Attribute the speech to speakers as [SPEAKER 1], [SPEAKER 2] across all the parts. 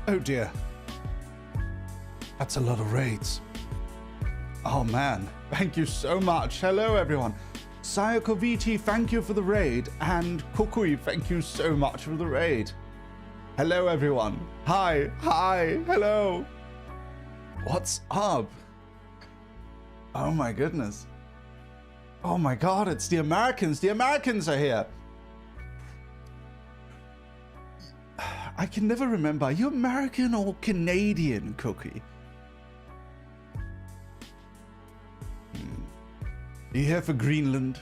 [SPEAKER 1] Oh dear. That's a lot of raids. Oh man, thank you so much. Hello everyone. Sayako VT, thank you for the raid. And Kukui, thank you so much for the raid. Hello everyone. Hi, hello. What's up? Oh my goodness. Oh my god, it's the Americans. The Americans are here. I can never remember. Are you American or Canadian, Cookie? Are you here for Greenland?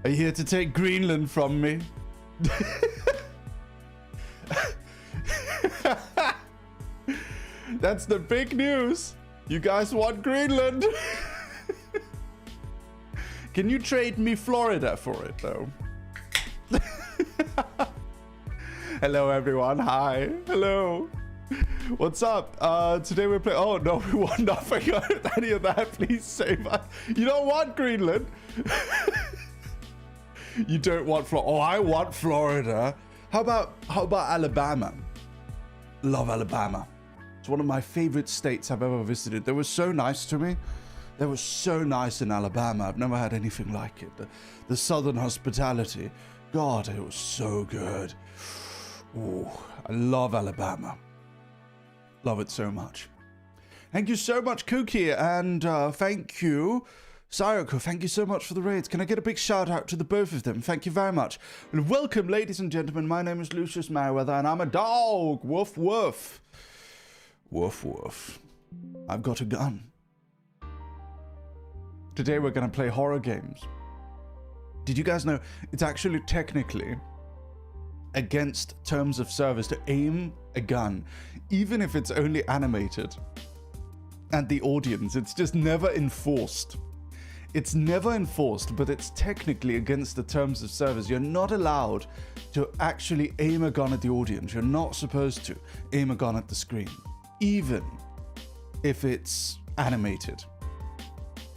[SPEAKER 1] Are you here to take Greenland from me? That's the big news. You guys want Greenland? Can you trade me Florida for it, though? Hello, everyone. Hi. Hello. What's up? Today we're playing... Oh, no, we want nothing out of any of that. Please save us. You don't want Greenland. You don't want Florida. Oh, I want Florida. How about Alabama? Love Alabama. It's one of my favorite states I've ever visited. They were so nice to me. They were so nice in Alabama. I've never had anything like it. The southern hospitality. God, it was so good. Ooh, I love Alabama. Love it so much. Thank you so much, Kuki, and thank you, Sayoko. Thank you so much for the raids. Can I get a big shout out to the both of them? Thank you very much. And welcome, ladies and gentlemen. My name is Lucius Merryweather, and I'm a dog. Woof, woof. Woof, woof. I've got a gun. Today we're going to play horror games. Did you guys know it's actually technically against terms of service to aim a gun, even if it's only animated, and the audience? It's just never enforced. It's never enforced, but it's technically against the terms of service. You're not allowed to actually aim a gun at the audience. You're not supposed to aim a gun at the screen, even if it's animated.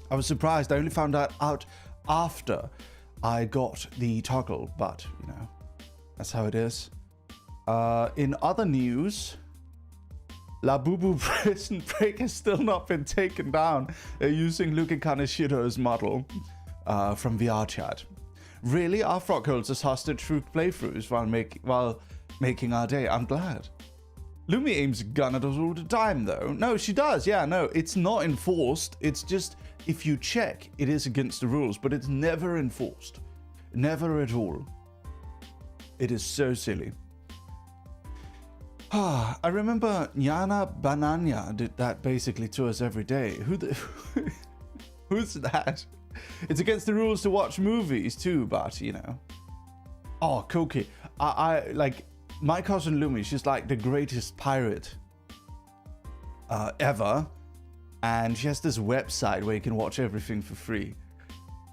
[SPEAKER 1] I was surprised. I only found out after I got the toggle, but you know, that's how it is. In other news, La Bubu Prison Break has still not been taken down. They're using Luca Kaneshira's model from VR chat. Really? Our frog holds us hostage through playthroughs while making our day. I'm glad. Lumi aims a gun at us all the time, though. No, she does. Yeah, no, it's not enforced. It's just, if you check, it is against the rules, but it's never enforced. Never at all. It is so silly. I remember Yana Bananya did that basically to us every day. Who's that? It's against the rules to watch movies too, but you know. Oh, Koki. I like my cousin Lumi. She's like the greatest pirate ever, and she has this website where you can watch everything for free.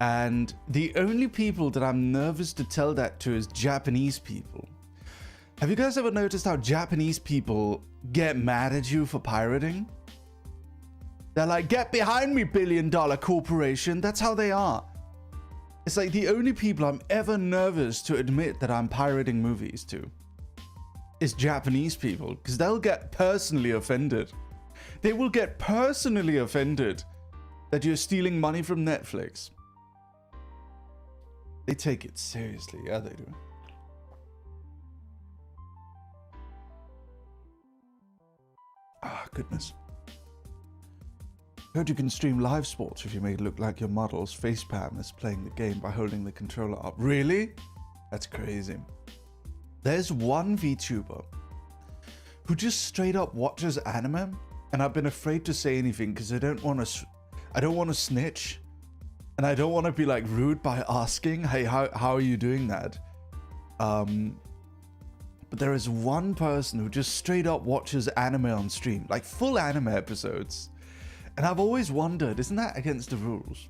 [SPEAKER 1] And the only people that I'm nervous to tell that to is Japanese people. Have you guys ever noticed how Japanese people get mad at you for pirating? They're like, get behind me, billion-dollar corporation. That's how they are. It's like the only people I'm ever nervous to admit that I'm pirating movies to is Japanese people, because they'll get personally offended. They will get personally offended that you're stealing money from Netflix. They take it seriously. Yeah, they do. Ah, goodness. Heard you can stream live sports if you make it look like your model's facepalm is playing the game by holding the controller up. Really? That's crazy. There's one VTuber who just straight up watches anime, and I've been afraid to say anything because I don't want to snitch, and I don't want to be like rude by asking, hey, how are you doing that? But there is one person who just straight up watches anime on stream, like full anime episodes. And I've always wondered, isn't that against the rules?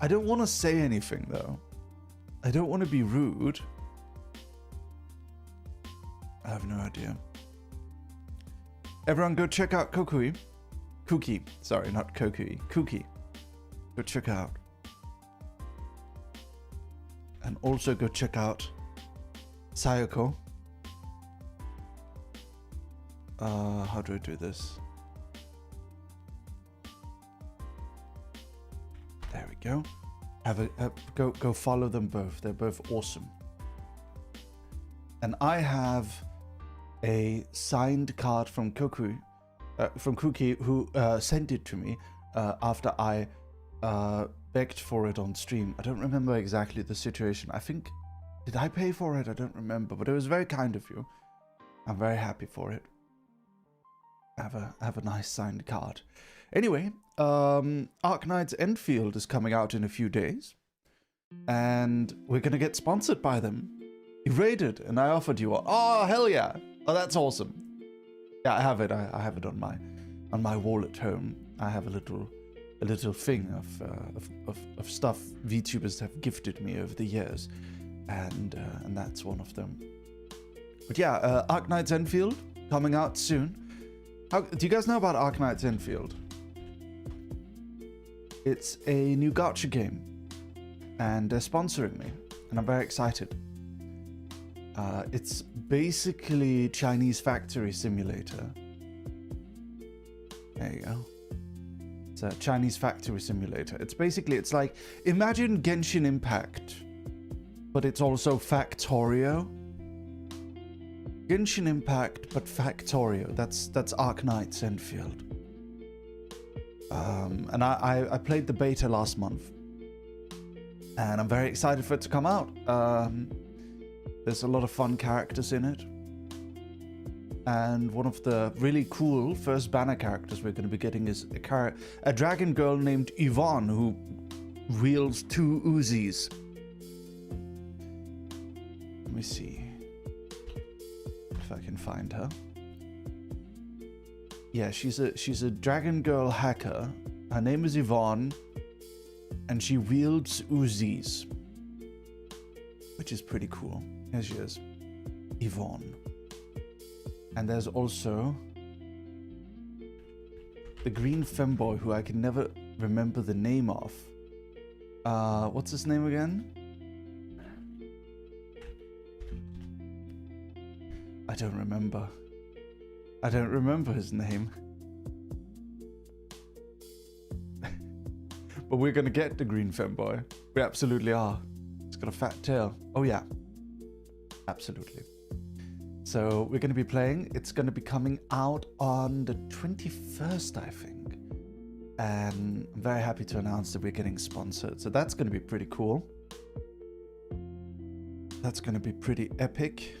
[SPEAKER 1] I don't want to say anything though. I don't want to be rude. I have no idea. Everyone go check out Kokui. Kuki. Sorry, not Kokui. Kuki. Go check out. And also go check out Sayoko. How do I do this? There we go. Go follow them both. They're both awesome. And I have a signed card from Cookie, who sent it to me after I begged for it on stream. I don't remember exactly the situation. I think, did I pay for it? I don't remember, but it was very kind of you. I'm very happy for it. I have a nice signed card. Anyway, Arknight's Enfield is coming out in a few days, and we're gonna get sponsored by them. You raided, and I offered you one. Oh, hell yeah! Oh, that's awesome. Yeah, I have it. I have it on my wall at home. I have a little thing of stuff VTubers have gifted me over the years, and that's one of them. But yeah, Arknight's Enfield coming out soon. Do you guys know about Arknight's Enfield? It's a new gacha game, and they're sponsoring me, and I'm very excited. It's basically Chinese Factory Simulator. There you go. It's a Chinese Factory Simulator. It's like, imagine Genshin Impact, but it's also Factorio. Genshin Impact, but Factorio. That's Arknight's Enfield. And I played the beta last month, and I'm very excited for it to come out. There's a lot of fun characters in it, and one of the really cool first banner characters we're going to be getting is a dragon girl named Yvonne, who wields 2 Uzis. Let me see if I can find her. Yeah, she's a dragon girl hacker. Her name is Yvonne, and she wields Uzis, which is pretty cool. Here she is, Yvonne. And there's also the green femboy, who I can never remember the name of. What's his name again? I don't remember. I don't remember his name. But we're gonna get the green femboy. We absolutely are. It's got a fat tail. Oh yeah. Absolutely. So we're gonna be playing. It's gonna be coming out on the 21st, I think. And I'm very happy to announce that we're getting sponsored. So that's gonna be pretty cool. That's gonna be pretty epic.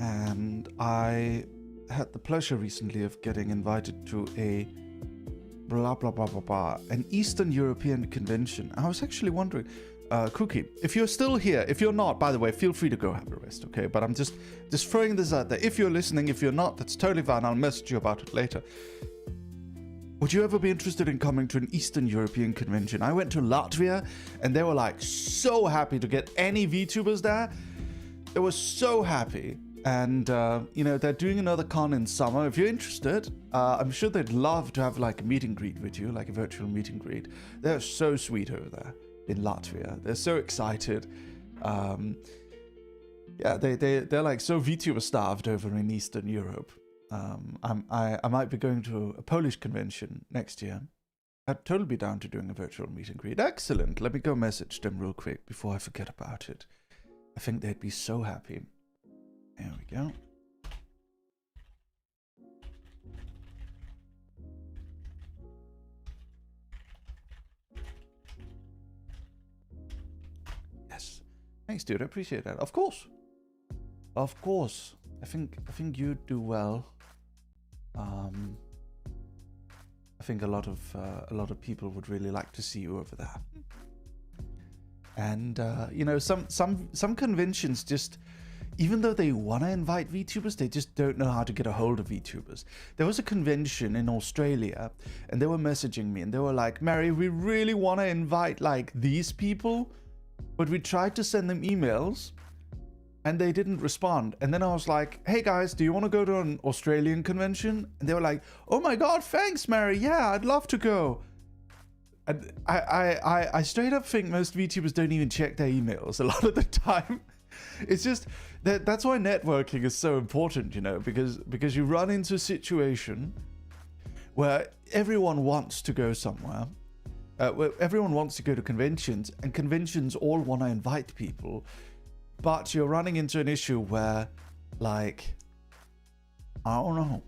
[SPEAKER 1] And I had the pleasure recently of getting invited to a an Eastern European convention. I was actually wondering, Cookie, if you're still here, if you're not, by the way, feel free to go have a rest, okay? But I'm just throwing this out there. If you're listening, if you're not, that's totally fine. I'll message you about it later. Would you ever be interested in coming to an Eastern European convention? I went to Latvia, and they were like so happy to get any VTubers there. They were so happy. And, you know, they're doing another con in summer. If you're interested, I'm sure they'd love to have like a meet and greet with you, like a virtual meet and greet. They're so sweet over there in Latvia. They're so excited. Yeah, they're like so VTuber starved over in Eastern Europe. I might be going to a Polish convention next year. I'd totally be down to doing a virtual meet and greet. Excellent. Let me go message them real quick before I forget about it. I think they'd be so happy. There we go. Yes. Thanks, dude. I appreciate that. Of course. Of course. I think you'd do well. I think a lot of people would really like to see you over there. And you know, some conventions just, even though they want to invite VTubers, they just don't know how to get a hold of VTubers. There was a convention in Australia, and they were messaging me, and they were like, Mary, we really want to invite like these people, but we tried to send them emails, and they didn't respond. And then I was like, hey guys, do you want to go to an Australian convention? And they were like, oh my god, thanks, Mary. Yeah, I'd love to go. And I straight up think most VTubers don't even check their emails a lot of the time. It's just that's why networking is so important, you know, because you run into a situation where everyone wants to go somewhere, where everyone wants to go to conventions, and conventions all want to invite people, but you're running into an issue where, like, I don't know,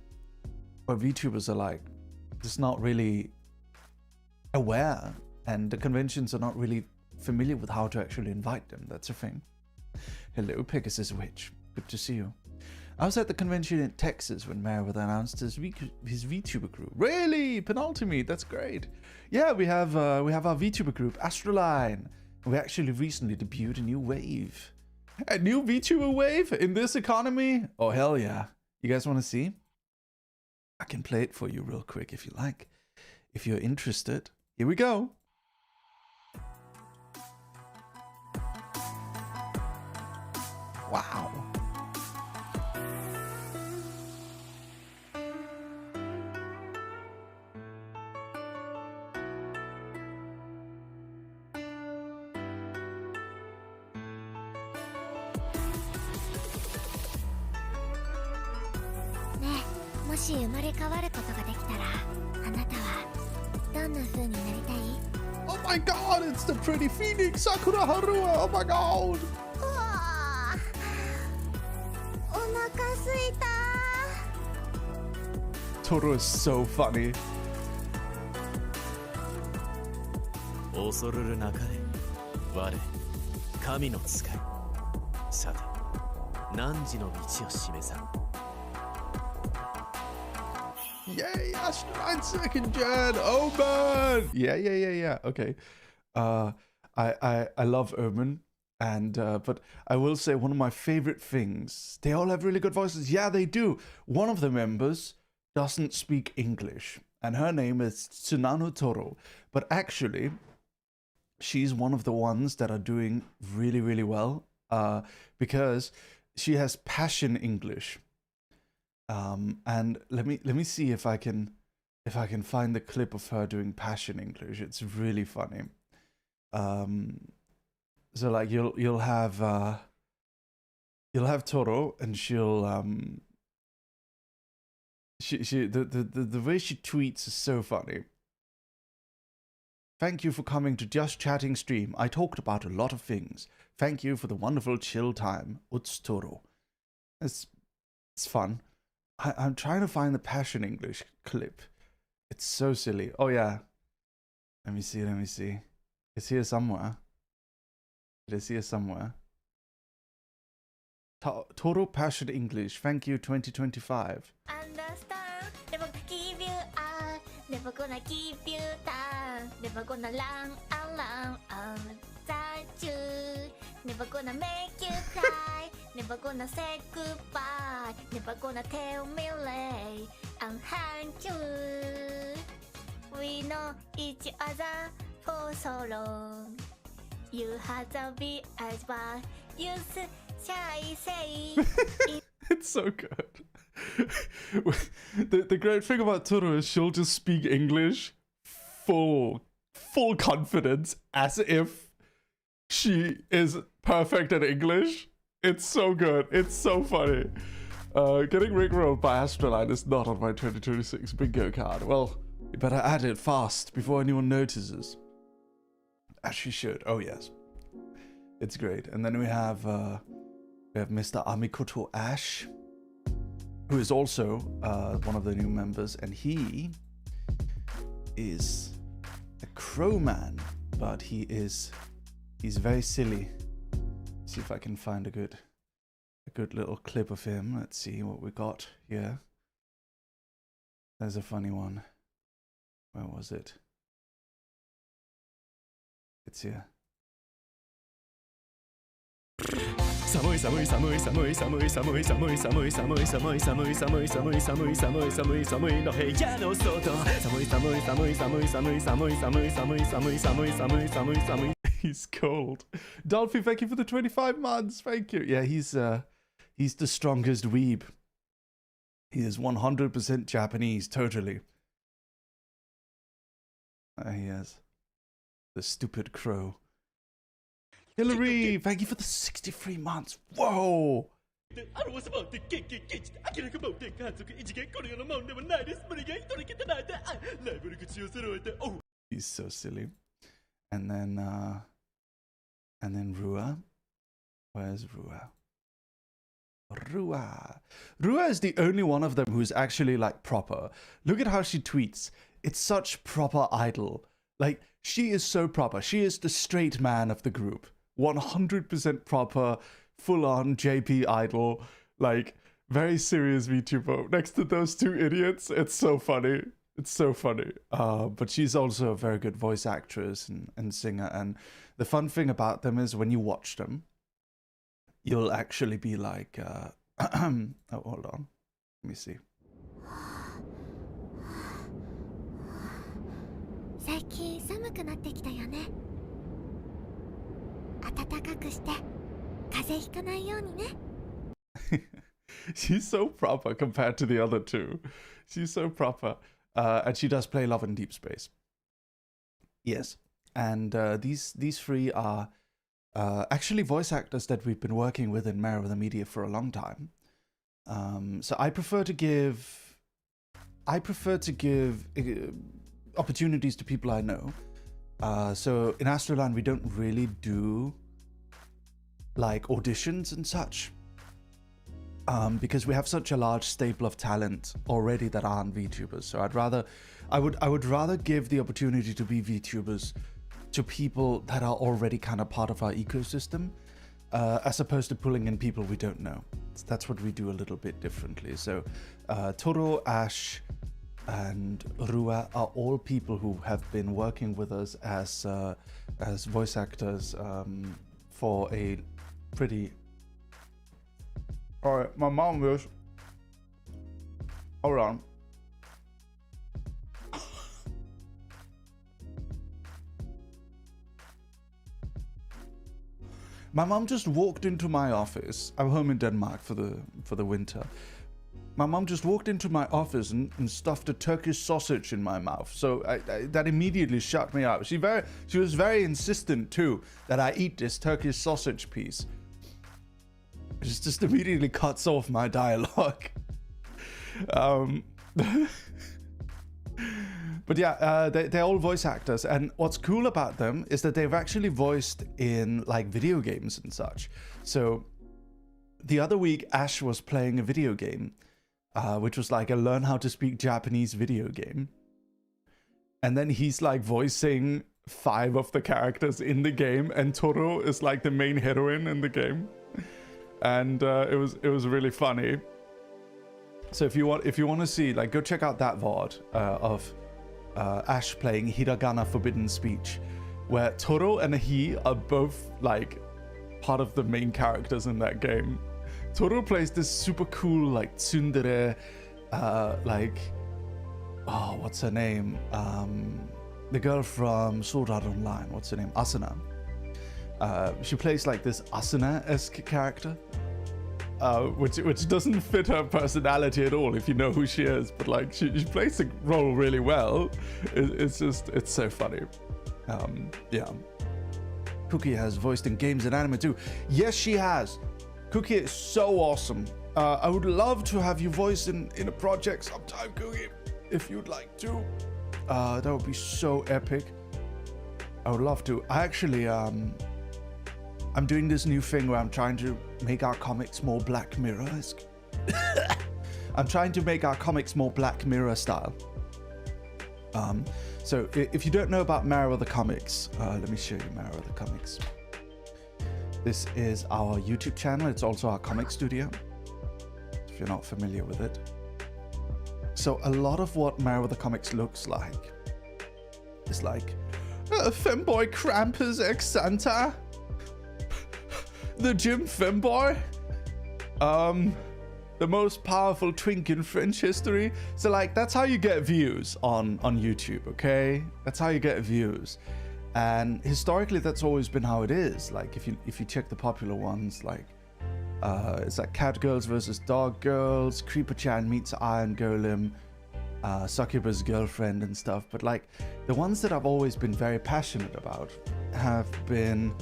[SPEAKER 1] where VTubers are like just not really aware, and the conventions are not really familiar with how to actually invite them. That's a thing. Hello, Pegasus Witch. Good to see you. I was at the convention in Texas when Merryweather announced his VTuber group. Really? Penultimate, that's great. Yeah, we have our VTuber group, Astroline. We actually recently debuted a new wave. A new VTuber wave in this economy? Oh, hell yeah. You guys want to see? I can play it for you real quick if you like. If you're interested. Here we go. Wow. Oh my god, it's the pretty phoenix, Sakura Harua. Oh my god. Toro is so funny.
[SPEAKER 2] 恐るるなかれ我神の使いさて汝の道を示さん
[SPEAKER 1] Yay, Astroline second gen, Omen! Yeah. Okay. I love Omen, and but I will say one of my favorite things. They all have really good voices. Yeah, they do. One of the members doesn't speak English, and her name is Tsunano Toro. But actually, she's one of the ones that are doing really, really well. Because she has passion English. And let me see if I can find the clip of her doing passion English. It's really funny. So like you'll have Toro, and she'll the way she tweets is so funny. Thank you for coming to Just Chatting stream. I talked about a lot of things. Thank you for the wonderful chill time. Uts Toro. It's fun. I'm trying to find the passion English clip. It's so silly. Oh yeah. Let me see. It's here somewhere. It is here somewhere. Toro passion English. Thank you 2025.
[SPEAKER 3] Understand, never give you up, never gonna give you down, never gonna run around without you, never gonna make you cry, never gonna say goodbye, never gonna tell me lay and haunt you. We know each other for so long. You had to be as well. You shall say.
[SPEAKER 1] It's so good. The great thing about Toro is she'll just speak English full confidence, as if she is perfect at English. It's so good. It's so funny. Getting rickrolled by Astroline is not on my 2026 bingo card. Well, you better add it fast before anyone notices. As she should. Oh yes, it's great. And then we have Mr. Amikoto Ash, who is also one of the new members, and he is a crow man, but he's very silly. Let's see if I can find a good little clip of him. Let's see what we got here. There's a funny one. Where was it? It's here.
[SPEAKER 2] 寒い寒い寒い寒い寒い寒い寒い寒い寒い寒い寒い寒い寒い寒い寒い寒い寒いの部屋の外寒い寒い寒い寒い寒い寒い寒い寒い寒い寒い寒い寒い寒い
[SPEAKER 1] He's cold. Dolphy, thank you for the 25 months. Thank you. Yeah, he's the strongest weeb. He is 100% Japanese, totally. He is. The stupid crow. Hillary, thank you for the 63 months. Whoa.
[SPEAKER 2] 表すもんで元気現地で明らかもんで観測異次元この世のもんでもないです無理が一人けてないでライブル口を揃えて Oh
[SPEAKER 1] He's so silly. And then Rua. Where's Rua? Rua is the only one of them who's actually like proper. Look at how she tweets. It's such proper idol. Like, she is so proper. She is the straight man of the group. 100% proper, full-on JP idol. Like, very serious VTuber. Next to those two idiots, it's so funny. It's so funny. But she's also a very good voice actress and singer. And the fun thing about them is when you watch them, you'll actually be like, oh, hold on. Let me see.
[SPEAKER 3] 最近寒くなってきたよね。暖かくして風邪ひかないようにね。
[SPEAKER 1] She's so proper compared to the other two. She's so proper. And she does play Love in Deep Space. Yes. And these three are actually voice actors that we've been working with in Merryweather Media for a long time. So I prefer to give opportunities to people I know. So in Astroland, we don't really do like auditions and such. Because we have such a large stable of talent already that aren't VTubers. So I would rather give the opportunity to be VTubers to people that are already kind of part of our ecosystem, as opposed to pulling in people we don't know. So that's what we do a little bit differently. So Toro, Ash, and Rua are all people who have been working with us as voice actors for a pretty... Alright, my mom is... Hold on. My mom just walked into my office. I'm home in Denmark for the winter. My mom just walked into my office and stuffed a Turkish sausage in my mouth. So that immediately shut me up. She was very insistent too that I eat this Turkish sausage piece. It just immediately cuts off my dialogue. But yeah, they're all voice actors, and what's cool about them is that they've actually voiced in like video games and such. So the other week, Ash was playing a video game, which was like a learn how to speak Japanese video game. And then he's like voicing 5 of the characters in the game, and Toro is like the main heroine in the game. And it was really funny. So if you want to see, like, go check out that VOD of Ash playing Hiragana Forbidden Speech, where Toro and he are both like part of the main characters in that game. Toro plays this super cool like tsundere, like, oh, what's her name? The girl from Sword Art Online. What's her name? Asuna. She plays like this Asuna-esque character, which doesn't fit her personality at all if you know who she is, but like she plays the role really well. It's so funny. Yeah. Cookie has voiced in games and anime too. Yes, she has. Cookie is so awesome. I would love to have you voice in a project sometime, Cookie, if you'd like to. That would be so epic. I would love to. I actually I'm doing this new thing where I'm trying to make our comics more Black Mirror-esque. I'm trying to make our comics more Black Mirror style. So if you don't know about Merryweather Comics, let me show you Merryweather Comics. This is our YouTube channel. It's also our comic studio, if you're not familiar with it. So a lot of what Merryweather Comics looks like is like Femboy Krampus X Santa, the Jim Femboy, the most powerful twink in French history. So like that's how you get views on YouTube, okay? That's how you get views. And historically that's always been how it is. Like if you check the popular ones, like it's like Cat Girls versus Dog Girls, Creeper-chan meets Iron Golem, Succubus Girlfriend and stuff. But like the ones that I've always been very passionate about have been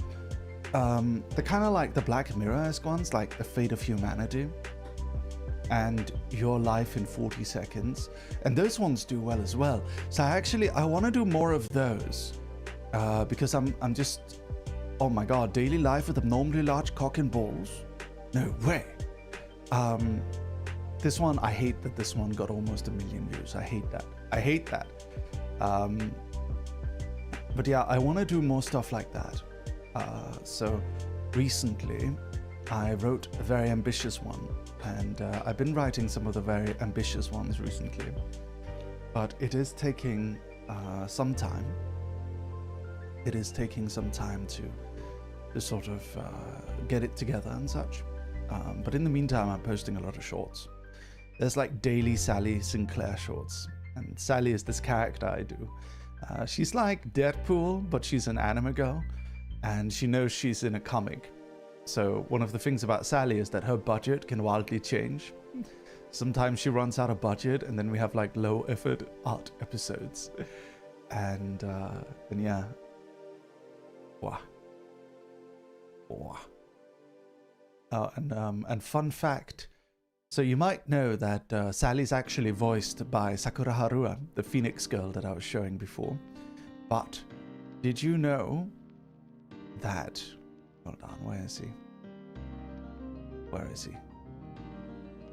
[SPEAKER 1] they're kind of like the Black Mirror-esque ones, like The Fate of Humanity and Your Life in 40 Seconds. And those ones do well as well. So I want to do more of those because I'm just, oh my god, Daily Life with Abnormally Large Cock and Balls? No way. This one, I hate that this one got almost 1 million views. I hate that. But yeah, I want to do more stuff like that. So recently, I wrote a very ambitious one, and I've been writing some of the very ambitious ones recently, but it is taking some time. It is taking some time to sort of get it together and such. But in the meantime, I'm posting a lot of shorts. There's like daily Sally Sinclair shorts, and Sally is this character I do. She's like Deadpool, but she's an anime girl, and she knows she's in a comic. So one of the things about Sally is that her budget can wildly change. Sometimes she runs out of budget, and then we have like low effort art episodes. And yeah. Wow. And fun fact. So you might know that Sally's actually voiced by Sakura Harua, the Phoenix girl that I was showing before. But did you know that... Hold on, where is he? Where is he?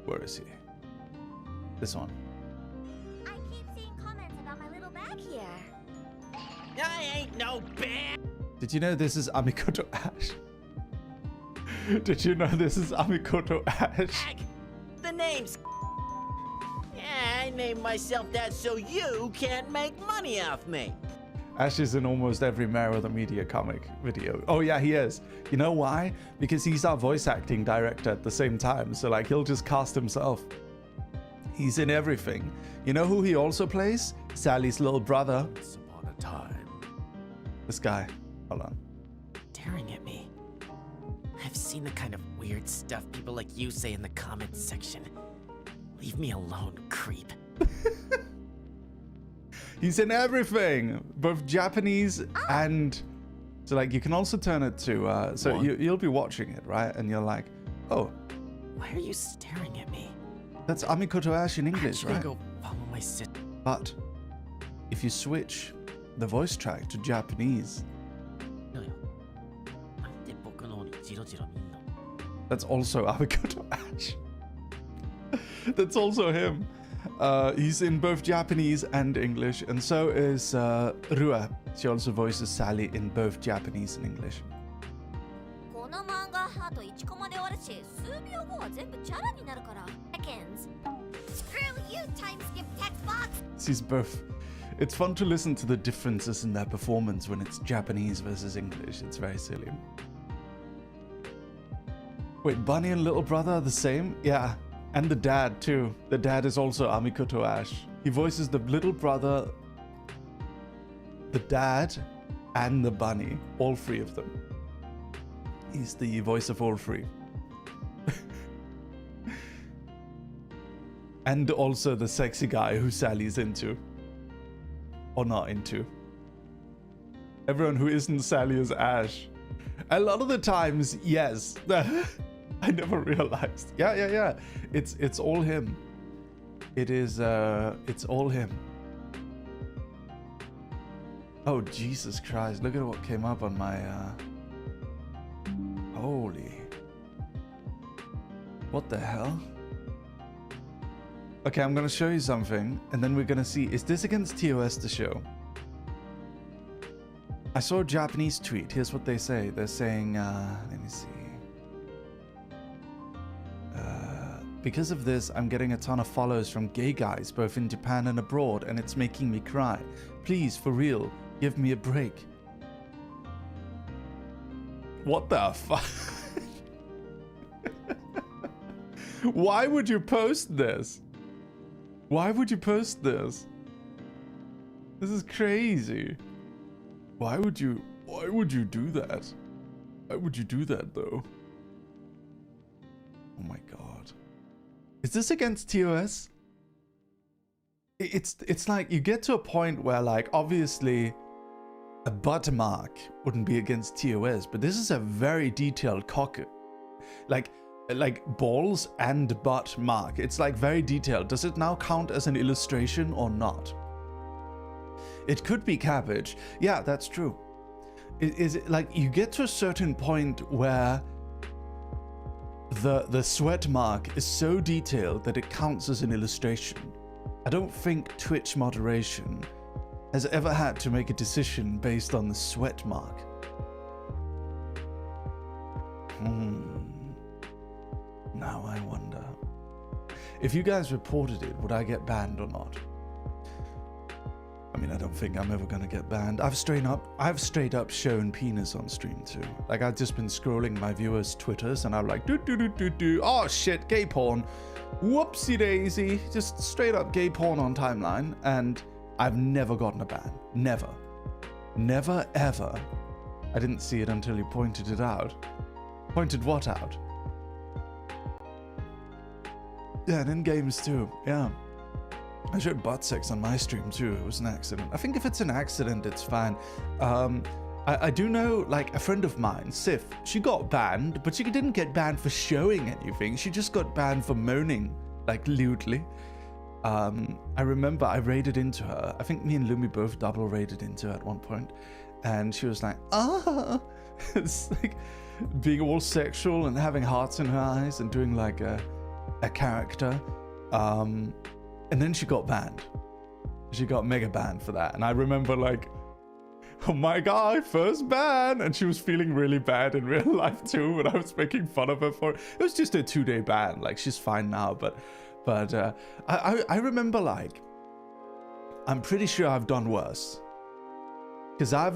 [SPEAKER 1] Where is he? This one.
[SPEAKER 3] I keep seeing comments about my little bag here.
[SPEAKER 4] I ain't no bad.
[SPEAKER 1] Did you know this is Amikoto Ash? Did you know this is Amikoto Ash?
[SPEAKER 4] The name's. Yeah, I named myself that so you can't make money off me.
[SPEAKER 1] Ash is in almost every Merryweather Media comic video. Oh yeah, he is. You know why? Because he's our voice acting director at the same time. So like he'll just cast himself. He's in everything. You know who he also plays? Sally's little brother.
[SPEAKER 2] Once upon a time.
[SPEAKER 1] This guy. Hold on.
[SPEAKER 4] Staring at me. I've seen the kind of weird stuff people like you say in the comments section. Leave me alone, creep.
[SPEAKER 1] He's in everything, both Japanese and... So like you can also turn it to... so you'll be watching it, right? And you're like, oh.
[SPEAKER 4] Why are you staring at me?
[SPEAKER 1] That's Amikoto Ash in English,
[SPEAKER 4] I'm
[SPEAKER 1] right?
[SPEAKER 4] go follow my sit.
[SPEAKER 1] But if you switch the voice track to Japanese, that's also Amikoto Ash. That's also him. He's in both Japanese and English, and so is Rua. She also voices Sally in both Japanese and English.
[SPEAKER 3] この漫画あと1コマで終わるし、数秒後は全部チャラになるから。Seconds. Screw you, time skip text box.
[SPEAKER 1] She's both. It's fun to listen to the differences in their performance when it's Japanese versus English. It's very silly. Wait, Bunny and little brother are the same? Yeah. And the dad too. The dad is also Amikoto Ash. He voices the little brother, the dad, and the bunny. All three of them. He's the voice of all three. And also the sexy guy who Sally's into. Or not into. Everyone who isn't Sally is Ash. A lot of the times, yes. I never realized. Yeah. It's all him. It is it's all him. Oh Jesus Christ, look at what came up on my holy. What the hell? Okay, I'm gonna show you something, and then we're gonna see, is this against TOS to show? I saw a Japanese tweet. Here's what they say. They're saying, let me see. Because of this, I'm getting a ton of follows from gay guys, both in Japan and abroad, and it's making me cry. Please, for real, give me a break. What the fuck? Why would you post this? Why would you post this? This is crazy. Why would you do that? Why would you do that though? Oh my god. Is this against TOS? It's like you get to a point where like obviously a butt mark wouldn't be against TOS, but this is a very detailed cock, like balls and butt mark. It's like very detailed. Does it now count as an illustration or not? It could be cabbage. Yeah, that's true. Is it like you get to a certain point where the sweat mark is so detailed that it counts as an illustration? I don't think Twitch moderation has ever had to make a decision based on the sweat mark. Now I wonder. If you guys reported it, would I get banned or not? I mean, I don't think I'm ever gonna get banned. I've straight up shown penis on stream too. Like, I've just been scrolling my viewers' Twitters and I'm like, oh shit, gay porn. Whoopsie daisy. Just straight up gay porn on timeline, and I've never gotten a ban. Never. Never ever. I didn't see it until you pointed it out. Pointed what out? Yeah, and in games too, yeah. I showed butt sex on my stream too. It was an accident. I think if it's an accident, it's fine. I do know, like, a friend of mine, Sif, she got banned, but she didn't get banned for showing anything. She just got banned for moaning, like, lewdly. I remember I raided into her. I think me and Lumi both double raided into her at one point. And she was like, ah! It's like being all sexual and having hearts in her eyes and doing like a character. And then she got banned. She got mega banned for that. And I remember like, oh my god, first ban. And she was feeling really bad in real life too when I was making fun of her for it. It was just a 2-day ban. Like, she's fine now. But I remember, like, I'm pretty sure I've done worse. Because I've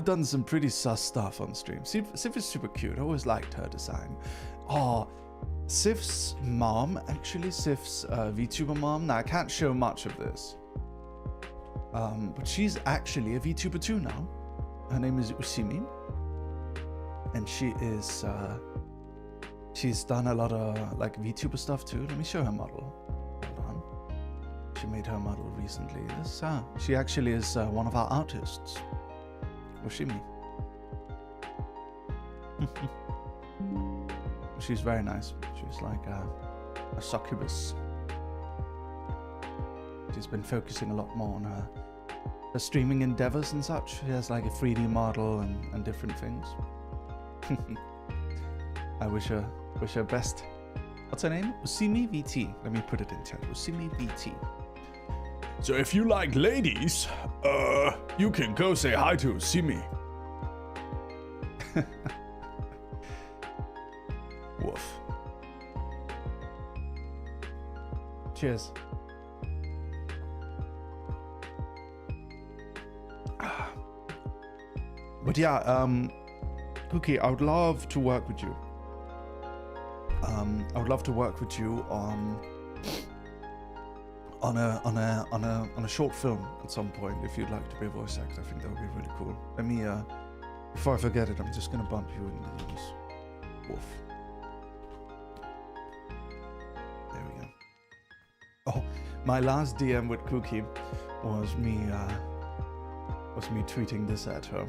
[SPEAKER 1] done some pretty sus stuff on stream. Sif is super cute. I always liked her design. Oh, Sif's mom, actually, Sif's VTuber mom. Now, I can't show much of this. But she's actually a VTuber too now. Her name is Usimi. And she is, she's done a lot of, like, VTuber stuff too. Let me show her model. Hold on. She made her model recently. She actually is one of our artists. Usimi. She's very nice. She's like a succubus. She's been focusing a lot more on her streaming endeavors and such. She has like a 3D model and different things. I wish her best. What's her name? Usimi VT. Let me put it in chat. Usimi VT. So if you like ladies, you can go say hi to Usimi. Woof. Cheers. But yeah, Cookie, I would love to work with you. I would love to work with you on a short film at some point. If you'd like to be a voice actor, I think that would be really cool. Let me, before I forget it, I'm just gonna bump you in the news. Woof. There we go. Oh, my last DM with Cookie was me tweeting this at her.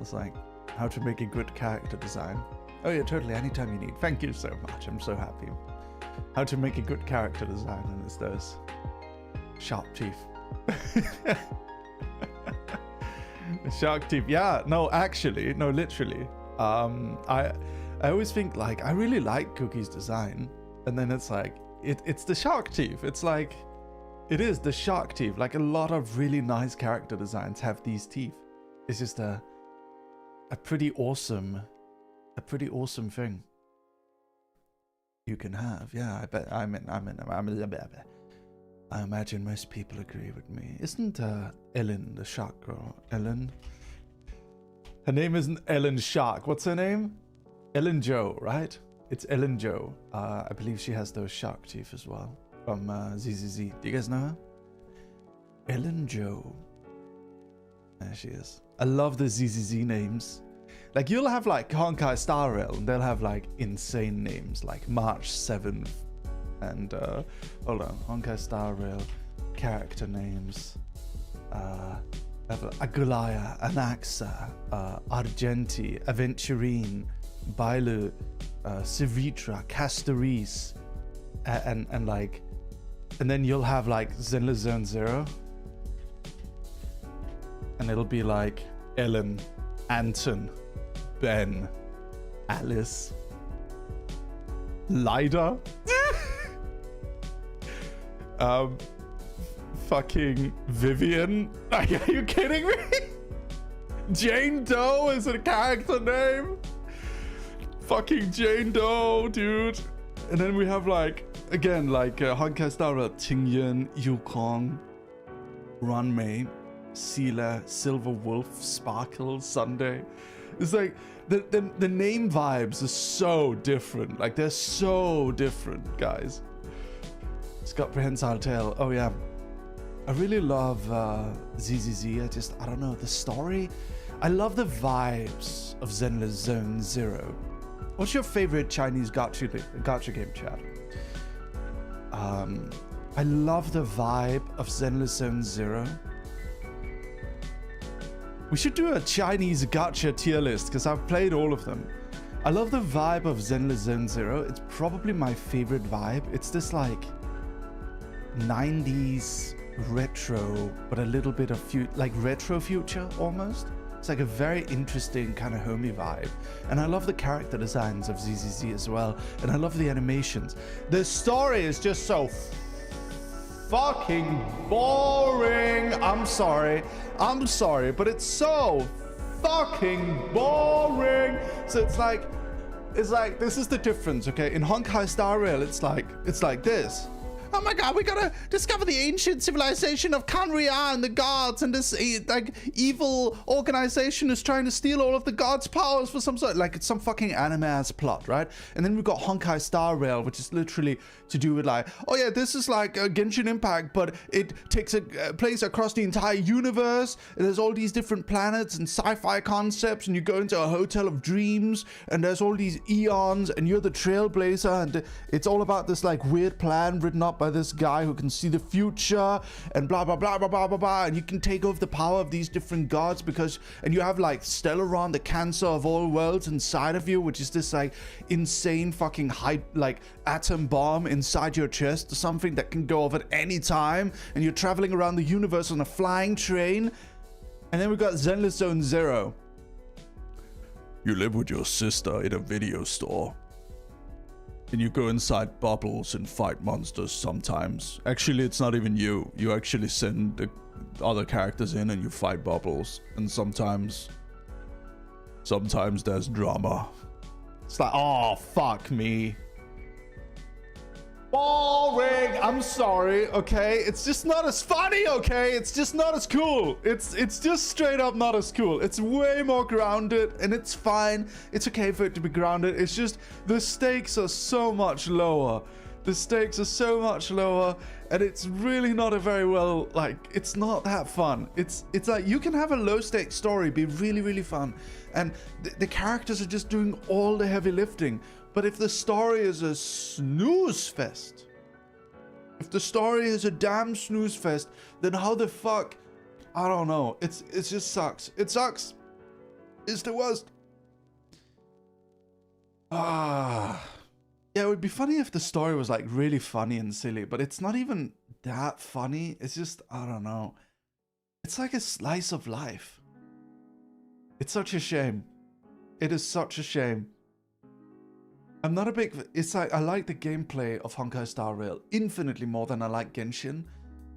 [SPEAKER 1] It's like, how to make a good character design. Oh yeah, totally, anytime you need. Thank you so much, I'm so happy. How to make a good character design, and it's those sharp teeth. Shark teeth, yeah, no, actually, no, literally. I always think, like, I really like Cookie's design, and then it's like, it's the shark teeth. It's like, it is the shark teeth. Like, a lot of really nice character designs have these teeth. It's just a pretty awesome thing you can have. Yeah, I bet. I imagine most people agree with me. Isn't Ellen the shark girl? Ellen? Her name isn't Ellen Shark. What's her name? Ellen Joe, right? It's Ellen Joe. I believe she has those shark teeth as well. From ZZZ. Do you guys know her? Ellen Joe. There she is. I love the ZZZ names. Like, you'll have like Honkai Star Rail, and they'll have like insane names like March 7th and hold on, Honkai Star Rail character names. Agulaya, Anaxa, Argenti, Aventurine, Bailu, Civitra, Castoris, and then you'll have like Zenless Zone Zero, and it'll be like Ellen, Anton, Ben, Alice, Lida, fucking Vivian. Like, are you kidding me? Jane Doe is a character name. Fucking Jane Doe, dude. And then we have like, again, like Honkai Star Rail, Tingyan, Yukong, Runmei, Sela, Silver Wolf, Sparkle, Sunday. It's like the name vibes are so different. Like, they're so different, guys. Scott Prehensile Tale. Oh yeah, I really love ZZZ. I don't know, the story. I love the vibes of Zenless Zone Zero. What's your favorite Chinese gacha game, chat? I love the vibe of Zenless Zone Zero. We should do a Chinese gacha tier list because I've played all of them. I love the vibe of Zenless Zone Zero. It's probably my favorite vibe. It's this like 90s retro, but a little bit of like retro future almost. It's like a very interesting kind of homey vibe. And I love the character designs of ZZZ as well. And I love the animations. The story is just so fucking boring. I'm sorry, but it's so fucking boring. So it's like this is the difference, okay? In Honkai Star Rail, it's like this. Oh my god, we gotta discover the ancient civilization of Kanria and the gods, and this like evil organization is trying to steal all of the gods' powers for some sort, like it's some fucking anime-ass plot, right? And then we've got Honkai Star Rail, which is literally to do with like, oh yeah, this is like a Genshin Impact, but it takes a place across the entire universe, and there's all these different planets and sci-fi concepts, and you go into a hotel of dreams, and there's all these eons, and you're the trailblazer, and it's all about this like weird plan written up by this guy who can see the future, and blah blah blah blah blah blah blah, and you can take over the power of these different gods and you have like Stellaron, the cancer of all worlds, inside of you, which is this like insane fucking like atom bomb inside your chest, or something that can go off at any time, and you're traveling around the universe on a flying train. And then we've got Zenless Zone Zero. You live with your sister in a video store, and you go inside bubbles and fight monsters sometimes. Actually, it's not even you. You actually send the other characters in and you fight bubbles. And sometimes there's drama. It's like, oh, fuck me. Boring. I'm sorry, okay? It's just not as funny, okay? It's just not as cool. It's just straight up not as cool. It's way more grounded, and it's fine. It's okay for it to be grounded. It's just the stakes are so much lower. The stakes are so much lower, and it's really not a very well, like, it's not that fun. It's like you can have a low stakes story be really, really fun, and the characters are just doing all the heavy lifting. But if the story is a snooze fest, if the story is a damn snooze fest, then how the fuck? I don't know. It just sucks. It sucks. It's the worst. Yeah, it would be funny if the story was like really funny and silly, but it's not even that funny. It's just, I don't know. It's like a slice of life. It's such a shame. It is such a shame. I'm not a big... It's like, I like the gameplay of Honkai Star Rail infinitely more than I like Genshin.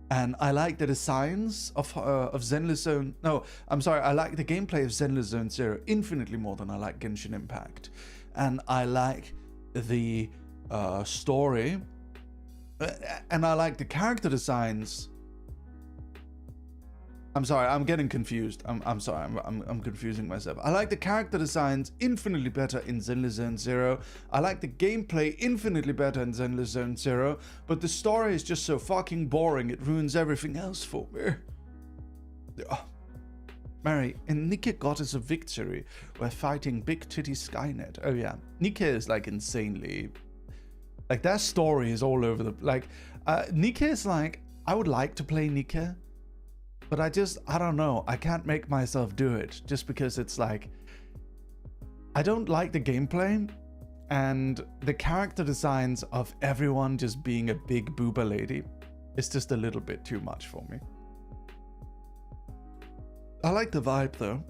[SPEAKER 1] And I like the designs of Zenless Zone... No, I'm sorry. I like the gameplay of Zenless Zone Zero infinitely more than I like Genshin Impact. And I like the story. And I like the character designs. I'm sorry, I'm getting confused. I'm sorry, I'm confusing myself. I like the character designs infinitely better in Zenless Zone Zero. I like the gameplay infinitely better in Zenless Zone Zero. But the story is just so fucking boring, it ruins everything else for me. Mary, in Nikke Goddess of Victory, we're fighting Big Titty Skynet. Oh yeah, Nikke is like insanely... Like, their story is all over the... Like, Nikke is like... I would like to play Nikke. But I don't know. I can't make myself do it just because it's like, I don't like the gameplay and the character designs of everyone just being a big booba lady. It's just a little bit too much for me. I like the vibe though.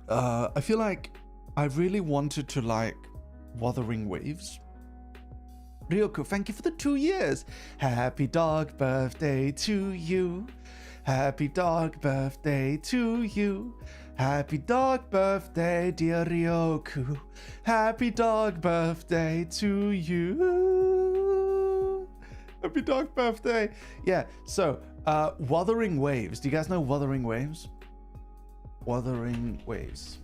[SPEAKER 1] I feel like I really wanted to like Wuthering Waves. Ryoko, thank you for the 2 years. Happy dog birthday to you. Happy dog birthday to you. Happy dog birthday, dear Ryoku. Happy dog birthday to you. Happy dog birthday. Yeah, so Wuthering Waves. Do you guys know Wuthering Waves? Wuthering Waves.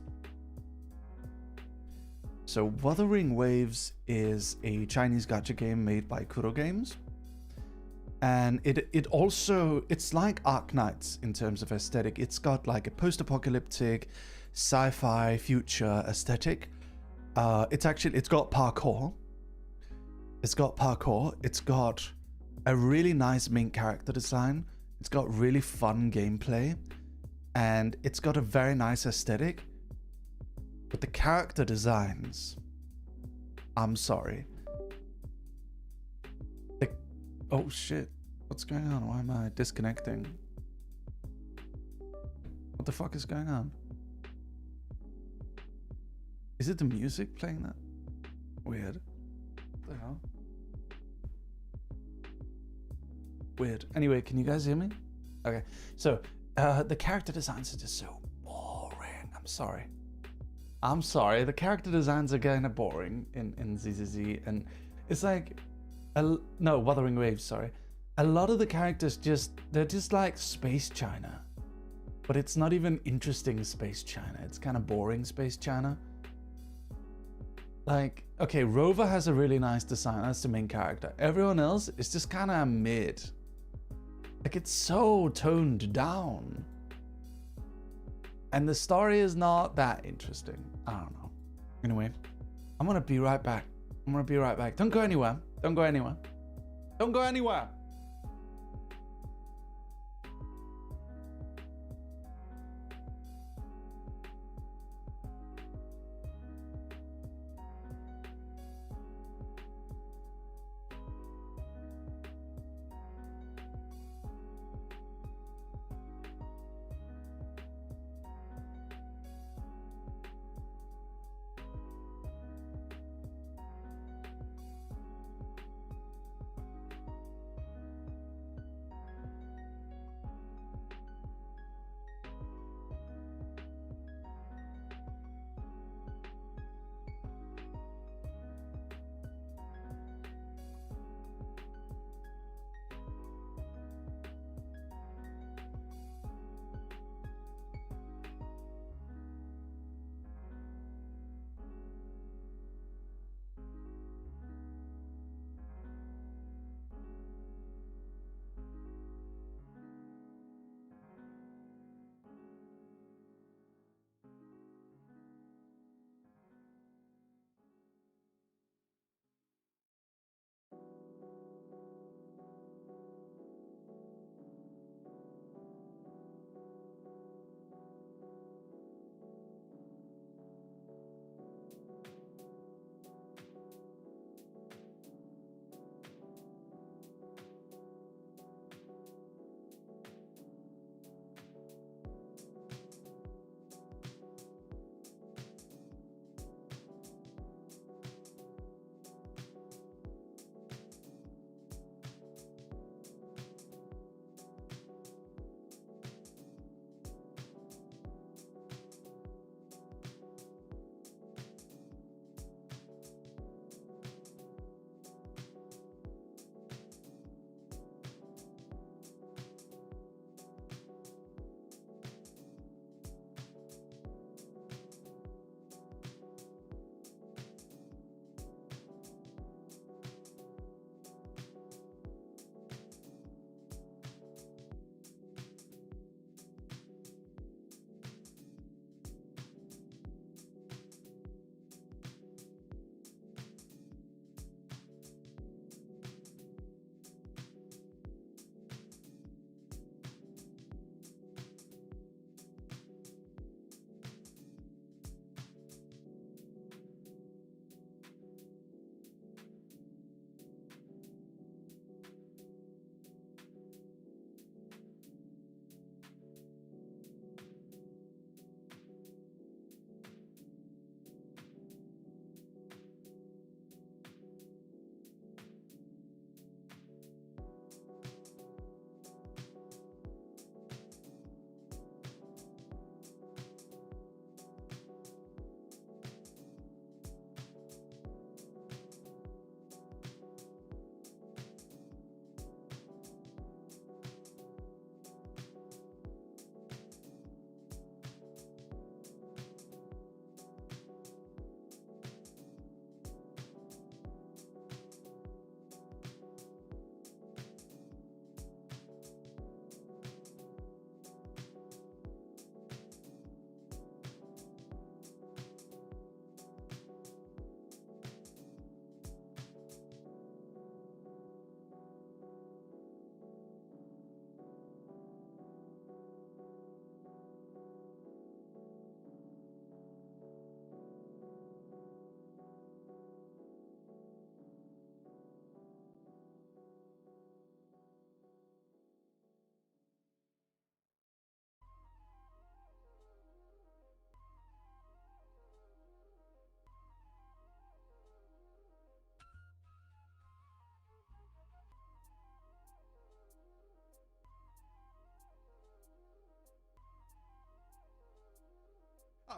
[SPEAKER 1] So Wuthering Waves is a Chinese gacha game made by Kuro Games. And it's like Arknights in terms of aesthetic. It's got like a post-apocalyptic sci-fi future aesthetic. It's got parkour. It's got a really nice main character design. It's got really fun gameplay. And it's got a very nice aesthetic. But the character designs, I'm sorry. Oh shit, what's going on? Why am I disconnecting? What the fuck is going on? Is it the music playing that? Weird. What the hell? Weird. Anyway, can you guys hear me? Okay, so the character designs are just so boring. I'm sorry, the character designs are kind of boring in ZZZ, and it's like, no, Wuthering Waves, sorry. A lot of the characters they're just like Space China, but it's not even interesting Space China. It's kind of boring Space China. Like, okay, Rover has a really nice design. That's the main character. Everyone else is just kind of mid. Like, it's so toned down. And the story is not that interesting. I don't know. Anyway, I'm gonna be right back. Don't go anywhere. Don't go anywhere.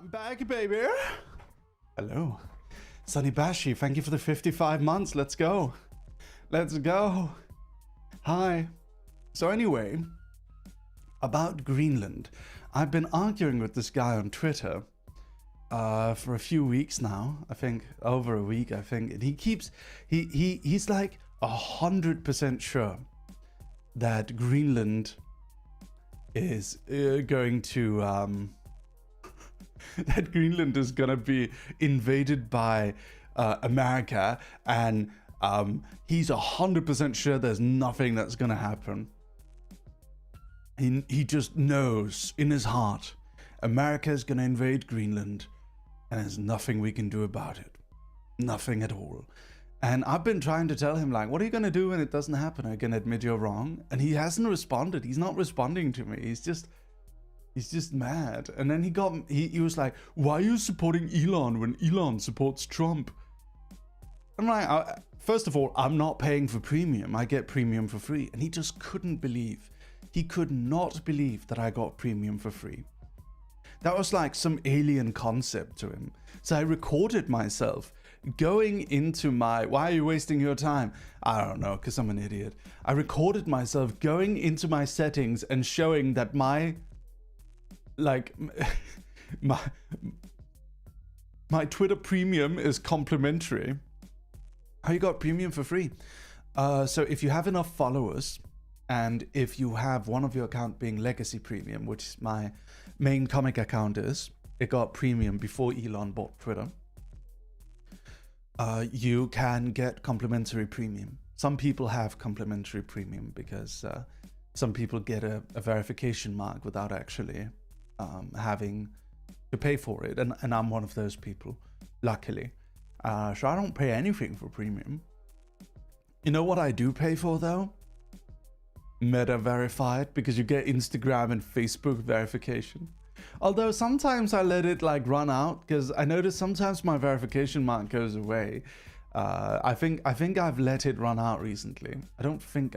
[SPEAKER 1] I'm back, baby. Hello. Sunny Bashi, thank you for the 55 months. Let's go. Let's go. Hi. So anyway, about Greenland. I've been arguing with this guy on Twitter for a few weeks now. I think over a week, I think. And he's like 100% sure that Greenland is going to that Greenland is gonna be invaded by America, and he's 100% sure there's nothing that's gonna happen. He just knows in his heart America is gonna invade Greenland, and there's nothing we can do about it. Nothing at all. And I've been trying to tell him, like, what are you gonna do when it doesn't happen? Are you gonna admit you're wrong? And he hasn't responded. He's not responding to me. He's just mad. And then he was like, why are you supporting Elon when Elon supports Trump? I'm like, first of all, I'm not paying for premium. I get premium for free. And he just couldn't believe. He could not believe that I got premium for free. That was like some alien concept to him. So I recorded myself going into my, why are you wasting your time? I don't know, because I'm an idiot. I recorded myself going into my settings and showing that my Twitter premium is complimentary. How you got premium for free? So if you have enough followers, and if you have one of your account being legacy premium, which my main comic account is, it got premium before Elon bought Twitter. You can get complimentary premium. Some people have complimentary premium because some people get a verification mark without actually having to pay for it, and I'm one of those people, luckily. So I don't pay anything for premium. You know what I do pay for though? Meta verified, because you get Instagram and Facebook verification. Although sometimes I let it like run out, because I notice sometimes my verification mark goes away. I think I've let it run out recently. I don't think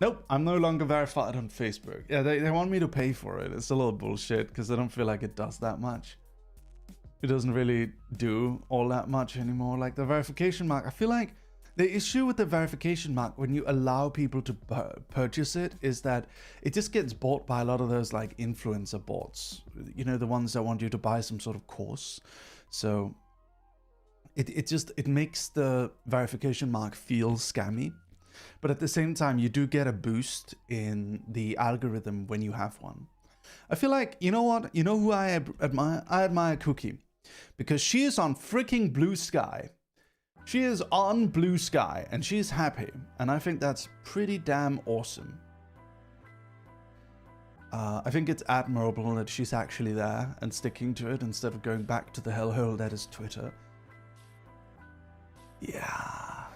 [SPEAKER 1] Nope, I'm no longer verified on Facebook. Yeah, they want me to pay for it. It's a little bullshit because I don't feel like it does that much. It doesn't really do all that much anymore. Like the verification mark, I feel like the issue with the verification mark when you allow people to purchase it is that it just gets bought by a lot of those like influencer bots. You know, the ones that want you to buy some sort of course. So it makes the verification mark feel scammy. But at the same time, you do get a boost in the algorithm when you have one. I feel like, you know what? You know who I admire? I admire Cookie. Because she is on freaking Blue Sky. She is on Blue Sky and she's happy. And I think that's pretty damn awesome. I think it's admirable that she's actually there and sticking to it instead of going back to the hellhole that is Twitter. Yeah, I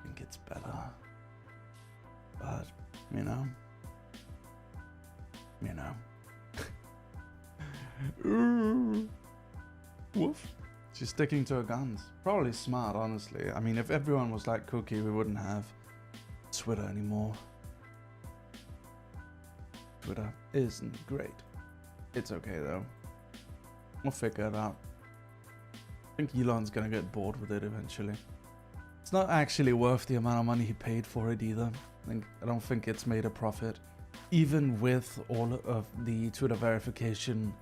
[SPEAKER 1] think it's better. But, you know. Woof. She's sticking to her guns. Probably smart, honestly. I mean, if everyone was like Cookie, we wouldn't have Twitter anymore. Twitter isn't great. It's okay, though. We'll figure it out. I think Elon's gonna get bored with it eventually. It's not actually worth the amount of money he paid for it either. I don't think it's made a profit. Even with all of the Twitter verification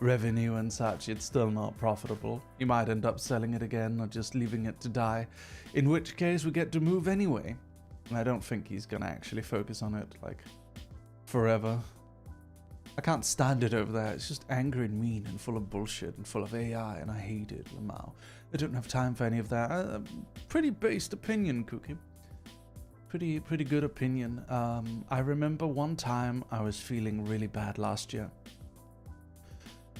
[SPEAKER 1] revenue and such, it's still not profitable. You might end up selling it again or just leaving it to die, in which case we get to move anyway. And I don't think he's gonna actually focus on it like forever. I can't stand it over there. It's just angry and mean and full of bullshit and full of AI, and I hate it, Lamau. I don't have time for any of that. Pretty based opinion, Cookie. Pretty good opinion. I remember one time I was feeling really bad last year.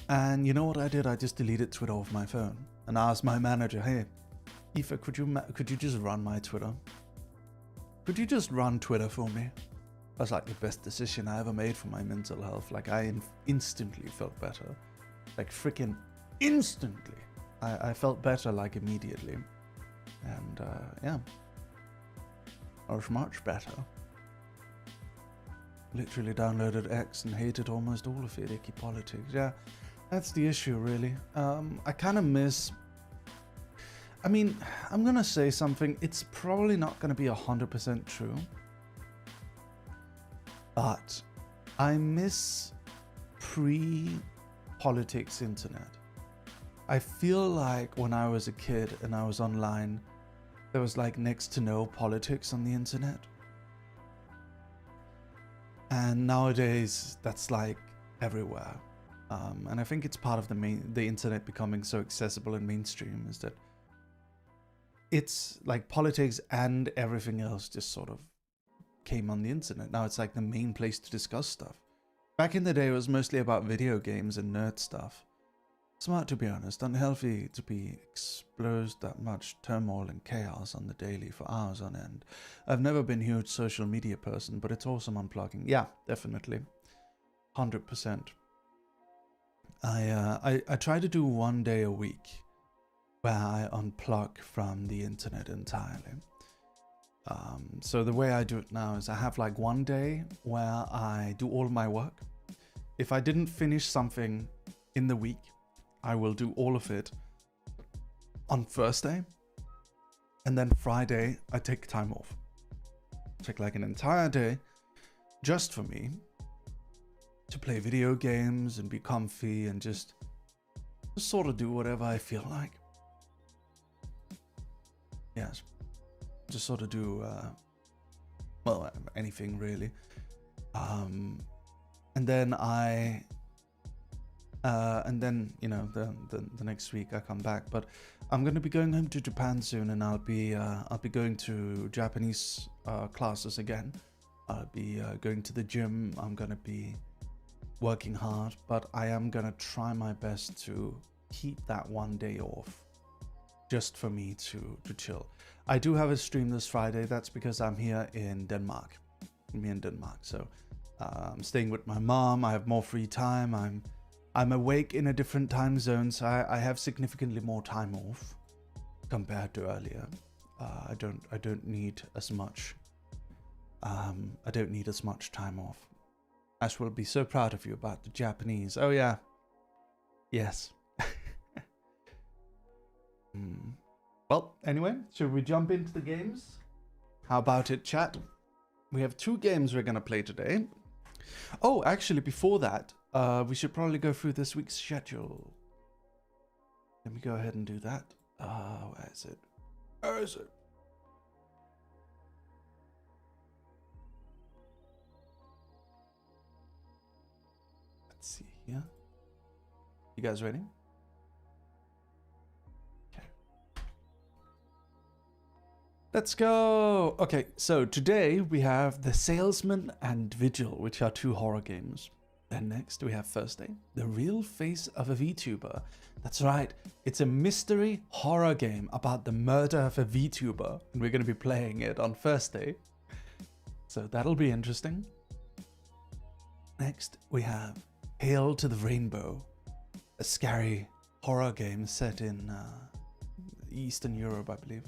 [SPEAKER 1] And you know what I did? I just deleted Twitter off my phone and asked my manager, hey, Aoife, could you just run my Twitter? Could you just run Twitter for me? That's like the best decision I ever made for my mental health. Like I instantly felt better. Like freaking instantly. I felt better like immediately. And yeah. I was much better. Literally downloaded X and hated almost all of it. Icky politics. Yeah. That's the issue, really. I kind of miss. I mean, I'm gonna say something. It's probably not gonna be 100% true, but I miss pre-politics internet. I feel like when I was a kid and I was online, there was like next to no politics on the internet. And nowadays, that's like everywhere. And I think it's part of the internet becoming so accessible and mainstream is that it's like politics and everything else just sort of came on the internet. Now it's like the main place to discuss stuff. Back in the day, it was mostly about video games and nerd stuff. Smart, to be honest, unhealthy to be exposed that much turmoil and chaos on the daily for hours on end. I've never been a huge social media person, but it's awesome unplugging. Yeah, definitely. 100%. I try to do one day a week where I unplug from the internet entirely. So the way I do it now is I have like one day where I do all my work. If I didn't finish something in the week, I will do all of it on Thursday. And then Friday, I take time off. Take like an entire day just for me to play video games and be comfy and just sort of do whatever I feel like. Yes. Just sort of do, well, anything really. And then you know, the next week I come back. But I'm gonna be going home to Japan soon, and I'll be going to Japanese classes again. I'll be going to the gym. I'm gonna be working hard, but I am gonna try my best to keep that one day off, just for me to chill. I do have a stream this Friday. That's because I'm here in Denmark. So I'm staying with my mom. I have more free time. I'm awake in a different time zone, so I have significantly more time off compared to earlier. I don't need as much. I don't need as much time off. Ash will be so proud of you about the Japanese. Oh yeah. Yes. Well, anyway, should we jump into the games? How about it, chat? We have 2 games we're gonna play today. Oh, actually, before that, we should probably go through this week's schedule. Let me go ahead and do that. Where is it? Where is it? Let's see here. You guys ready? Okay. Let's go. Okay, so today we have The Salesman and Vigil, which are 2 horror games. Then next we have Thursday, The Real Face of a VTuber. That's right, it's a mystery horror game about the murder of a VTuber, and we're going to be playing it on Thursday. So that'll be interesting. Next we have Hail to the Rainbow, a scary horror game set in Eastern Europe, I believe.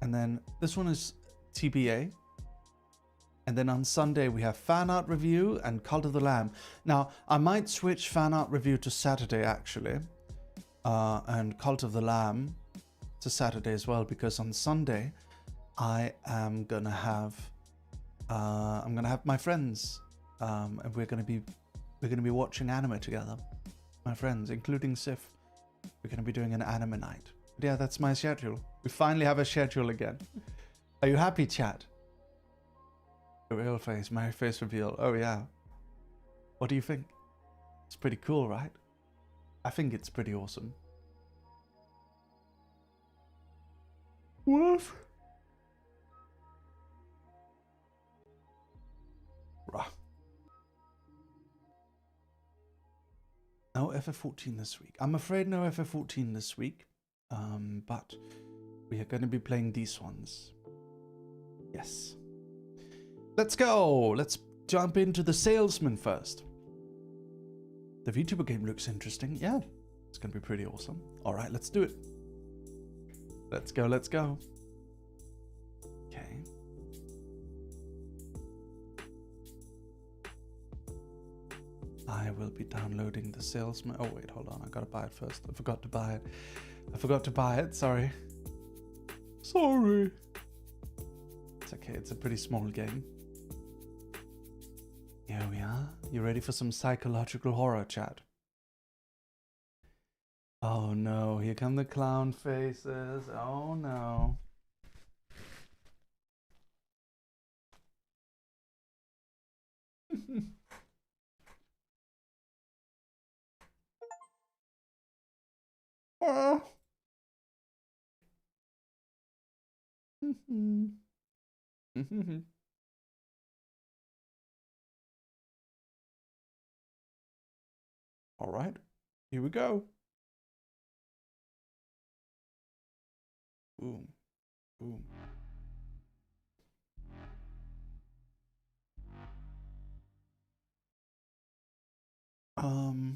[SPEAKER 1] And then this one is TBA. And then on Sunday we have Fan Art Review and Cult of the Lamb. Now, I might switch Fan Art Review to Saturday actually, and Cult of the Lamb to Saturday as well, because on Sunday I am gonna have my friends, and we're gonna be watching anime together. My friends, including Sif. We're gonna be doing an anime night. But yeah, that's my schedule. We finally have a schedule again. Are you happy, chat? The real face, my face reveal. Oh yeah. What do you think? It's pretty cool, right? I think it's pretty awesome. Woof. Rah. No FF14 this week. I'm afraid no FF14 this week. But we are going to be playing these ones. Yes. Let's go. Let's jump into The Salesman first. The VTuber game looks interesting. Yeah, it's going to be pretty awesome. All right, let's do it. Let's go. Let's go. Okay. I will be downloading the salesman. Oh wait, hold on. I gotta buy it first. I forgot to buy it. I forgot to buy it. Sorry. Sorry. It's okay. It's a pretty small game. Here we are. You ready for some psychological horror chat? Oh no, here come the clown faces. Oh no. Oh. All right, here we go. Boom, boom. Hmm.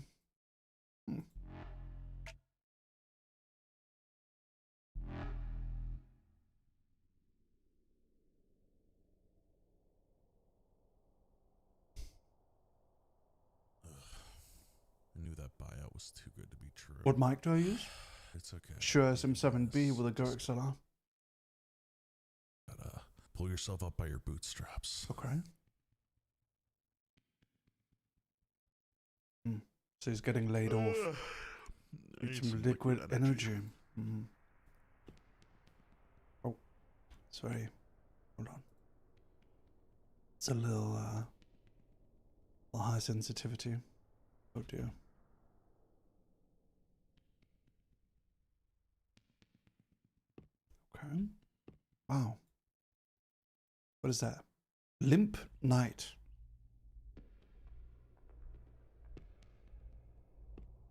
[SPEAKER 5] I knew that buyout was too good to be true.
[SPEAKER 1] What mic do I use?
[SPEAKER 5] It's okay.
[SPEAKER 1] Sure, SM7B with a Go XLR.
[SPEAKER 5] Gotta pull yourself up by your bootstraps.
[SPEAKER 1] Okay. So he's getting laid off. Need some liquid energy. Oh, sorry. Hold on. It's a little high sensitivity. Oh dear. Okay. Wow. What is that? Limp Night.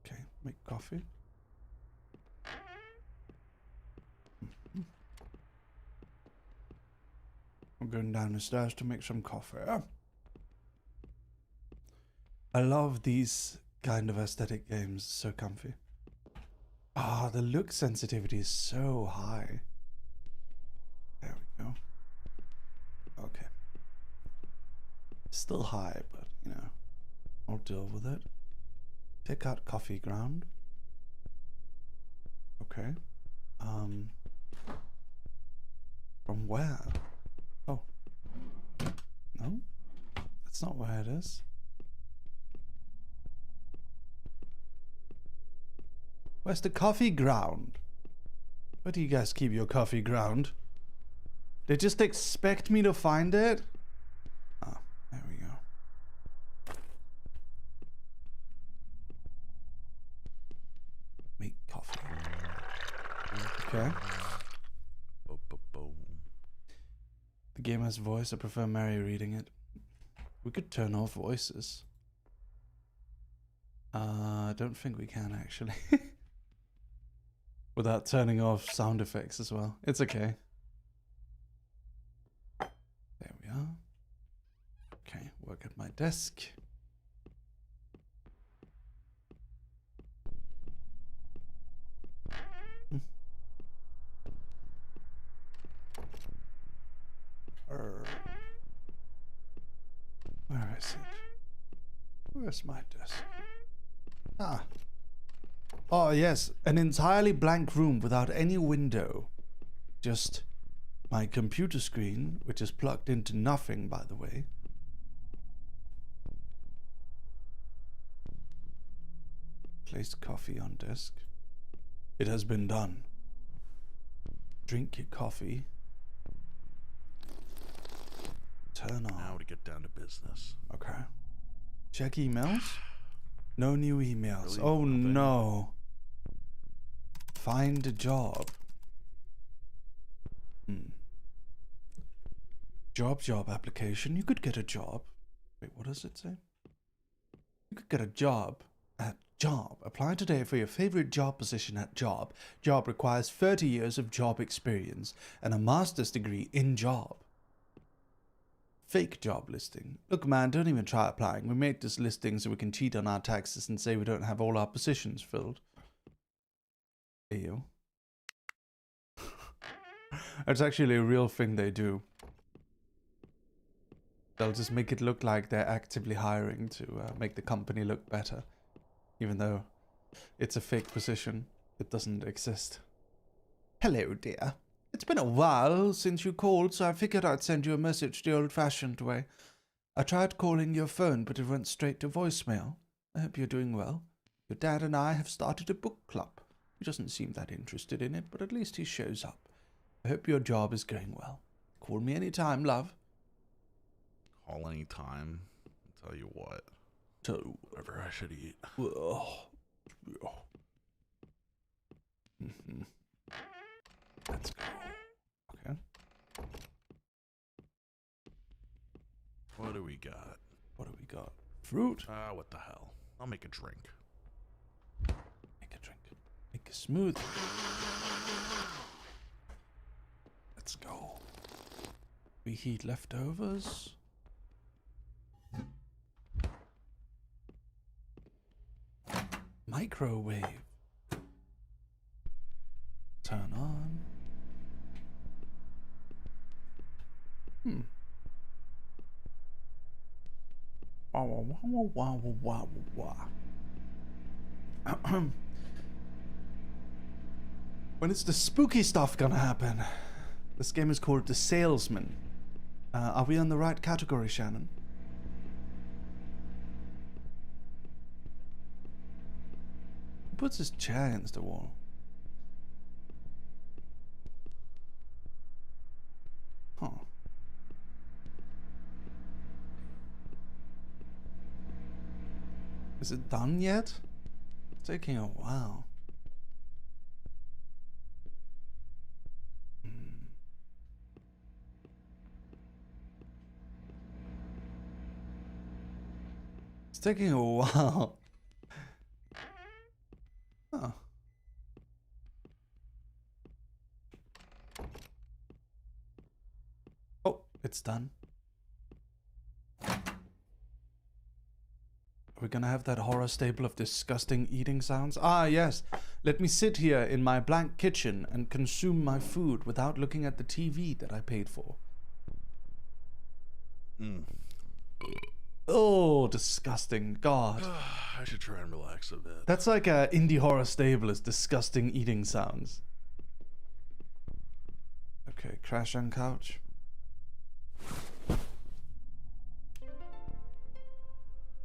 [SPEAKER 1] Okay, make coffee. I'm going down the stairs to make some coffee. I love these kind of aesthetic games. So comfy. Ah, the look sensitivity is so high. There we go. Okay. Still high, but you know, I'll deal with it. Take out coffee ground. Okay. From where? Oh. No? That's not where it is. Where's the coffee ground? Where do you guys keep your coffee ground? They just expect me to find it? Oh, there we go. Make coffee. Okay. The game has voice. I prefer Mary reading it. We could turn off voices. I don't think we can actually. Without turning off sound effects as well. It's okay. There we are. Okay, work at my desk. Where is it? Where's my desk? Ah. Oh, yes. An entirely blank room without any window. Just my computer screen, which is plugged into nothing, by the way. Place coffee on desk. It has been done. Drink your coffee. Turn on.
[SPEAKER 5] Now to get down to business.
[SPEAKER 1] Okay. Check emails. No new emails.
[SPEAKER 5] Really
[SPEAKER 1] Oh
[SPEAKER 5] nothing.
[SPEAKER 1] no. Find a job. Job application. You could get a job. Wait, what does it say? You could get a job at Job. Apply today for your favorite job position at Job. Job requires 30 years of job experience and a master's degree in job. Fake job listing. Look, man, don't even try applying. We made this listing so we can cheat on our taxes and say we don't have all our positions filled. Ew. It's actually a real thing they do. They'll just make it look like they're actively hiring to make the company look better. Even though it's a fake position. It doesn't exist. Hello, dear. It's been a while since you called, so I figured I'd send you a message the old-fashioned way. I tried calling your phone, but it went straight to voicemail. I hope you're doing well. Your dad and I have started a book club. He doesn't seem that interested in it, but at least he shows up. I hope your job is going well. Call me anytime, love.
[SPEAKER 5] Call any time. I'll tell you what.
[SPEAKER 1] So,
[SPEAKER 5] Whatever I should eat.
[SPEAKER 1] Let's go. Okay.
[SPEAKER 5] What do we got?
[SPEAKER 1] What do we got? Fruit.
[SPEAKER 5] What the hell? I'll make a drink.
[SPEAKER 1] Make a drink. Make a smoothie. Let's go. Reheat leftovers. Microwave. Turn on. When is the spooky stuff gonna happen? This game is called The Salesman. Are we on the right category, Shannon? Who puts his chair against the wall? Huh. Is it done yet? It's taking a while. It's taking a while. Huh. Oh, it's done. Are we gonna have that horror staple of disgusting eating sounds? Ah, yes. Let me sit here in my blank kitchen and consume my food without looking at the TV that I paid for. Oh, disgusting. God.
[SPEAKER 5] I should try and relax a bit.
[SPEAKER 1] That's like a indie horror stable is disgusting eating sounds. Okay, crash on couch.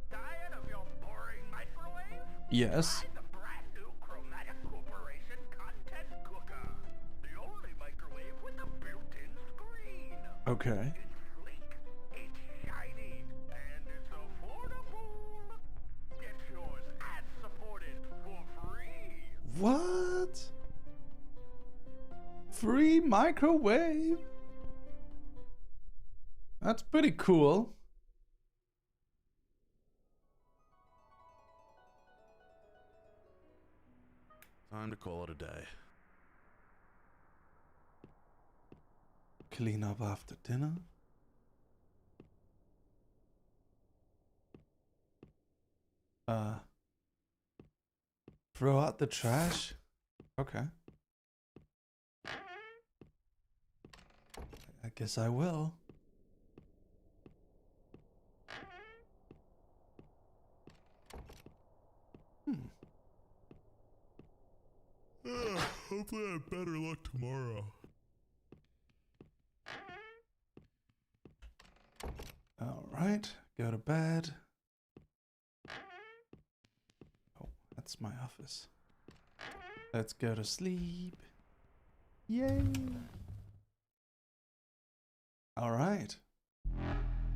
[SPEAKER 6] Tired of your boring microwave?
[SPEAKER 1] Yes.
[SPEAKER 6] Try the brand new Chromatic Corporation Content Cooker. The only microwave with a built-in screen.
[SPEAKER 1] Okay.
[SPEAKER 6] It's sleek, it's shiny, and it's affordable. Get yours ad-supported for free.
[SPEAKER 1] What? Free microwave? That's pretty cool.
[SPEAKER 5] Time to call it a day.
[SPEAKER 1] Clean up after dinner. Throw out the trash. Okay. I guess I will.
[SPEAKER 5] Hopefully I have better luck tomorrow.
[SPEAKER 1] Alright, go to bed. Oh, that's my office. Let's go to sleep. Yay! Alright.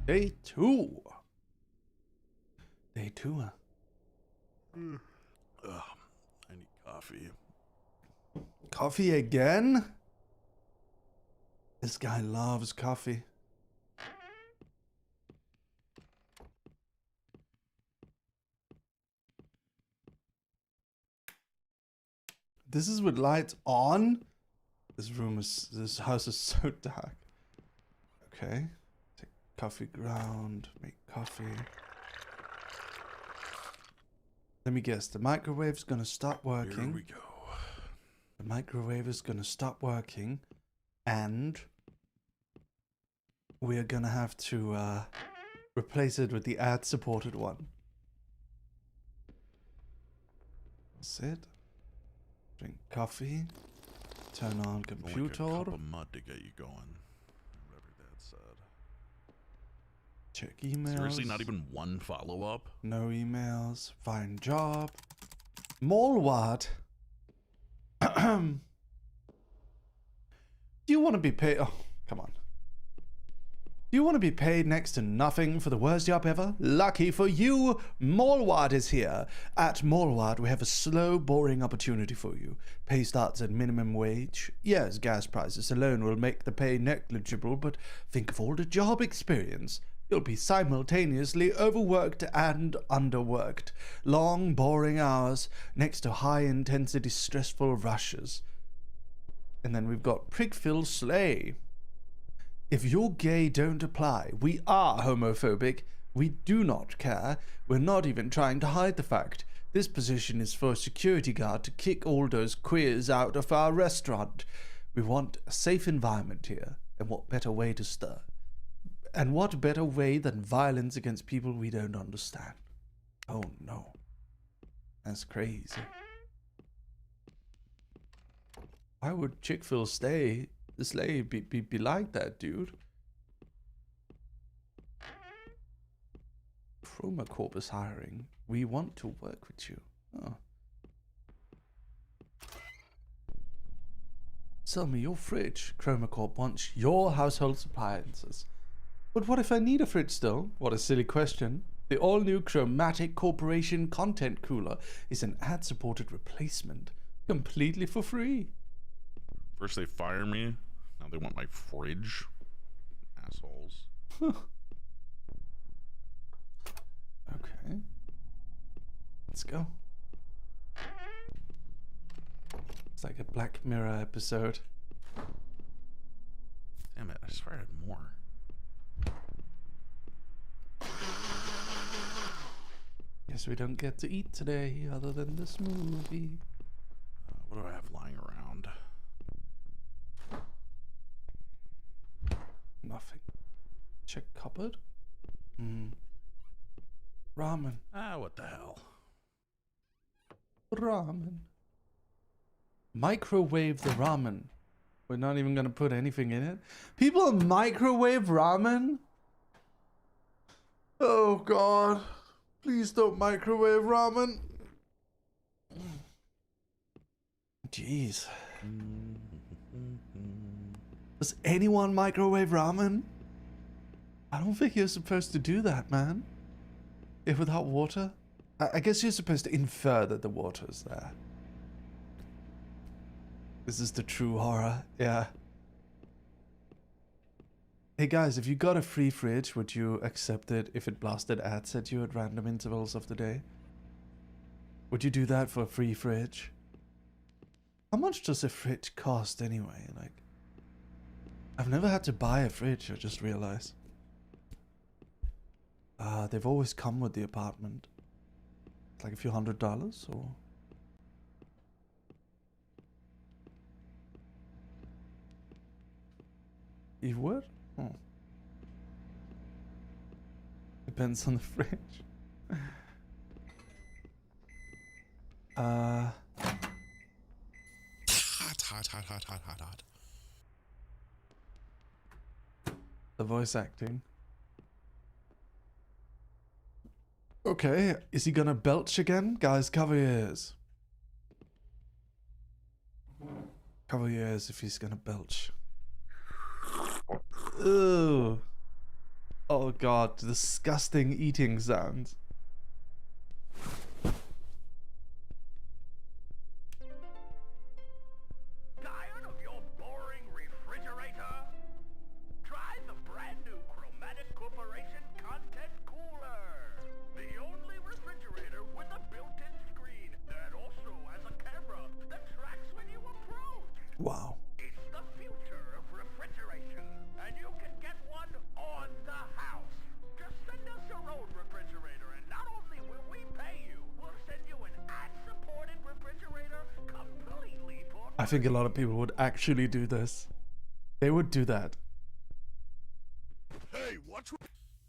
[SPEAKER 1] Day 2. Day 2.
[SPEAKER 5] I need coffee.
[SPEAKER 1] Coffee again? This guy loves coffee. This is with lights on? This house is so dark. Okay. Take coffee ground, make coffee. Let me guess, the microwave's gonna stop working.
[SPEAKER 5] Here we go.
[SPEAKER 1] The microwave is gonna stop working, and we are gonna have to replace it with the ad-supported one. Sit, drink coffee, turn on
[SPEAKER 5] Like a
[SPEAKER 1] computer,
[SPEAKER 5] cup of mud to get you going. Whatever Dad said.
[SPEAKER 1] check emails.
[SPEAKER 5] Seriously, not even one follow-up?
[SPEAKER 1] No emails. Find job. Merryweather. Do you want to be paid? Oh, come on. Do you want to be paid next to nothing for the worst job ever? Lucky for you, Merryweather is here. At Merryweather, we have a slow, boring opportunity for you. Pay starts at minimum wage. Yes, gas prices alone will make the pay negligible, but think of all the job experience. You'll be simultaneously overworked and underworked. Long, boring hours next to high-intensity, stressful rushes. And then we've got Prickville Slay. If you're gay, don't apply. We are homophobic. We do not care. We're not even trying to hide the fact. This position is for a security guard to kick all those queers out of our restaurant. We want a safe environment here. And what better way to start? And what better way than violence against people we don't understand? Oh no. That's crazy. Why would Chick-fil Slay be like that, dude? Chroma Corp is hiring. We want to work with you. Oh. Sell me your fridge. Chroma Corp wants your household appliances. But what if I need a fridge still? What a silly question. The all-new Chromatic Corporation content cooler is an ad-supported replacement. Completely for free.
[SPEAKER 5] First they fire me, now they want my fridge. Assholes.
[SPEAKER 1] Okay. Let's go. It's like a Black Mirror episode.
[SPEAKER 5] Damn it, I swear I had more.
[SPEAKER 1] Guess we don't get to eat today other than this movie.
[SPEAKER 5] What do I have lying around?
[SPEAKER 1] Nothing. Check cupboard. Ramen.
[SPEAKER 5] What the hell?
[SPEAKER 1] Ramen. Microwave the ramen. We're not even gonna put anything in it. People microwave ramen? Oh god. Please don't microwave ramen. Jeez. Does anyone microwave ramen? I don't think you're supposed to do that, man. If without water? I guess you're supposed to infer that the water's there. This is the true horror, yeah. Hey guys, if you got a free fridge, would you accept it if it blasted ads at you at random intervals of the day? Would you do that for a free fridge? How much does a fridge cost anyway? Like, I've never had to buy a fridge, I just realized. They've always come with the apartment. It's like a few $100s or... You would? Oh. Depends on the fridge.
[SPEAKER 5] Hot, hot, hot, hot, hot, hot, hot.
[SPEAKER 1] The voice acting. Okay, is he gonna belch again? Guys, cover your ears. Cover your ears if he's gonna belch. Ugh. Oh god, disgusting eating sounds.
[SPEAKER 6] Tired of your boring refrigerator? Try the brand new Chromatic Corporation Content Cooler. The only refrigerator with a built-in screen that also has a camera that tracks when you approach.
[SPEAKER 1] Wow.
[SPEAKER 6] It's the future of refrigeration, and you can get one on the house. Just send us your own refrigerator, and not only will we pay you, we'll send you an ad-supported refrigerator completely for free.
[SPEAKER 1] I think a lot of people would actually do this. They would do that.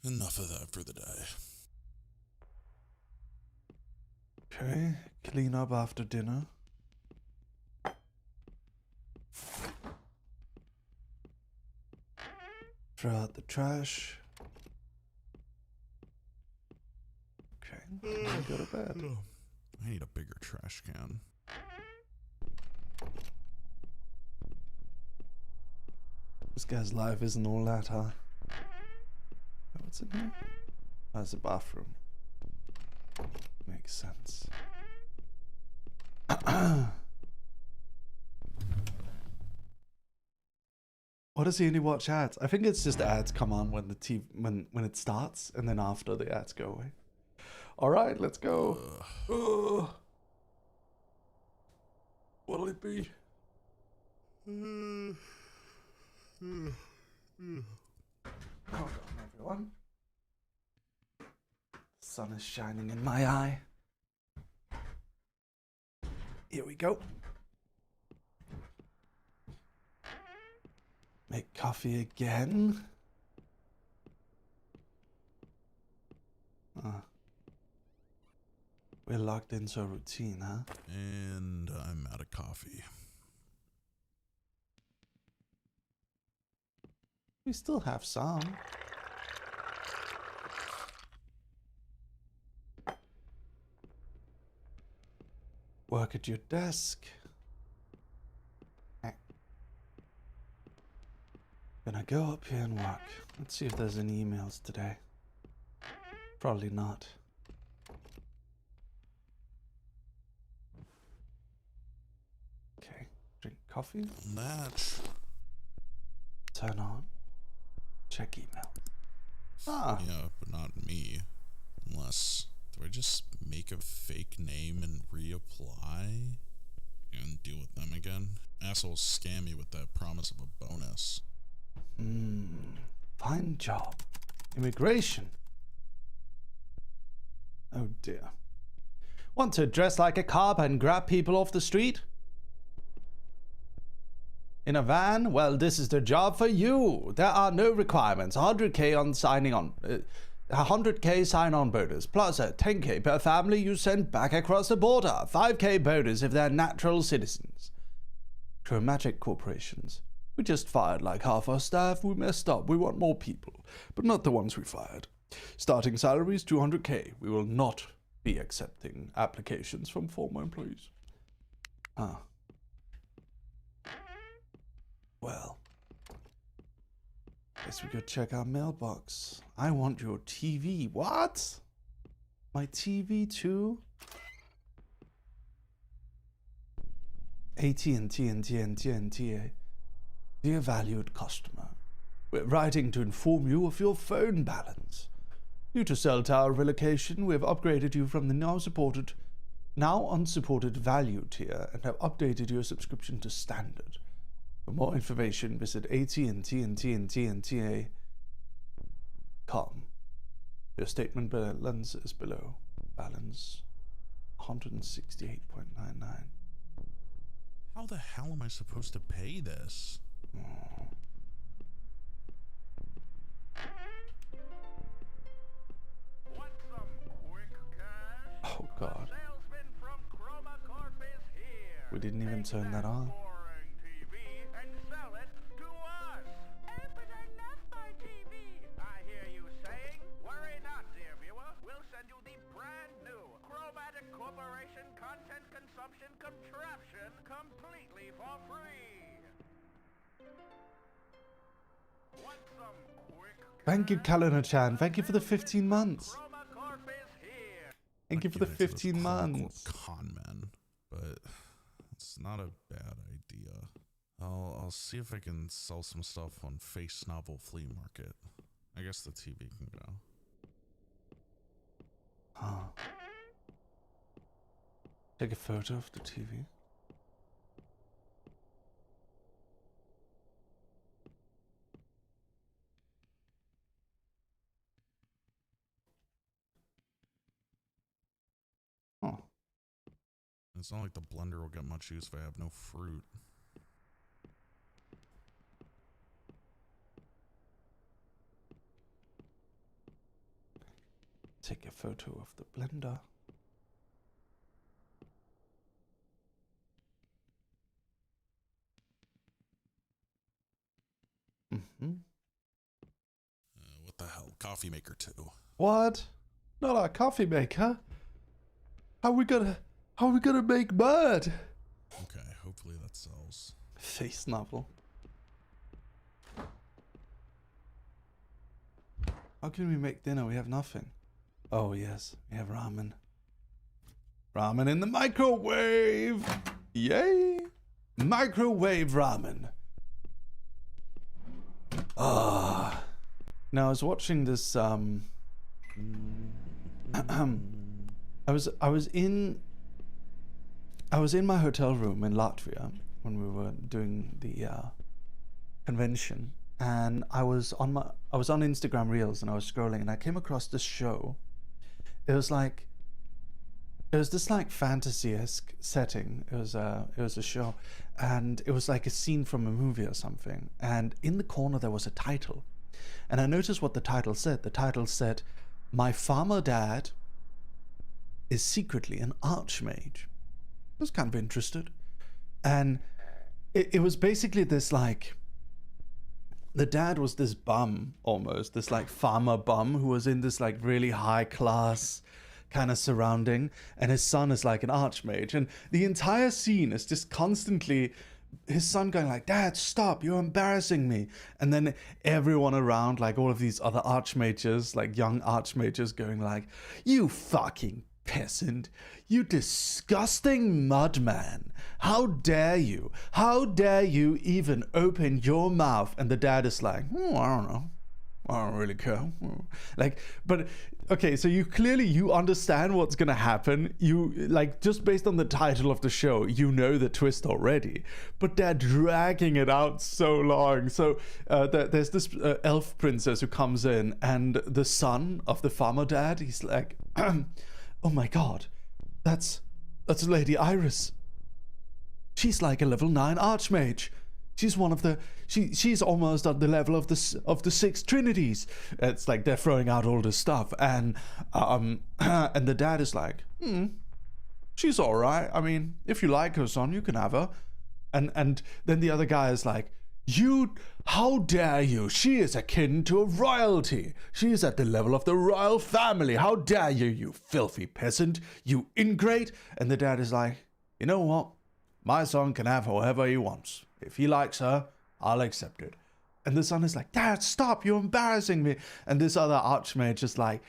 [SPEAKER 5] Enough of that for the day.
[SPEAKER 1] Okay, clean up after dinner. Throw out the trash. Okay, and go to bed.
[SPEAKER 5] I need a bigger trash can.
[SPEAKER 1] This guy's life isn't all that, huh? What's in here? Oh, it's a bathroom. Makes sense. Why does he only watch ads? I think it's just ads come on when the TV when it starts, and then after the ads go away. All right, let's go. What'll it be? Hold on, everyone. The sun is shining in my eye. Here we go. Make coffee again. We're locked into a routine, huh?
[SPEAKER 5] And I'm out of coffee.
[SPEAKER 1] We still have some. Work at your desk. Gonna go up here and work. Let's see if there's any emails today. Probably not. Okay, drink coffee.
[SPEAKER 5] Match.
[SPEAKER 1] Turn on. Check email.
[SPEAKER 5] Yeah, but not me. Unless, do I just make a fake name and reapply? And deal with them again? Assholes scam me with that promise of a bonus.
[SPEAKER 1] Fine job. Immigration. Oh dear. Want to dress like a cop and grab people off the street? In a van? Well, this is the job for you. There are no requirements. 100k on signing on. 100k sign-on bonus, plus a 10k per family you send back across the border. 5k bonus if they're natural citizens. Chromatic corporations. We just fired like half our staff. We messed up. We want more people, but not the ones we fired. Starting salary is 200k. We will not be accepting applications from former employees. Well, guess we go check our mailbox. I want your TV. What? My TV too? AT&T. Dear valued customer, we're writing to inform you of your phone balance. Due to cell tower relocation, we have upgraded you from the now unsupported value tier and have updated your subscription to standard. For more information, visit AT&T.com. Your statement balance is below. Balance 168.99.
[SPEAKER 5] How the hell am I supposed to pay this?
[SPEAKER 6] Want some quick cash?
[SPEAKER 1] Oh god.
[SPEAKER 6] Salesman from Chroma Corp is here.
[SPEAKER 1] We didn't even
[SPEAKER 6] Take
[SPEAKER 1] turn that on.
[SPEAKER 6] boring TV and sell it to us. But I love my TV. I hear you saying. Worry not, dear viewer. We'll send you the brand new Chromatic Corporation content consumption contraption completely for free. Want some quick
[SPEAKER 1] Thank you,
[SPEAKER 6] cash?
[SPEAKER 1] Kalina-chan. Thank you for the 15 months.
[SPEAKER 6] Chroma Corp is here.
[SPEAKER 1] Thank you for the
[SPEAKER 5] Give it to those
[SPEAKER 1] 15
[SPEAKER 5] quote-unquote
[SPEAKER 1] months.
[SPEAKER 5] con men, but it's not a bad idea. I'll see if I can sell some stuff on Face Novel Flea Market. I guess the TV can go.
[SPEAKER 1] Take a photo of the TV. Oh.
[SPEAKER 5] It's not like the blender will get much use if I have no fruit.
[SPEAKER 1] take a photo of the blender.
[SPEAKER 5] What the hell? Coffee maker too.
[SPEAKER 1] What? Not our coffee maker. How are we gonna make mud?
[SPEAKER 5] Okay, hopefully that sells.
[SPEAKER 1] Face novel. How can we make dinner? We have nothing. Oh yes, we have ramen. Ramen in the microwave! Yay! Microwave ramen. Ah. Now I was watching this I was in my hotel room in Latvia when we were doing the convention, and I was on Instagram Reels, and I was scrolling, and I came across this show. It was this like fantasy-esque setting. It was a show, and it was like a scene from a movie or something, and in the corner there was a title, and I noticed what the title said. The title said, "My farmer dad is secretly an archmage." I was kind of interested, and it was basically this like, the dad was this bum, almost this like farmer bum who was in this like really high class kind of surrounding, and his son is like an archmage, and the entire scene is just constantly his son going like, "Dad, stop, you're embarrassing me," and then everyone around, like all of these other archmages, like young archmages, going like, "You fucking peasant, you disgusting mudman, how dare you even open your mouth?" And the dad is like, "I don't know, I don't really care." Like, but okay, so you understand what's gonna happen. You like, just based on the title of the show, you know the twist already, but they're dragging it out so long. So there's this elf princess who comes in, and the son of the farmer dad, he's like, "Oh my god, that's Lady Iris. She's like a level 9 archmage. She's one of the she's almost at the level of the 6 trinities." It's like they're throwing out all this stuff, and and the dad is like, "She's all right. I mean, if you like her, son, you can have her." And then the other guy is like, "How dare you? She is akin to a royalty. She is at the level of the royal family. How dare you, you filthy peasant, you ingrate." And the dad is like, "You know what? My son can have whoever he wants. If he likes her, I'll accept it." And the son is like, "Dad, stop, you're embarrassing me." And this other archmage is like,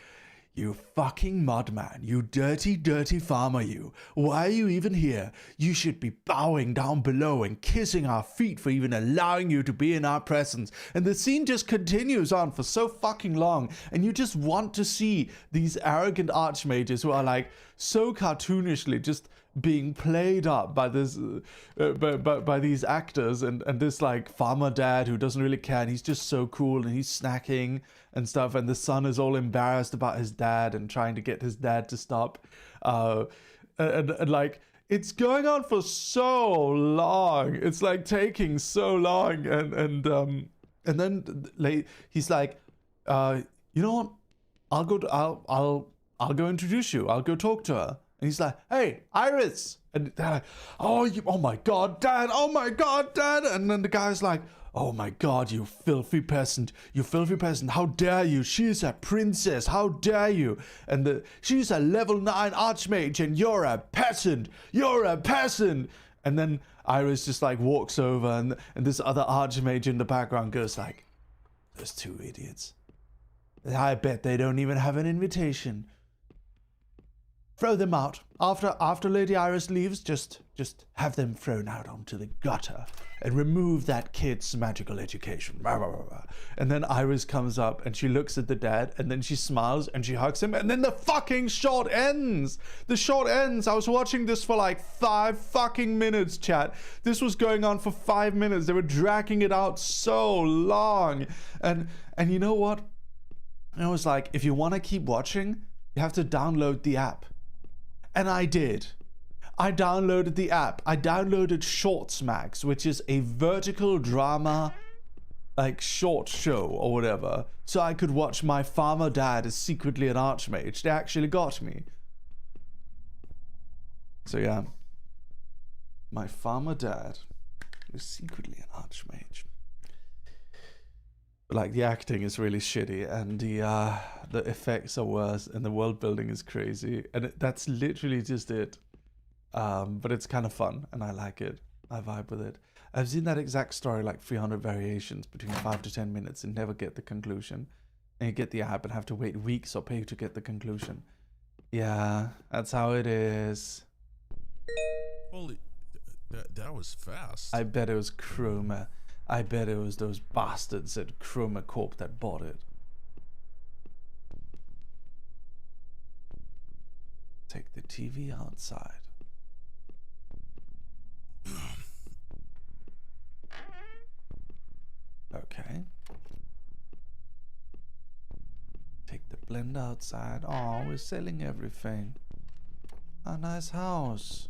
[SPEAKER 1] "You fucking mudman, you dirty, dirty farmer, you. Why are you even here? You should be bowing down below and kissing our feet for even allowing you to be in our presence." And the scene just continues on for so fucking long, and you just want to see these arrogant archmages who are like so cartoonishly just being played up by this by these actors, and this like farmer dad who doesn't really care, and he's just so cool, and he's snacking and stuff, and the son is all embarrassed about his dad and trying to get his dad to stop, and like it's going on for so long. It's like taking so long, and then he's like, "You know what? I'll go introduce you. I'll go talk to her." And he's like, "Hey, Iris." And they're like, oh my god, Dad. Oh my god, Dad." And then the guy's like, "Oh my god, you filthy peasant. You filthy peasant. How dare you? She's a princess. How dare you? And she's a level 9 archmage, and you're a peasant. You're a peasant." And then Iris just like walks over, and this other archmage in the background goes like, "Those 2 idiots. I bet they don't even have an invitation. Throw them out. After Lady Iris leaves, just have them thrown out onto the gutter and remove that kid's magical education." And then Iris comes up, and she looks at the dad, and then she smiles, and she hugs him, and then the fucking shot ends. The shot ends. I was watching this for like 5 fucking minutes, chat. This was going on for 5 minutes. They were dragging it out so long. And you know what? I was like, if you want to keep watching, you have to download the app. And I did. I downloaded the app. I downloaded Shorts Max, which is a vertical drama like short show or whatever, so I could watch my farmer dad is secretly an archmage. They actually got me. So yeah, my farmer dad is secretly an archmage. Like the acting is really shitty, and the effects are worse, and the world building is crazy, and that's literally just it. But it's kind of fun, and I like it. I vibe with it. I've seen that exact story like 300 variations between 5 to 10 minutes and never get the conclusion. And you get the app and have to wait weeks or pay to get the conclusion. Yeah, that's how it is.
[SPEAKER 5] Holy, that was fast.
[SPEAKER 1] I bet it was Chroma. I bet it was those bastards at Chroma Corp that bought it. Take the TV outside. Okay. Take the blender outside. Oh, we're selling everything. A nice house.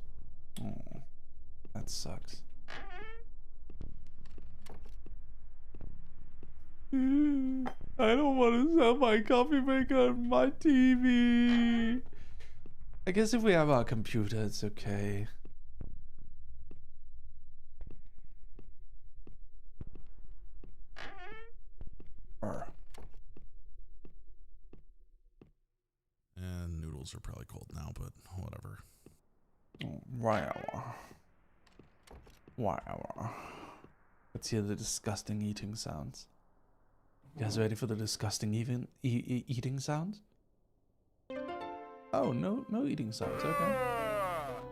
[SPEAKER 1] Oh, that sucks. I don't want to sell my coffee maker and my TV. I guess if we have our computer, it's okay.
[SPEAKER 5] And noodles are probably cold now, but whatever.
[SPEAKER 1] Wow. Wow. Let's hear the disgusting eating sounds. You guys ready for the disgusting eating sounds? Oh, no eating sounds. Okay.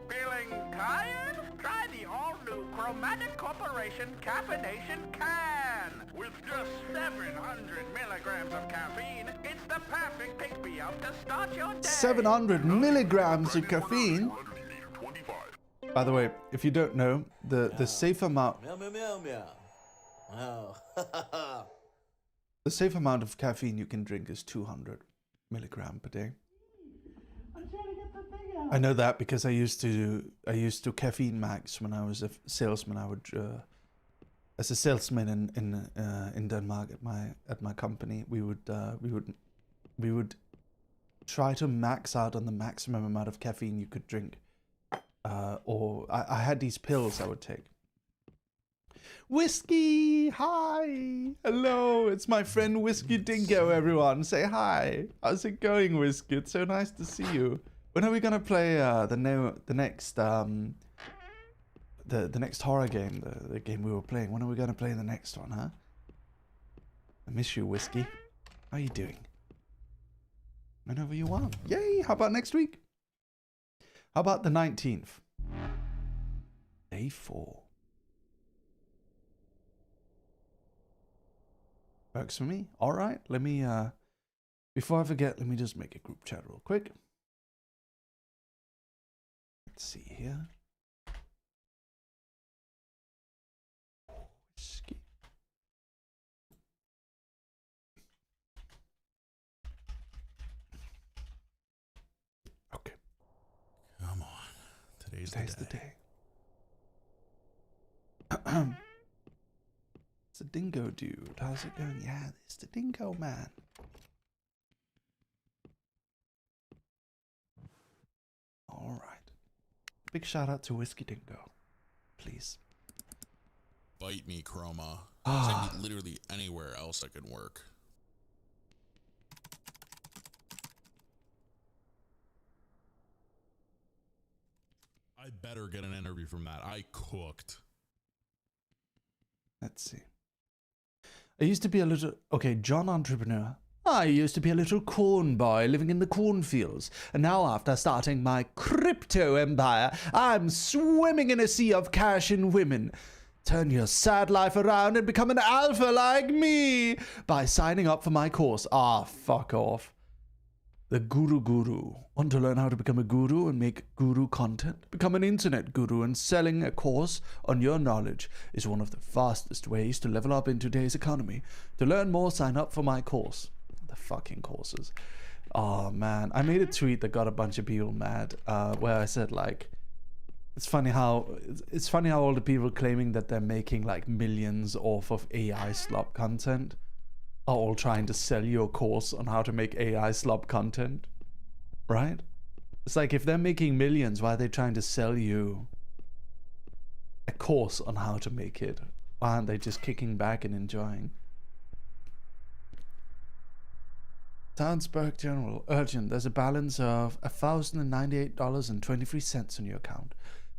[SPEAKER 6] Feeling tired? Try the all-new Chromatic Corporation Caffeination Can. With just 700 milligrams of caffeine, it's the perfect pick-me-up to start your day.
[SPEAKER 1] 700 milligrams of caffeine. By the way, if you don't know, the safe amount the safe amount of caffeine you can drink is 200 milligram per day. I know that because I used to caffeine max when I was a salesman. I would as a salesman in Denmark at my company, we would try to max out on the maximum amount of caffeine you could drink. Or I had these pills I would take. Whiskey, hi, hello, it's my friend Whiskey Dingo. Everyone, say hi. How's it going, Whiskey? It's so nice to see you. When are we gonna play the next horror game, the game we were playing? When are we gonna play the next one, huh? I miss you, Whiskey. How are you doing? Whenever you want. Yay! How about next week? How about the 19th? Day 4. Works for me. All right. Let me, before I forget, let me just make a group chat real quick. Let's see here. Whiskey. Okay.
[SPEAKER 5] Come on. Today's the day.
[SPEAKER 1] It's a dingo dude. How's it going? Yeah, it's the dingo man. All right. Big shout out to Whiskey Dingo, please.
[SPEAKER 5] Bite me, Chroma.
[SPEAKER 1] Ah.
[SPEAKER 5] Send me literally anywhere else that could work. I better get an interview from that. I cooked.
[SPEAKER 1] Let's see. I used to be a little... Okay, John Entrepreneur. I used to be a little corn boy living in the cornfields. And now after starting my crypto empire, I'm swimming in a sea of cash and women. Turn your sad life around and become an alpha like me by signing up for my course. Ah, fuck off. The Guru. Want to learn how to become a guru and make guru content? Become an internet guru, and selling a course on your knowledge is one of the fastest ways to level up in today's economy. To learn more, sign up for my course. The fucking courses. Oh man, I made a tweet that got a bunch of people mad, where I said like, It's funny how all the people claiming that they're making like millions off of AI slop content are all trying to sell you a course on how to make AI slop content, right? It's like, if they're making millions, why are they trying to sell you a course on how to make it? Why aren't they just kicking back and enjoying? Townsburg General, urgent. There's a balance of $1,098.23 on your account.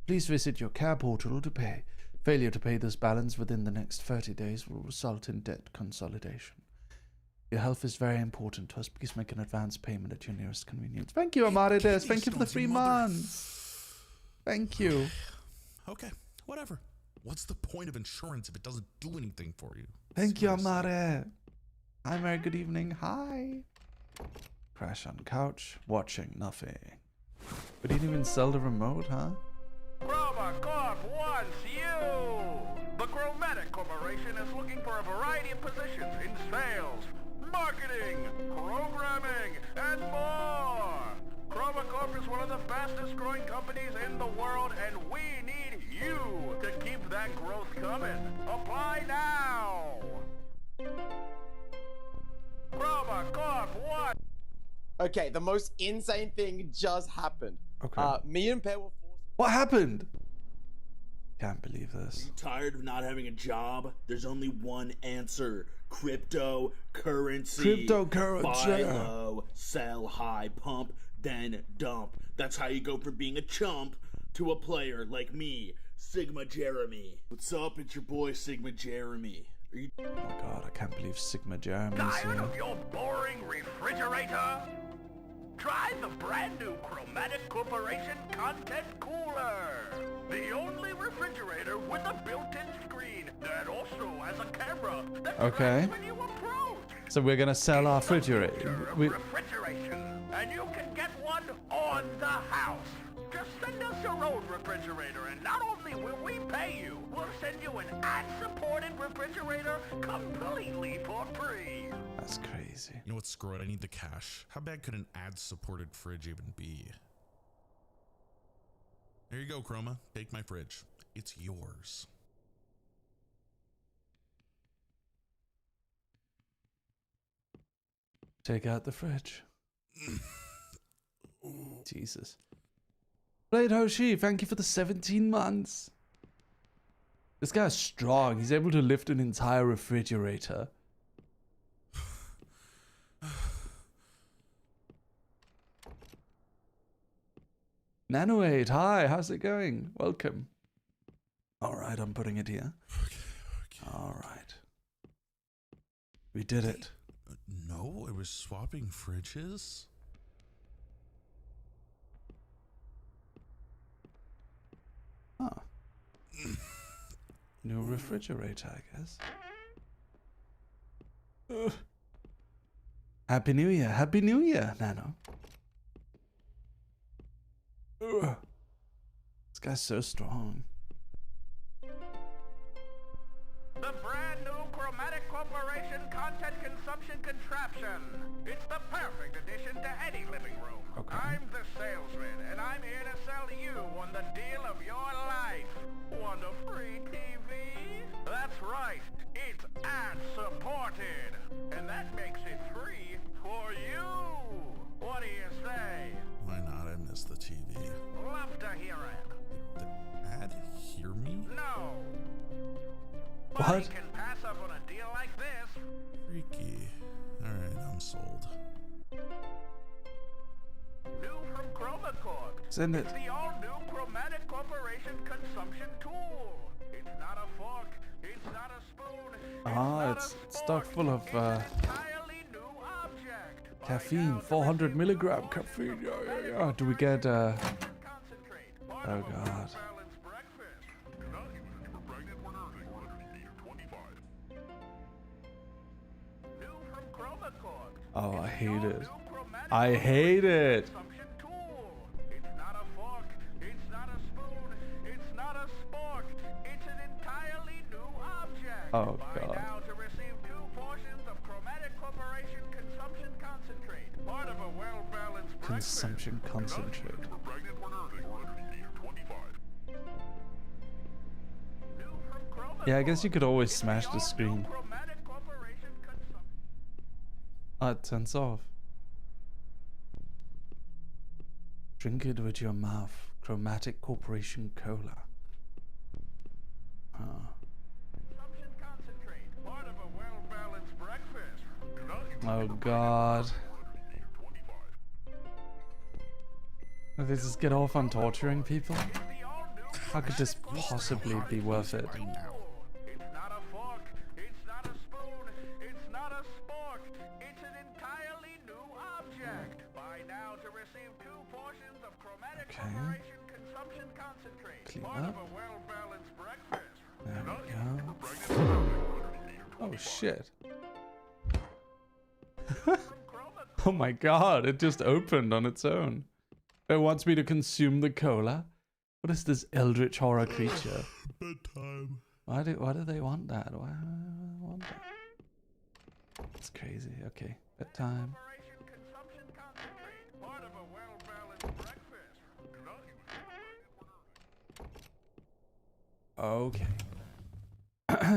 [SPEAKER 1] Please visit your care portal to pay. Failure to pay this balance within the next 30 days will result in debt consolidation. Your health is very important to us. Please make an advance payment at your nearest convenience. Thank you, Amarides. Thank you for the 3 months. Thank you.
[SPEAKER 5] Okay, whatever. What's the point of insurance if it doesn't do anything for you?
[SPEAKER 1] Thank you, Amare. Hi, Mary. Good evening. Hi. Crash on couch, watching nothing. We didn't even sell the remote, huh?
[SPEAKER 6] Chroma Corp wants you! The Chromatic Corporation is looking for a variety of positions in sales, marketing, programming, and more! Chroma Corp is one of the fastest growing companies in the world, and we need you to keep that growth coming. Apply now! Chroma Corp wants...
[SPEAKER 7] Okay, the most insane thing just happened.
[SPEAKER 1] Okay.
[SPEAKER 7] Me and Pear were forced...
[SPEAKER 1] What happened? Can't believe this.
[SPEAKER 8] Tired of not having a job? There's only one answer. Cryptocurrency.
[SPEAKER 1] Cryptocurrency.
[SPEAKER 8] Buy low, sell high, pump, then dump. That's how you go from being a chump to a player like me, Sigma Jeremy. What's up? It's your boy Sigma Jeremy. Are you...
[SPEAKER 1] Oh my god, I can't believe Sigma Jeremy's
[SPEAKER 6] Tired
[SPEAKER 1] here.
[SPEAKER 6] of your boring refrigerator? Try the brand new Chromatic Corporation Content Cooler. The only refrigerator with a built-in screen that also has a camera that
[SPEAKER 1] Okay.
[SPEAKER 6] tracks when you approach.
[SPEAKER 1] So we're gonna sell our refrigerator.
[SPEAKER 6] Refrigeration, and you can get one on the house. Just send us your own refrigerator, and not only will we pay you, we'll send you an ad-supported refrigerator completely for free.
[SPEAKER 1] That's crazy.
[SPEAKER 5] You know what? Screw it. I need the cash. How bad could an ad-supported fridge even be? Here you go, Chroma. Take my fridge. It's yours.
[SPEAKER 1] Take out the fridge. Jesus. Blade Hoshi, thank you for the 17 months. This guy's strong. He's able to lift an entire refrigerator. Nano8, hi, how's it going? Welcome. Alright, I'm putting it here.
[SPEAKER 5] Okay.
[SPEAKER 1] Alright. We did it.
[SPEAKER 5] No, it was swapping fridges?
[SPEAKER 1] Huh. New refrigerator, I guess. Ugh. Happy New Year. Happy New Year, Nano. Ugh. This guy's so strong.
[SPEAKER 6] The brand new Chromatic Corporation Content Consumption Contraption. It's the perfect addition to any living room.
[SPEAKER 1] Okay.
[SPEAKER 6] I'm the salesman, and I'm here to sell you on the deal of your life. Want a free TV? That's right. It's ad-supported. And that makes it free for you. What do you say?
[SPEAKER 5] Why not? I miss the TV.
[SPEAKER 6] Love to hear it.
[SPEAKER 5] The ad hear me?
[SPEAKER 6] No.
[SPEAKER 1] What?
[SPEAKER 6] Nobody can pass up on a deal like this.
[SPEAKER 5] Freaky. Alright, I'm sold.
[SPEAKER 6] New from Chroma Corp.
[SPEAKER 1] Send it.
[SPEAKER 6] It's the all-new Chromatic Corporation Consumption Tool. It's not a fork. It's not a spoon.
[SPEAKER 1] It's stuck full of
[SPEAKER 6] It's an entirely new object. Buy
[SPEAKER 1] caffeine,
[SPEAKER 6] now to
[SPEAKER 1] 400
[SPEAKER 6] receive
[SPEAKER 1] milligram
[SPEAKER 6] 2
[SPEAKER 1] caffeine.
[SPEAKER 6] portions of
[SPEAKER 1] Yeah. Do we get
[SPEAKER 6] concentrate. Part
[SPEAKER 1] Oh,
[SPEAKER 6] of a
[SPEAKER 1] God.
[SPEAKER 6] well-balanced breakfast. Do not use it if you're pregnant or nursing or under the age of 25. New from Chroma Corp.
[SPEAKER 1] Oh, I
[SPEAKER 6] It's the
[SPEAKER 1] hate it.
[SPEAKER 6] all-new Chromatic
[SPEAKER 1] I hate it.
[SPEAKER 6] Consumption tool. It's not a fork. It's not a spoon. It's not a spork. It's an entirely new object.
[SPEAKER 1] Oh,
[SPEAKER 6] Buy
[SPEAKER 1] God.
[SPEAKER 6] now to receive 2 portions of Chromatic Corporation Consumption Concentrate. Part of a well-balanced breakfast.
[SPEAKER 1] Consumption concentrate.
[SPEAKER 6] For pregnant or nursing or under the age of 25.
[SPEAKER 1] Yeah, I guess you could always smash the screen.
[SPEAKER 6] Chromatic Corporation consumption.
[SPEAKER 1] Oh, it turns off. Drink it with your mouth. Chromatic Corporation Cola. Huh.
[SPEAKER 6] Consumption concentrate, part of a well-balanced breakfast.
[SPEAKER 1] Oh god. Did they just get off on torturing people? How could this possibly be worth it?
[SPEAKER 6] It's not a fork, it's not a spoon, it's not a spork. It's an entirely new object. Buy now to receive 2 portions of Chromatic Corporation Consumption Concentrate.
[SPEAKER 1] Clean
[SPEAKER 6] Part
[SPEAKER 1] up.
[SPEAKER 6] of a well-balanced breakfast.
[SPEAKER 1] There we go. Oh shit. Oh my god, it just opened on its own. It wants me to consume the cola? What is this eldritch horror creature?
[SPEAKER 5] Bedtime.
[SPEAKER 1] Why do they want that? Why do they want that? It's crazy. Okay, bedtime.
[SPEAKER 6] Corporation Consumption Concentrate. Part of a well-balanced breakfast.
[SPEAKER 1] Okay.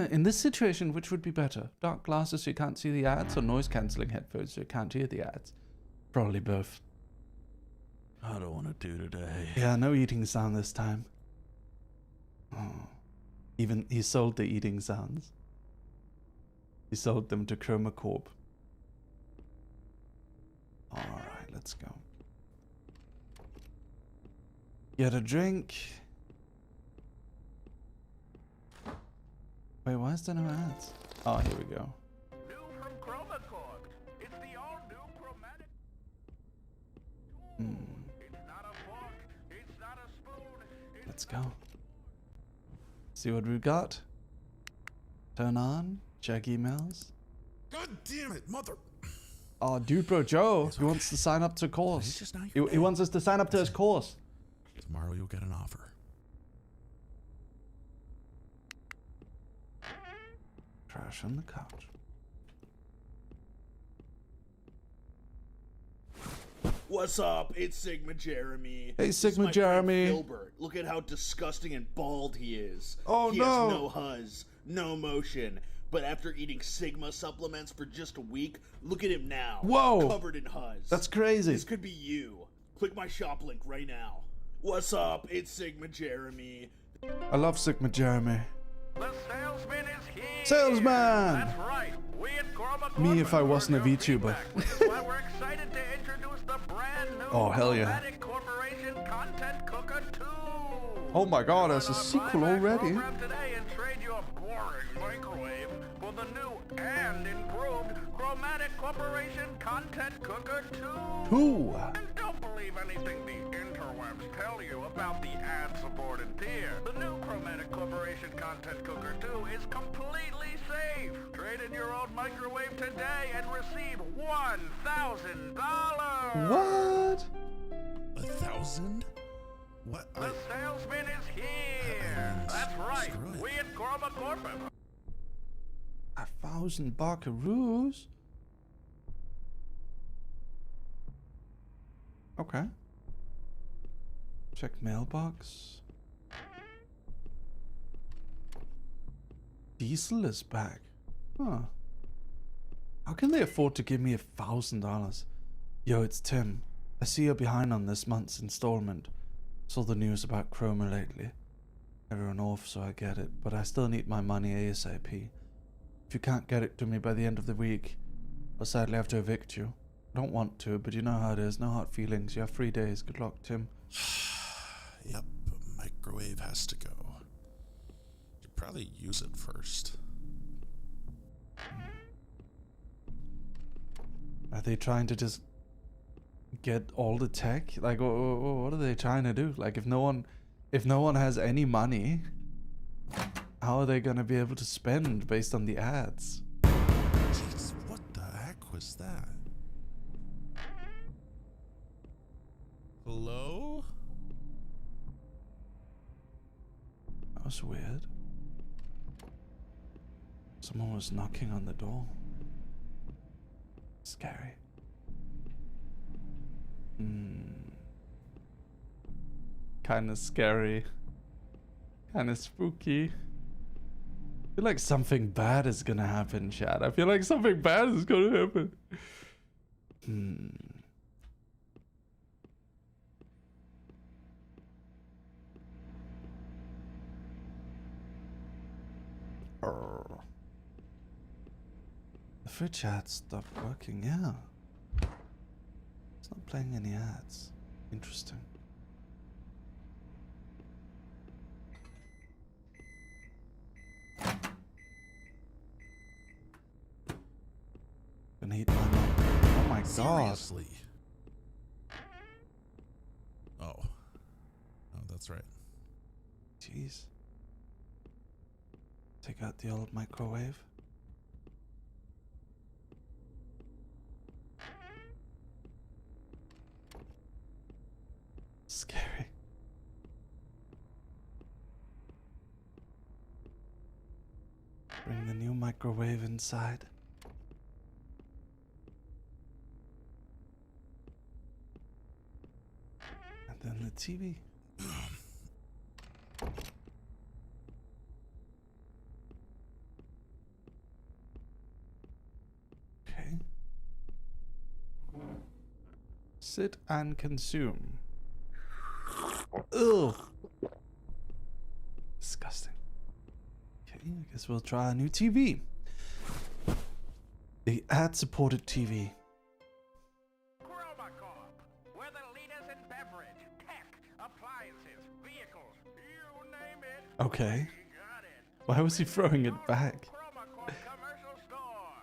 [SPEAKER 1] In this situation, which would be better? Dark glasses so you can't see the ads, or noise-cancelling headphones so you can't hear the ads? Probably both.
[SPEAKER 2] I don't want to do today.
[SPEAKER 1] Yeah, no eating sound this time. Oh. Even he sold the eating sounds. He sold them to Chroma Corp. Alright, let's go. Get a drink. Wait, why is there no ads? Oh, here we go.
[SPEAKER 6] New from Chroma Corp. It's the all-new chromatic. It's not a fork. It's not a spoon.
[SPEAKER 1] Let's go. See what we've got. Turn on. Check emails.
[SPEAKER 5] God damn it, mother.
[SPEAKER 1] Oh, dude, bro, Joe. He wants to sign up to course.
[SPEAKER 5] It's just not
[SPEAKER 1] He,
[SPEAKER 5] your
[SPEAKER 1] he wants us to sign up to his course.
[SPEAKER 5] Tomorrow you'll get an offer.
[SPEAKER 1] Crash on the couch.
[SPEAKER 8] What's up? It's Sigma Jeremy.
[SPEAKER 1] Hey,
[SPEAKER 8] This is
[SPEAKER 1] Sigma
[SPEAKER 8] my friend
[SPEAKER 1] Jeremy.
[SPEAKER 8] Filbert. Look at how disgusting and bald he is.
[SPEAKER 1] Oh,
[SPEAKER 8] he
[SPEAKER 1] no.
[SPEAKER 8] has no huzz, no motion. But after eating Sigma supplements for just a week, look at him now.
[SPEAKER 1] Whoa.
[SPEAKER 8] Covered in huzz.
[SPEAKER 1] That's crazy.
[SPEAKER 8] This could be you. Click my shop link right now. What's up? It's Sigma Jeremy.
[SPEAKER 1] I love Sigma Jeremy.
[SPEAKER 6] The salesman is here.
[SPEAKER 1] Salesman!
[SPEAKER 6] That's right. We at Chroma
[SPEAKER 1] Me if I
[SPEAKER 6] Corp
[SPEAKER 1] wasn't a
[SPEAKER 6] heard your
[SPEAKER 1] VTuber.
[SPEAKER 6] feedback, which is why we're excited to introduce the brand new
[SPEAKER 1] Oh, hell yeah.
[SPEAKER 6] Chromatic Corporation Content Cooker 2.
[SPEAKER 1] Oh my god, there's a
[SPEAKER 6] Run our
[SPEAKER 1] sequel
[SPEAKER 6] buyback
[SPEAKER 1] already.
[SPEAKER 6] program today and trade your boring microwave for the new and improved Chromatic Corporation Content Cooker 2.
[SPEAKER 1] Ooh.
[SPEAKER 6] And don't believe anything the interwebs tell you about the ad-supported tier. The new Chromatic Corporation Content Cooker 2 is completely safe. Trade in your old microwave today and receive $1,000.
[SPEAKER 1] What?
[SPEAKER 5] 1,000? What?
[SPEAKER 6] The salesman is here. That's right.
[SPEAKER 5] Screw it.
[SPEAKER 6] We at Chroma Corp.
[SPEAKER 1] 1,000 buckaroos? Okay. Check mailbox. Diesel is back. Huh. How can they afford to give me $1,000? Yo, it's Tim. I see you're behind on this month's installment. Saw the news about Chroma lately. Everyone off, so I get it, but I still need my money ASAP. If you can't get it to me by the end of the week, I'll sadly have to evict you. I don't want to, but you know how it is. No hard feelings. You have 3 days. Good luck, Tim.
[SPEAKER 5] Yep, microwave has to go. Should probably use it first.
[SPEAKER 1] Are they trying to just get all the tech? Like, what are they trying to do? Like, if no one has any money, how are they gonna be able to spend based on the ads?
[SPEAKER 5] Jeez, what the heck was that? Hello?
[SPEAKER 1] That was weird. Someone was knocking on the door. Scary. Kinda scary. Kinda spooky. feel like something bad is gonna happen, chat. I feel like something bad is gonna happen. The fridge ad stopped working, yeah. It's not playing any ads. Interesting. Gonna eat my mom. Oh my god.
[SPEAKER 5] Seriously. Oh. Oh, that's right.
[SPEAKER 1] Jeez. Take out the old microwave. Scary. Bring the new microwave inside. And then the TV. Okay. Sit and consume. Ugh. Disgusting. Okay, I guess we'll try a new TV. The ad-supported TV.
[SPEAKER 6] Chromacorp, we're the leaders in beverage, tech, appliances, vehicles, you name it.
[SPEAKER 1] Okay.
[SPEAKER 6] We got it.
[SPEAKER 1] Why was he throwing it back?
[SPEAKER 6] Chromacorp commercial store.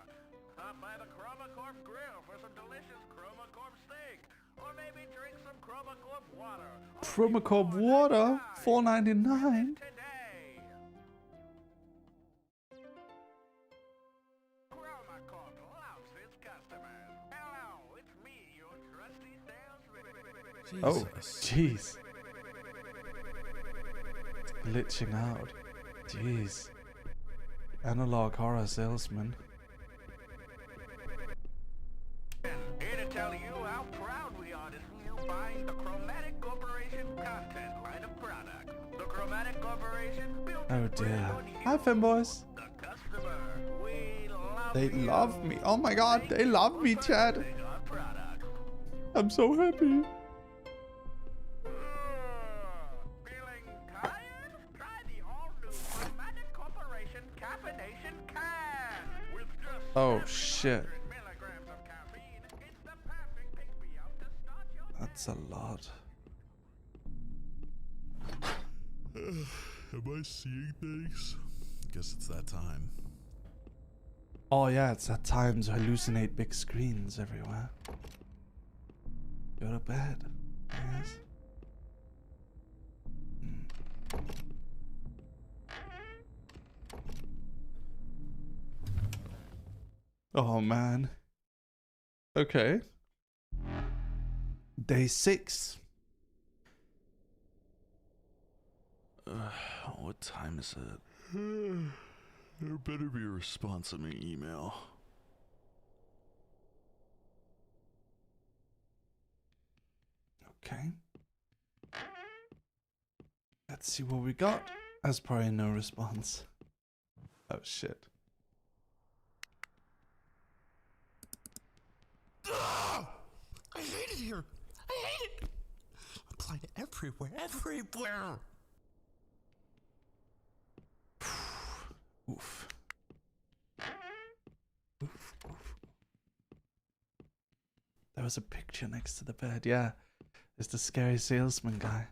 [SPEAKER 6] Stop by the Chromacorp grill for some delicious Chromacorp steak. Or maybe drink some Chromacorp water.
[SPEAKER 1] Chromacorp water, $4.99.
[SPEAKER 6] Today. Chromacorp loves its customers. Hello, it's me, your trusty sales
[SPEAKER 1] Oh, jeez. Glitching out. Jeez. Analog horror salesman.
[SPEAKER 6] Here to tell you how proud we are to see you buying the Chromatic Corporation content line of products. The Chromatic Corporation built
[SPEAKER 1] Oh
[SPEAKER 6] for
[SPEAKER 1] dear.
[SPEAKER 6] your needs.
[SPEAKER 1] Hi, fanboys.
[SPEAKER 6] The customer. We love
[SPEAKER 1] They
[SPEAKER 6] you.
[SPEAKER 1] love me. Oh my god, they love me, Chad.
[SPEAKER 6] Purchasing our products.
[SPEAKER 1] I'm so happy.
[SPEAKER 6] Feeling tired? Try the all-new Chromatic Corporation Caffeination Can. With just
[SPEAKER 1] Oh
[SPEAKER 6] 700
[SPEAKER 1] shit.
[SPEAKER 6] milligrams of caffeine, it's the perfect pick-me-up to start your
[SPEAKER 1] That's a lot.
[SPEAKER 5] Am I seeing things? Guess it's that time.
[SPEAKER 1] Oh yeah, it's that time to hallucinate big screens everywhere. Go to bed. Yes. Oh man. Okay. Day 6.
[SPEAKER 2] What time is it? There better be a response on my email.
[SPEAKER 1] Okay. Let's see what we got. That's probably no response. Oh shit.
[SPEAKER 4] I hate it here. I hate it. Apply it everywhere, everywhere.
[SPEAKER 1] Oof. Oof, oof. There was a picture next to the bed, yeah. It's the scary salesman guy.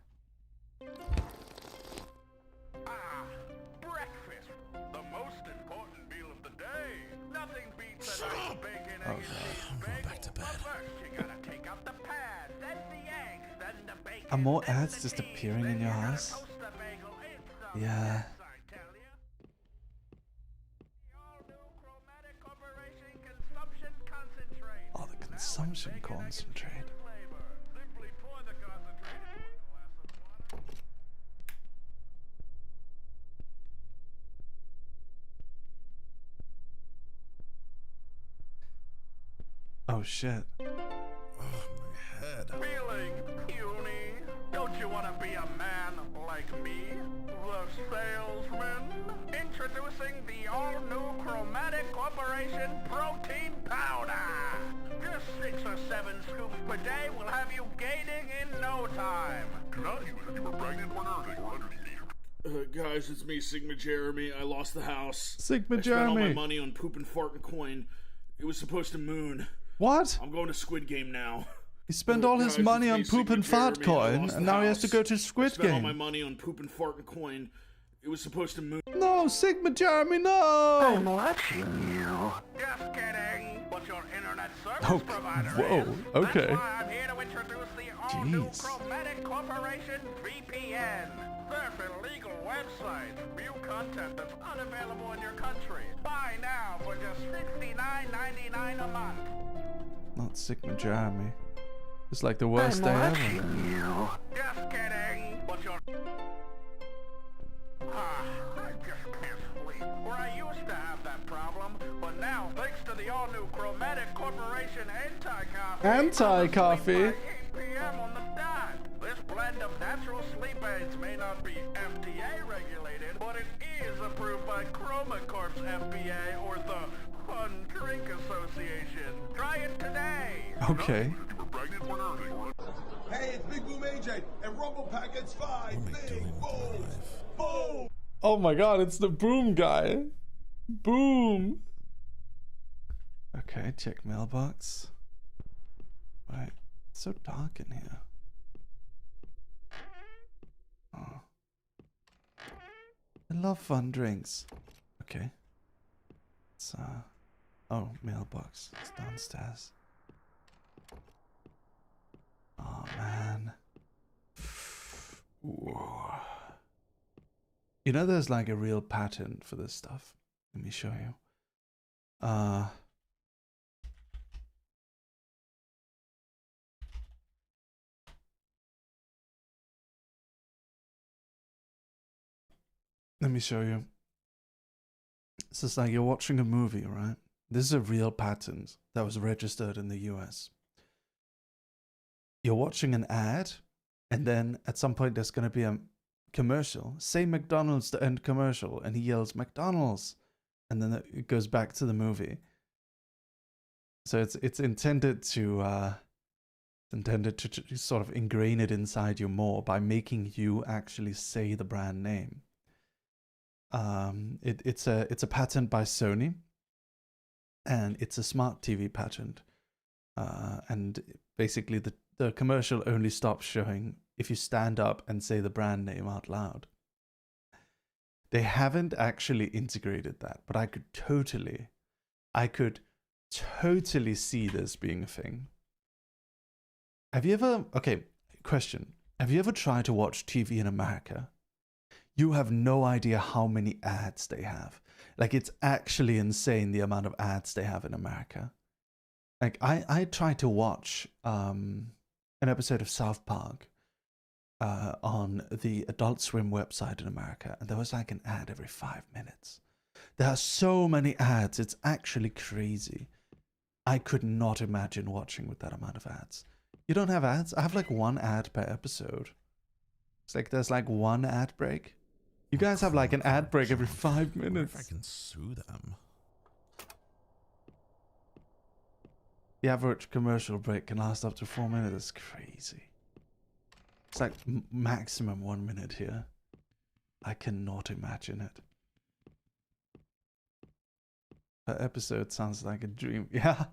[SPEAKER 6] breakfast. The most important meal of the day. Nothing beats a nice bacon, egg, and cheese
[SPEAKER 5] I'm going
[SPEAKER 6] bagel.
[SPEAKER 5] back to bed.
[SPEAKER 6] But first, you gotta take out the pad, then the eggs, then the bacon.
[SPEAKER 1] Are more
[SPEAKER 6] then
[SPEAKER 1] ads
[SPEAKER 6] the
[SPEAKER 1] just
[SPEAKER 6] cheese,
[SPEAKER 1] appearing
[SPEAKER 6] then
[SPEAKER 1] in your
[SPEAKER 6] you gotta
[SPEAKER 1] house?
[SPEAKER 6] toast the bagel. It's a
[SPEAKER 1] Yeah.
[SPEAKER 6] mess, I tell ya. The all-new Chromatic Corporation Consumption Concentrate.
[SPEAKER 1] Oh, the consumption
[SPEAKER 6] Bacon, egg, and
[SPEAKER 1] concentrate.
[SPEAKER 6] cheese flavor. Simply pour the concentrate into a glass of water.
[SPEAKER 1] Oh shit.
[SPEAKER 5] Oh, my head.
[SPEAKER 6] Feeling puny? Don't you want to be a man like me? The salesman? Introducing the Corporation Protein Powder. Just 6 or 7 scoops per day will have you gaining in no time. Do not use it if you are pregnant or nursing or under the age of...
[SPEAKER 8] Guys, it's me, Sigma Jeremy. I lost the house.
[SPEAKER 1] Sigma
[SPEAKER 8] I spent all my
[SPEAKER 1] Jeremy.
[SPEAKER 8] money on poop and fart and coin. It was supposed to moon.
[SPEAKER 1] What?
[SPEAKER 8] I'm going to Squid Game now.
[SPEAKER 1] He spent all his
[SPEAKER 8] Guys,
[SPEAKER 1] money
[SPEAKER 8] it's
[SPEAKER 1] on
[SPEAKER 8] me,
[SPEAKER 1] poop
[SPEAKER 8] Sigma
[SPEAKER 1] and fart
[SPEAKER 8] Jeremy. I
[SPEAKER 1] coin,
[SPEAKER 8] lost
[SPEAKER 1] and
[SPEAKER 8] the
[SPEAKER 1] now he has to
[SPEAKER 8] house.
[SPEAKER 1] go to
[SPEAKER 8] I
[SPEAKER 1] Squid
[SPEAKER 8] spent all my
[SPEAKER 1] Game.
[SPEAKER 8] money on poop and fart and coin. It was supposed to moon.
[SPEAKER 1] No, Sigma Jeremy, no!
[SPEAKER 6] watching you. Just kidding. But your internet service
[SPEAKER 1] Oh,
[SPEAKER 6] provider
[SPEAKER 1] whoa,
[SPEAKER 6] is.
[SPEAKER 1] okay.
[SPEAKER 6] That's why I'm here to introduce the all-new
[SPEAKER 1] Jeez.
[SPEAKER 6] Chromatic Corporation VPN. Surf an illegal website. View content that's unavailable in your country. Buy now for just $69.99 a month.
[SPEAKER 1] Not Sigma Jeremy. It's like the worst day ever.
[SPEAKER 6] You. Just kidding. But your... I just can't sleep. Where I used to have that problem, but now, thanks to the all-new Chromatic Corporation Anti-Coffee,
[SPEAKER 1] Anti-coffee?
[SPEAKER 6] I'm asleep by 8 p.m. on the dot. This blend of natural sleep aids may not be FDA regulated, but it is approved by ChromaCorp's FBA or the Fun Drink Association. Try it today.
[SPEAKER 1] Okay.
[SPEAKER 6] If you're pregnant or nursing or...
[SPEAKER 9] Hey, it's Big Boom AJ, and Rumble Pack gets 5
[SPEAKER 5] What am I
[SPEAKER 9] big
[SPEAKER 5] doing with my
[SPEAKER 9] booms.
[SPEAKER 5] life?
[SPEAKER 9] Boom!
[SPEAKER 1] Oh my god, it's the boom guy. Boom. Okay, check mailbox. Right. It's so dark in here. Oh. I love fun drinks. Okay. It's oh, mailbox. It's downstairs. Oh man. Whoa. You know there's like a real patent for this stuff. Let me show you. Let me show you. It's just like you're watching a movie, right? This is a real patent that was registered in the US. You're watching an ad, and then at some point there's going to be a commercial. Say McDonald's to end commercial, and he yells McDonald's, and then it goes back to the movie. So it's intended to sort of ingrain it inside you more by making you actually say the brand name. It's a patent by Sony, and it's a smart TV patent. And basically the commercial only stops showing if you stand up and say the brand name out loud. They haven't actually integrated that, but I could totally see this being a thing. Have you ever, okay, question. Have you ever tried to watch TV in America? You have no idea how many ads they have. Like, it's actually insane the amount of ads they have in America. Like, I tried to watch an episode of South Park on the Adult Swim website in America, and there was like an ad every 5 minutes. There are so many ads, it's actually crazy. I could not imagine watching with that amount of ads. You don't have ads? I have like one ad per episode. It's like there's like one ad break. You guys have like an ad break every 5
[SPEAKER 5] What
[SPEAKER 1] minutes.
[SPEAKER 5] if I can sue them?
[SPEAKER 1] The average commercial break can last up to 4 minutes. It's crazy. It's like maximum 1 minute here. I cannot imagine it. Per episode sounds like a dream. Yeah.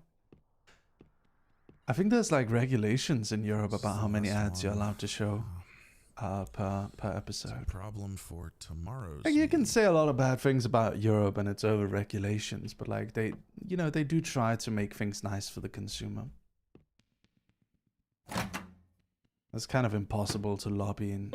[SPEAKER 1] I think there's like regulations in Europe about how many ads you're allowed to show per
[SPEAKER 5] It's a
[SPEAKER 1] episode.
[SPEAKER 5] problem for tomorrow's.
[SPEAKER 1] Like, you can
[SPEAKER 5] meeting.
[SPEAKER 1] say a lot of bad things about Europe and its over regulations, but like they do try to make things nice for the consumer. It's kind of impossible to lobby in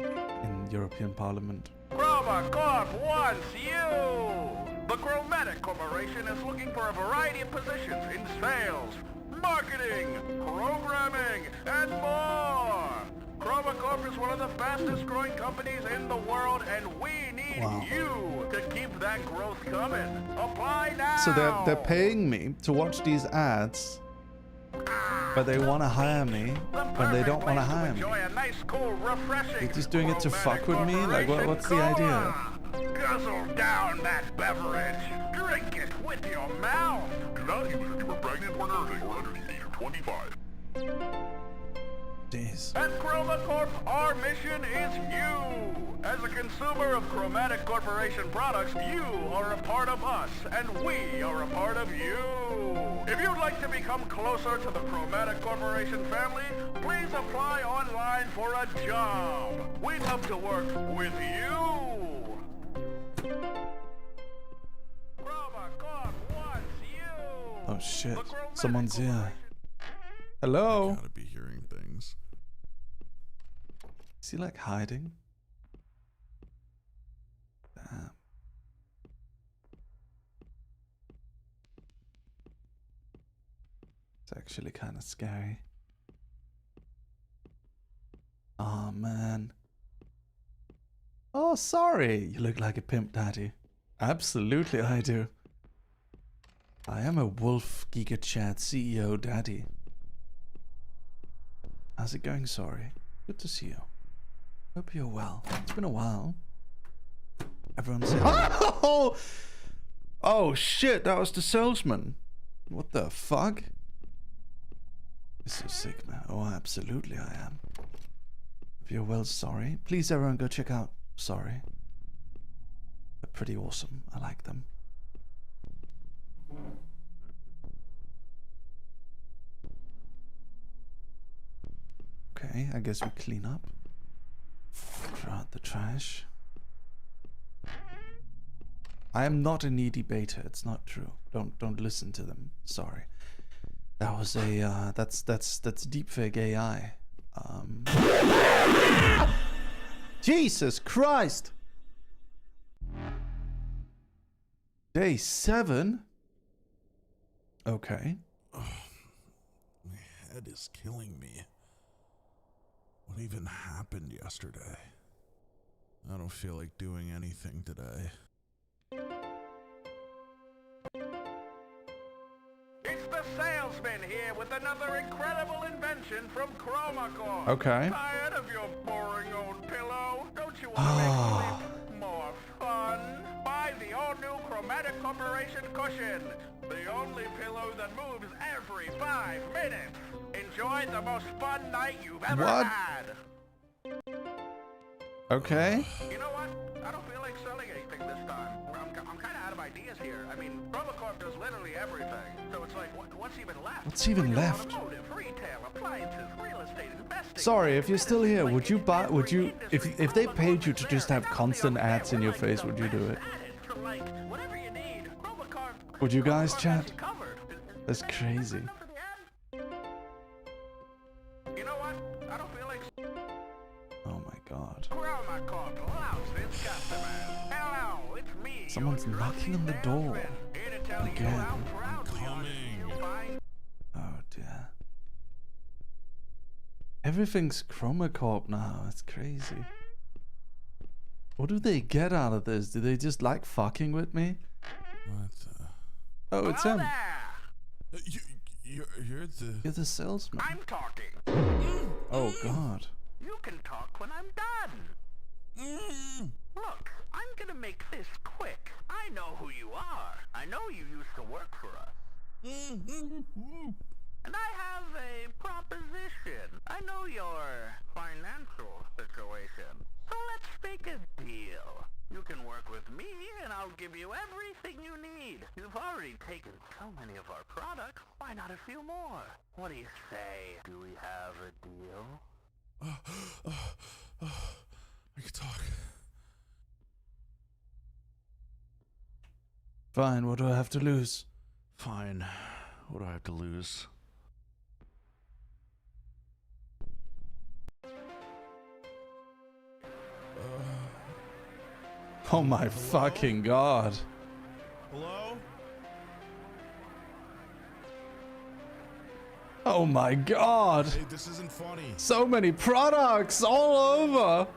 [SPEAKER 1] European Parliament.
[SPEAKER 6] Chroma Corp wants you! The Chromatic Corporation is looking for a variety of positions in sales, marketing, programming, and more! Chroma Corp is one of the fastest growing companies in the world, and we need you to keep that growth coming. Apply now!
[SPEAKER 1] So they're paying me to watch these ads, but they want to hire me when they don't want to hire me.
[SPEAKER 6] Enjoy a nice, cool, refreshing
[SPEAKER 1] They're just doing it to
[SPEAKER 6] Chromatic
[SPEAKER 1] fuck with me? Like, what's the idea?
[SPEAKER 6] Corporation Cola. Guzzle down that beverage. Drink it with your mouth. Do not use if you are pregnant or nursing or under the age of 25.
[SPEAKER 1] Jeez.
[SPEAKER 6] At ChromaCorp, our mission is you. As a consumer of Chromatic Corporation products, you are a part of us, and we are a part of you. If you'd like to become closer to the Chromatic Corporation family, please apply online for a job. We'd love to work with you. ChromaCorp wants you.
[SPEAKER 1] Oh shit.
[SPEAKER 6] The Chromatic
[SPEAKER 1] Someone's here.
[SPEAKER 6] Corporation-
[SPEAKER 1] Hello?
[SPEAKER 5] Gotta be hearing things.
[SPEAKER 1] Is he like hiding? Damn. It's actually kind of scary. Oh man. Oh, sorry. You look like a pimp daddy. Absolutely, I do. I am a Wolf Giga Chat CEO daddy. How's it going, sorry? Good to see you. Hope you're well. It's been a while. Everyone's saying, oh! Oh shit, that was the salesman. What the fuck? This is sick, man. Oh, absolutely I am. If you're well, sorry. Please everyone go check out Sorry. They're pretty awesome. I like them. Okay, I guess we clean up. Throw out the trash. I am not a needy beta. It's not true. Don't listen to them. Sorry. That was a that's deepfake AI. Jesus Christ. Day 7. Okay.
[SPEAKER 5] My head is killing me. What even happened yesterday? I don't feel like doing anything today.
[SPEAKER 6] It's the salesman here with another incredible invention from ChromaCorp.
[SPEAKER 1] Okay.
[SPEAKER 6] Tired of your boring old pillow? Don't you want to make sleep more fun? Buy the all-new Chromatic Corporation cushion. The only pillow that moves every 5 minutes. Enjoy the most fun night you've ever
[SPEAKER 1] What?
[SPEAKER 6] had.
[SPEAKER 1] Okay.
[SPEAKER 6] You know what? I don't feel like selling anything this time. I'm kind of out of ideas here. I mean, ChromaCorp does literally everything. So it's like, what's even left?
[SPEAKER 1] What's even
[SPEAKER 6] Like
[SPEAKER 1] left?
[SPEAKER 6] Automotive, retail, appliances, real estate, investing.
[SPEAKER 1] Sorry, if you're still here,
[SPEAKER 6] Like
[SPEAKER 1] would you
[SPEAKER 6] in
[SPEAKER 1] buy, would
[SPEAKER 6] every
[SPEAKER 1] you,
[SPEAKER 6] industry,
[SPEAKER 1] if they
[SPEAKER 6] ChromaCorp
[SPEAKER 1] paid you
[SPEAKER 6] is
[SPEAKER 1] to
[SPEAKER 6] there.
[SPEAKER 1] just have
[SPEAKER 6] And not
[SPEAKER 1] constant
[SPEAKER 6] only are
[SPEAKER 1] ads in
[SPEAKER 6] we're
[SPEAKER 1] your
[SPEAKER 6] like
[SPEAKER 1] face,
[SPEAKER 6] the
[SPEAKER 1] would you do
[SPEAKER 6] best
[SPEAKER 1] it?
[SPEAKER 6] at it. So like, whatever you need, ChromaCorp.
[SPEAKER 1] Would you guys
[SPEAKER 6] ChromaCorp
[SPEAKER 1] chat?
[SPEAKER 6] has you covered.
[SPEAKER 1] That's crazy.
[SPEAKER 6] Enough for the ad? You know what? I don't feel like
[SPEAKER 1] Oh my god.
[SPEAKER 6] ChromaCorp loves its customers. Hello, it's me.
[SPEAKER 1] Someone's
[SPEAKER 6] your
[SPEAKER 1] knocking on the
[SPEAKER 6] trusty
[SPEAKER 1] door.
[SPEAKER 6] salesman, here to tell you
[SPEAKER 1] Again.
[SPEAKER 6] how proud we are
[SPEAKER 5] Coming.
[SPEAKER 6] that you find
[SPEAKER 1] Oh dear. Everything's ChromaCorp now. It's crazy. What do they get out of this? Do they just like fucking with me?
[SPEAKER 5] What the?
[SPEAKER 1] Oh, it's
[SPEAKER 6] Hello
[SPEAKER 1] him.
[SPEAKER 6] there.
[SPEAKER 5] You're the...
[SPEAKER 1] You're the salesman.
[SPEAKER 6] I'm talking.
[SPEAKER 1] Oh god.
[SPEAKER 6] You can talk when I'm done. Look, I'm gonna make this quick. I know who you are. I know you used to work for us. And I have a proposition. I know your financial situation. So let's make a deal. You can work with me, and I'll give you everything you need. You've already taken so many of our products. Why not a few more? What do you say? Do we have a deal?
[SPEAKER 5] I can talk.
[SPEAKER 1] Fine, what do I have to lose?
[SPEAKER 5] Fine. What do I have to lose?
[SPEAKER 1] Oh my fucking god.
[SPEAKER 5] Hello?
[SPEAKER 1] Oh my god.
[SPEAKER 5] Hey, this isn't funny.
[SPEAKER 1] So many products all over.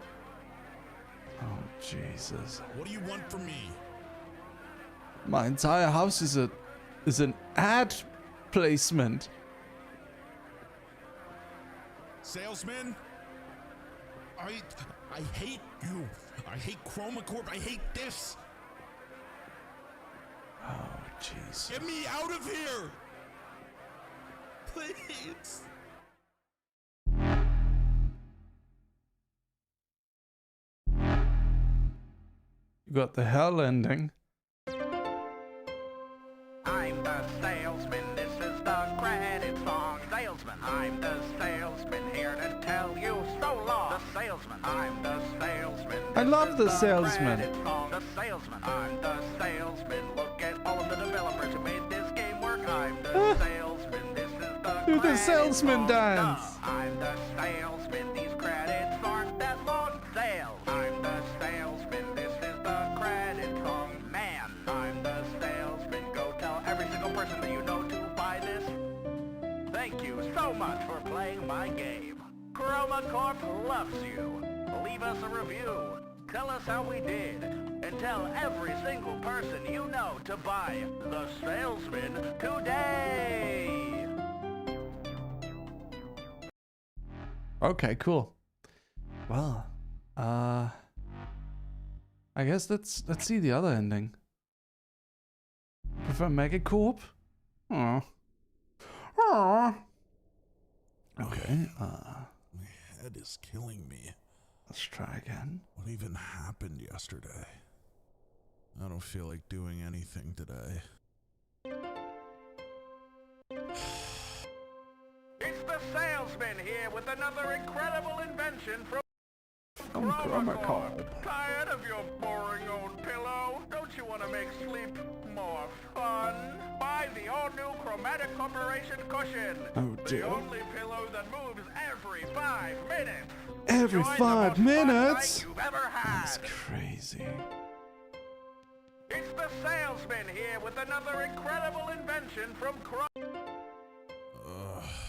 [SPEAKER 1] Oh Jesus.
[SPEAKER 5] What do you want from me?
[SPEAKER 1] My entire house is an ad placement.
[SPEAKER 5] Salesman? I hate you. I hate ChromaCorp. I hate this.
[SPEAKER 1] Oh jeez.
[SPEAKER 5] Get me out of here! Please.
[SPEAKER 1] You got the hell ending.
[SPEAKER 6] I'm the salesman, this is the credit song. Salesman, I'm the salesman, here to tell you so long. The salesman, I'm the salesman.
[SPEAKER 1] I love the salesman.
[SPEAKER 6] Credit song. The salesman, I'm the salesman. Look at all of the developers who made this game work. I'm the salesman, this is the
[SPEAKER 1] Do the
[SPEAKER 6] credit
[SPEAKER 1] salesman
[SPEAKER 6] song.
[SPEAKER 1] dance.
[SPEAKER 6] I'm the salesman, these credits aren't that long. Sales, I'm the salesman, this is the credit song. Man, I'm the salesman, go tell every single person that you know to buy this. Thank you so much for playing my game. Chroma Corp loves you. Leave us a review. Tell us how we did. And tell every single person you know to buy The Salesman today.
[SPEAKER 1] Okay, cool. Well, I guess let's see the other ending. Prefer Megacorp? Aw. Aw. Okay,
[SPEAKER 5] My head is killing me.
[SPEAKER 1] let's try again.
[SPEAKER 5] What even happened yesterday? I don't feel like doing anything today.
[SPEAKER 6] It's the Salesman here with another incredible invention from
[SPEAKER 1] Chroma Corp.
[SPEAKER 6] Tired of your boring old pillow? Don't you want to make sleep more fun? Buy the all-new Chromatic Corporation cushion.
[SPEAKER 1] Oh dear.
[SPEAKER 6] The only pillow that moves every 5 minutes.
[SPEAKER 1] Every
[SPEAKER 6] Enjoy the
[SPEAKER 1] 5
[SPEAKER 6] most fun
[SPEAKER 1] minutes?
[SPEAKER 6] night you've ever had.
[SPEAKER 1] That's crazy.
[SPEAKER 6] It's the Salesman here with another incredible invention from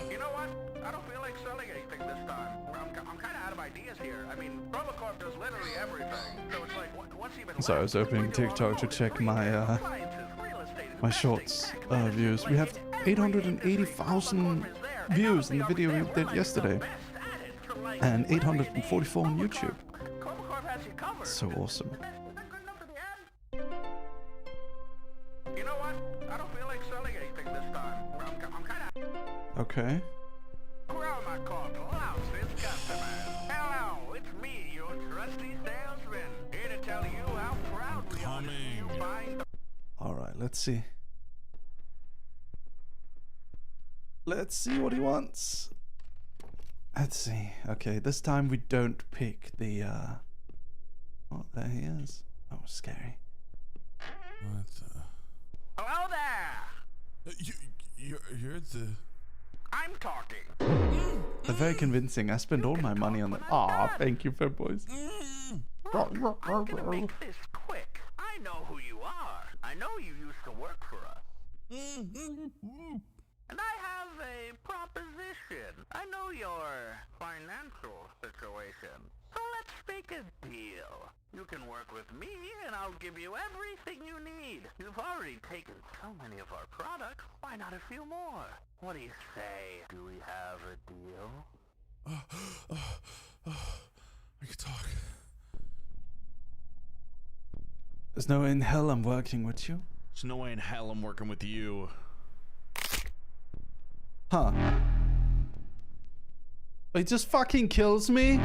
[SPEAKER 6] You know what? I don't feel like selling anything this time. I'm kind of out of ideas here. I mean, Robocorp does literally everything. So it's like, what's even
[SPEAKER 1] So I
[SPEAKER 6] left?
[SPEAKER 1] was opening TikTok to check my my shorts views. We have 880,000 views in the video we did yesterday, and 844 on YouTube.
[SPEAKER 6] Robocorp has you covered.
[SPEAKER 1] So awesome.
[SPEAKER 6] Is that good enough for the ad? You know what? I don't feel like selling anything this time. I'm kind of...
[SPEAKER 1] Okay.
[SPEAKER 6] Chroma Corp loves its customers. Hello, it's me, your trusty salesman, here to tell you how proud we are to see you buying the...
[SPEAKER 1] All right. Let's see. Let's see what he wants. Let's see. Okay, this time we don't pick the. Oh, there he is. Oh, scary.
[SPEAKER 5] What the?
[SPEAKER 6] Hello there!
[SPEAKER 5] You're the...
[SPEAKER 6] I'm talking.
[SPEAKER 1] They're very convincing. I spent all my money on them. Aw, thank you, fair boys.
[SPEAKER 6] I'm gonna make this quick. I know who you are. I know you used to work for us. And I have a proposition. I know your financial situation. So let's make a deal. You can work with me and I'll give you everything you need. You've already taken so many of our products. Why not a few more? What do you say? Do we have a deal?
[SPEAKER 5] I can talk.
[SPEAKER 1] There's no way in hell I'm working with you.
[SPEAKER 2] There's no way in hell I'm working with you.
[SPEAKER 1] Huh. He just fucking kills me?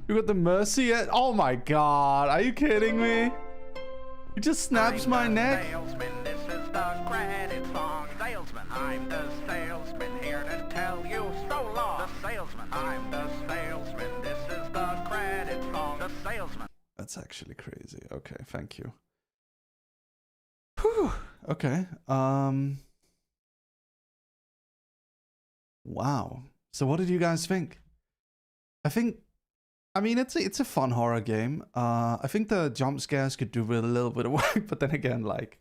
[SPEAKER 1] You got the mercy yet? Oh my god, are you kidding me? He just snaps my neck?
[SPEAKER 6] Salesman, this is the credit song. Salesman, I'm the salesman, here to tell you so long. The salesman, I'm the salesman, this is the credit song. The salesman.
[SPEAKER 1] That's actually crazy. Okay, thank you. Whew. Okay. Wow. So what did you guys think? I mean, it's a fun horror game. I think the jump scares could do with a little bit of work, but then again, like,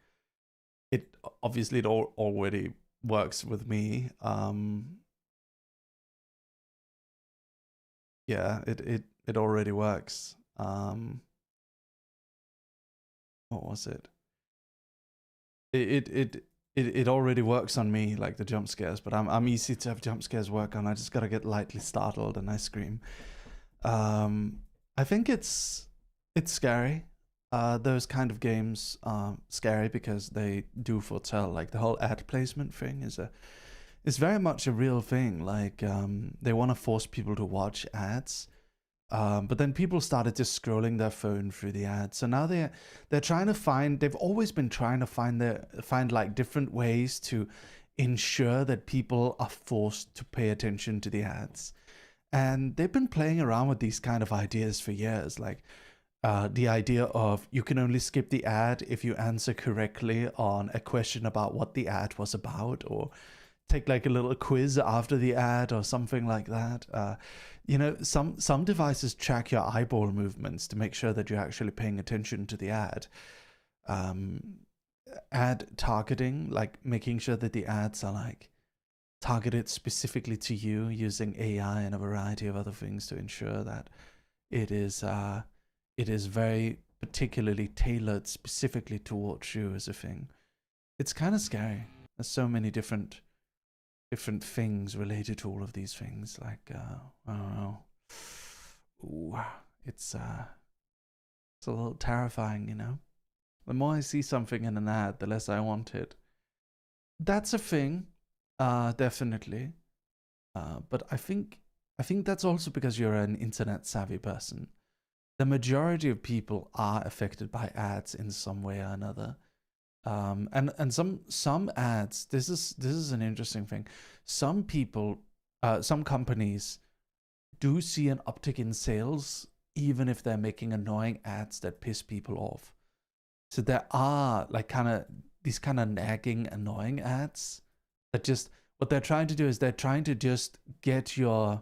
[SPEAKER 1] it already works with me. Yeah, it already works. What was it? It already works on me, like the jump scares, but I'm easy to have jump scares work on. I just gotta get lightly startled and I scream. I think it's scary. those kind of games are scary because they do foretell. Like the whole ad placement thing is very much a real thing. Like they want to force people to watch ads, but then people started just scrolling their phone through the ads. So now they're trying to find. They've always been trying to find like different ways to ensure that people are forced to pay attention to the ads. And they've been playing around with these kind of ideas for years, like the idea of you can only skip the ad if you answer correctly on a question about what the ad was about, or take like a little quiz after the ad or something like that. You know, some devices track your eyeball movements to make sure that you're actually paying attention to the ad. Ad targeting, like making sure that the ads are like targeted specifically to you using AI and a variety of other things to ensure that it is very particularly tailored specifically towards you as a thing. It's kind of scary. There's so many different things related to all of these things. Like I don't know. Ooh, it's a little terrifying, you know. The more I see something in an ad, the less I want it. That's a thing. Definitely. But I think that's also because you're an internet savvy person. The majority of people are affected by ads in some way or another. And some ads, this is an interesting thing. Some people, some companies do see an uptick in sales even if they're making annoying ads that piss people off. So there are like these kind of nagging, annoying ads that just, what they're trying to do is they're trying to just get you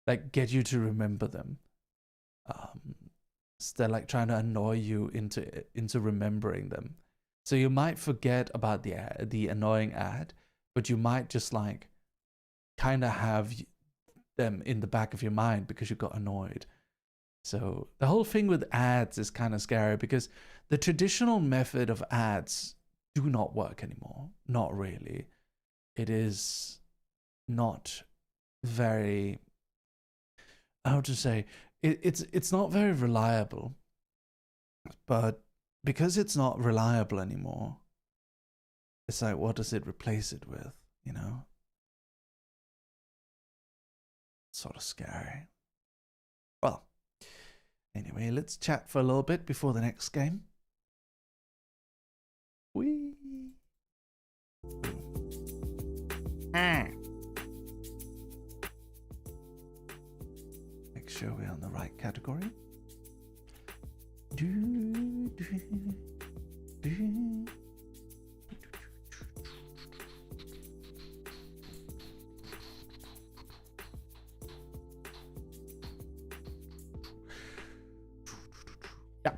[SPEAKER 1] to remember them. So they're like trying to annoy you into remembering them. So you might forget about the annoying ad, but you might just like kind of have them in the back of your mind because you got annoyed. So the whole thing with ads is kind of scary because the traditional method of ads do not work anymore. Not really. It is not very, how to say, it's not very reliable. But because it's not reliable anymore, it's like, what does it replace it with, you know? It's sort of scary. Well, anyway, let's chat for a little bit before the next game. Whee! Make sure we're on the right category. Yeah.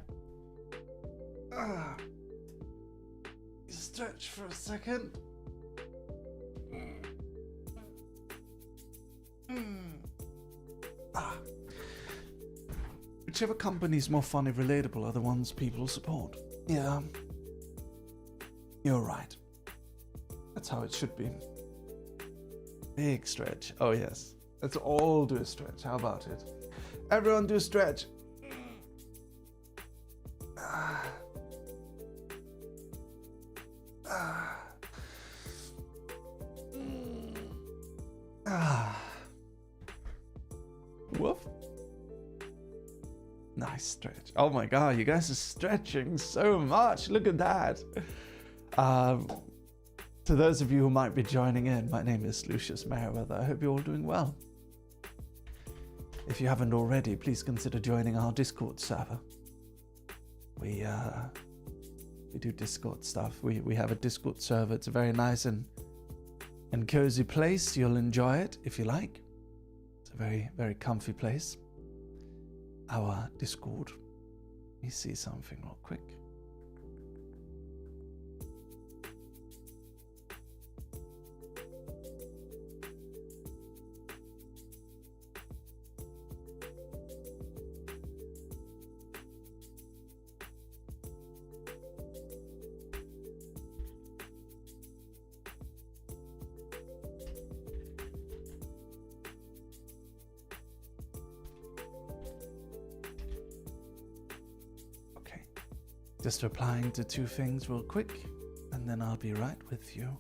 [SPEAKER 1] Stretch for a second. Whichever company's more funny relatable are the ones people support. Yeah. You're right. That's how it should be. Big stretch. Oh yes. Let's all do a stretch. How about it? Everyone do a stretch. Woof. Nice stretch. Oh my god, you guys are stretching so much. Look at that. To those of you who might be joining in, my name is Lucius Merryweather. I hope you're all doing well. If you haven't already, please consider joining our Discord server. We do Discord stuff. We have a Discord server. It's a very nice and cozy place. You'll enjoy it if you like. It's a very, very comfy place. Our Discord. Let me see something real quick. Just replying to 2 things real quick, and then I'll be right with you.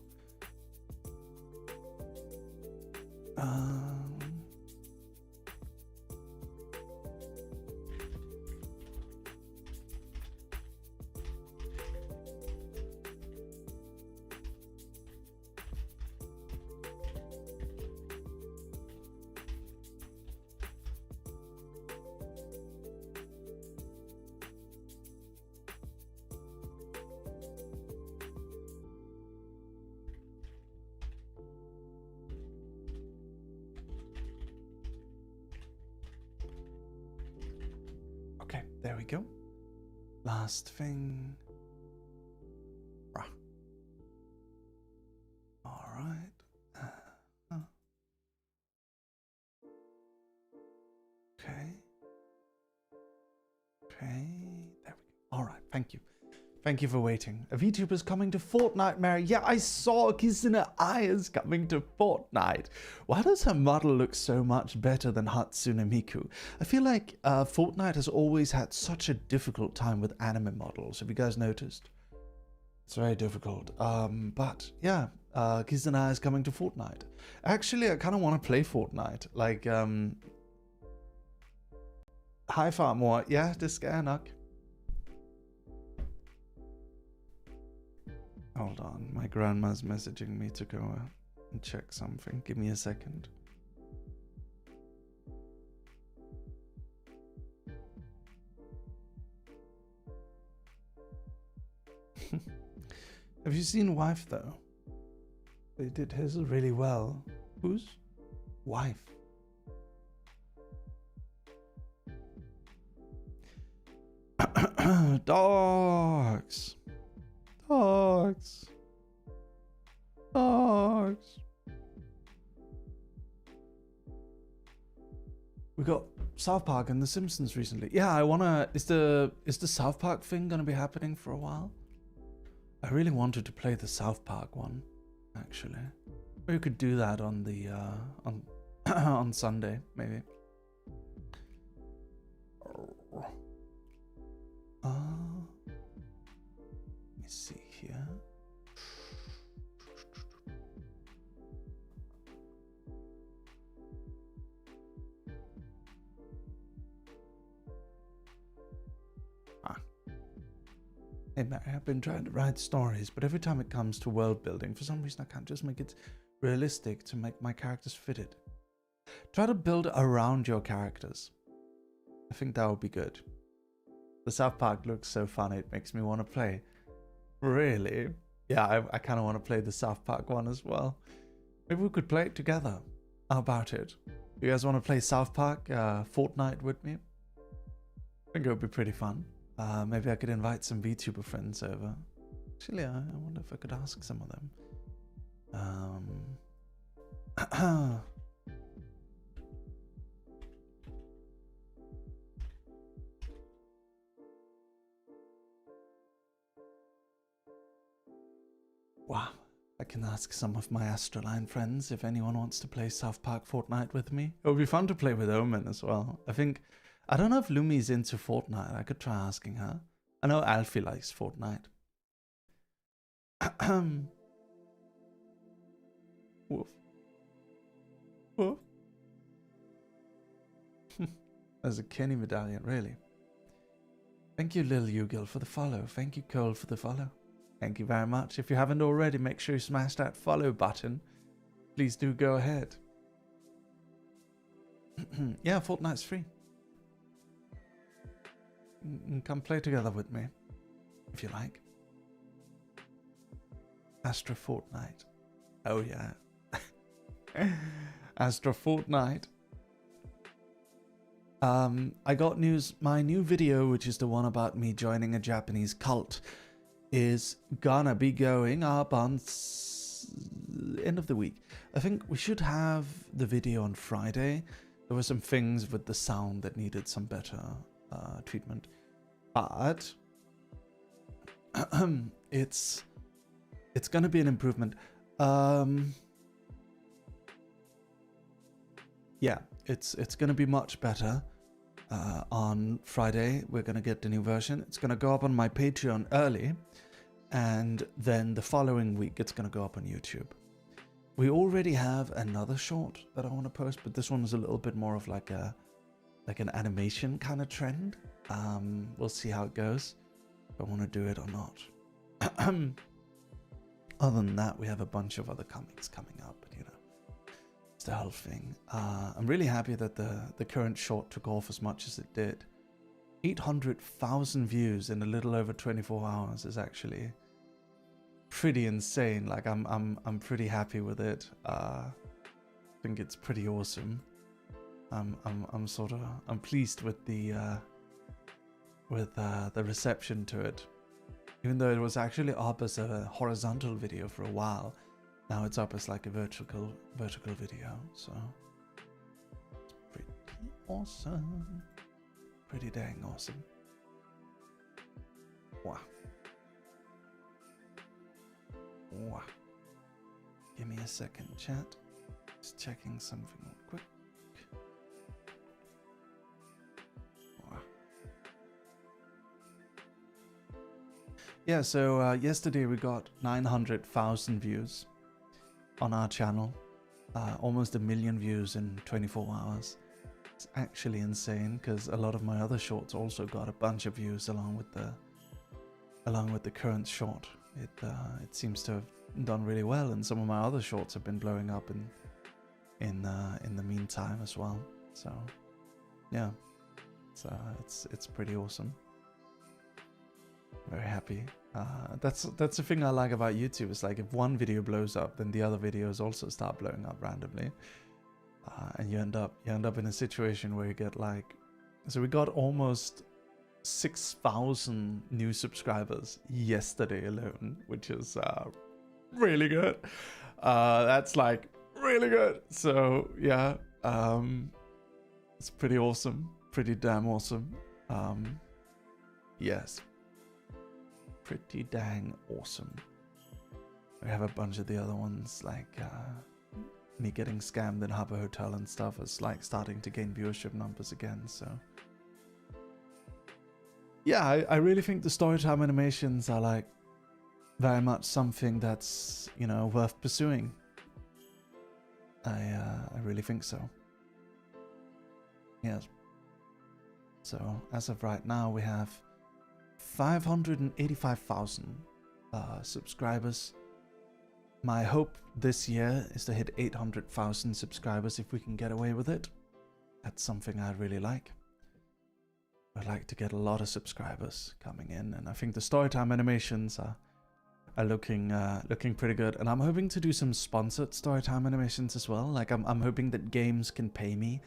[SPEAKER 1] Okay, there we go. Last thing. All right. Okay. Okay. There we go. All right. Thank you. Thank you for waiting. A VTuber's coming to Fortnite, Mary. Yeah, I saw Kizuna Ai is coming to Fortnite. Why does her model look so much better than Hatsune Miku? I feel like Fortnite has always had such a difficult time with anime models. Have you guys noticed? It's very difficult. But yeah, Kizuna Ai is coming to Fortnite. Actually, I kind of want to play Fortnite. Like, hi Farmore. Yeah, det skal jeg nok. Hold on, my grandma's messaging me to go and check something. Give me a second. Have you seen Wife though? They did his really well. Whose? Wife. Dogs. Dogs. Dogs. We got South Park and The Simpsons recently. Yeah, I wanna. Is the South Park thing gonna be happening for a while? I really wanted to play the South Park one, actually. We could do that on the on Sunday, maybe. Let me see here. Hey Mary, I've been trying to write stories, but every time it comes to world building, for some reason I can't just make it realistic to make my characters fit it. Try to build around your characters. I think that would be good. The South Park looks so funny, it makes me want to play. Really? Yeah, I kind of want to play the South Park one as well. Maybe we could play it together. How about it? You guys want to play South Park Fortnite with me? I think it would be pretty fun. Maybe I could invite some VTuber friends over. Actually, I wonder if I could ask some of them. Wow, I can ask some of my Astroline friends if anyone wants to play South Park Fortnite with me. It would be fun to play with Omen as well. I don't know if Lumi's into Fortnite. I could try asking her. I know Alfie likes Fortnite. Woof. Woof. There's a Kenny medallion, really. Thank you, Lil Ugil, for the follow. Thank you, Cole, for the follow. Thank you very much. If you haven't already, make sure you smash that follow button. Please do go ahead. Yeah, Fortnite's free. Come play together with me, if you like. Astra Fortnite. Oh yeah. Astra Fortnite. I got news. My new video, which is the one about me joining a Japanese cult, is gonna be going up on end of the week. I think we should have the video on Friday. There were some things with the sound that needed some better treatment, but it's gonna be an improvement. Yeah, it's gonna be much better. on Friday, we're going to get the new version. It's going to go up on my Patreon early, and then the following week it's going to go up on YouTube. We already have another short that I want to post, but this one is a little bit more of like an animation kind of trend. We'll see how it goes, if I want to do it or not. Other than that, we have a bunch of other comics coming up, but you know, it's the whole thing. I'm really happy that the current short took off as much as it did. 800,000 views in a little over 24 hours is actually pretty insane. Like I'm pretty happy with it. I think it's pretty awesome. I'm pleased with the reception to it. Even though it was actually up as a horizontal video for a while, now it's up as like a vertical video. So it's pretty awesome. Pretty dang awesome. Wow. Wow. Give me a second, chat. Just checking something real quick. Wow. Yeah, so yesterday we got 900,000 views on our channel. Almost 1 million views in 24 hours. It's actually insane because a lot of my other shorts also got a bunch of views along with the current short. It seems to have done really well, and some of my other shorts have been blowing up in the meantime as well. So yeah, it's pretty awesome. Very happy. That's the thing I like about YouTube. It's like if one video blows up, then the other videos also start blowing up randomly. And you end up in a situation where you get like, so we got almost 6,000 new subscribers yesterday alone, which is really good. That's like really good. So yeah, it's pretty awesome, pretty damn awesome. Yes, pretty dang awesome. We have a bunch of the other ones like me getting scammed in Harbour Hotel and stuff is like starting to gain viewership numbers again. So yeah, I really think the storytime animations are like very much something that's, you know, worth pursuing. I really think so. Yes. So as of right now, we have 585,000 subscribers. My hope this year is to hit 800,000 subscribers if we can get away with it. That's something I'd really like. I'd like to get a lot of subscribers coming in, and I think the storytime animations are looking pretty good. And I'm hoping to do some sponsored storytime animations as well. Like I'm hoping that games can pay me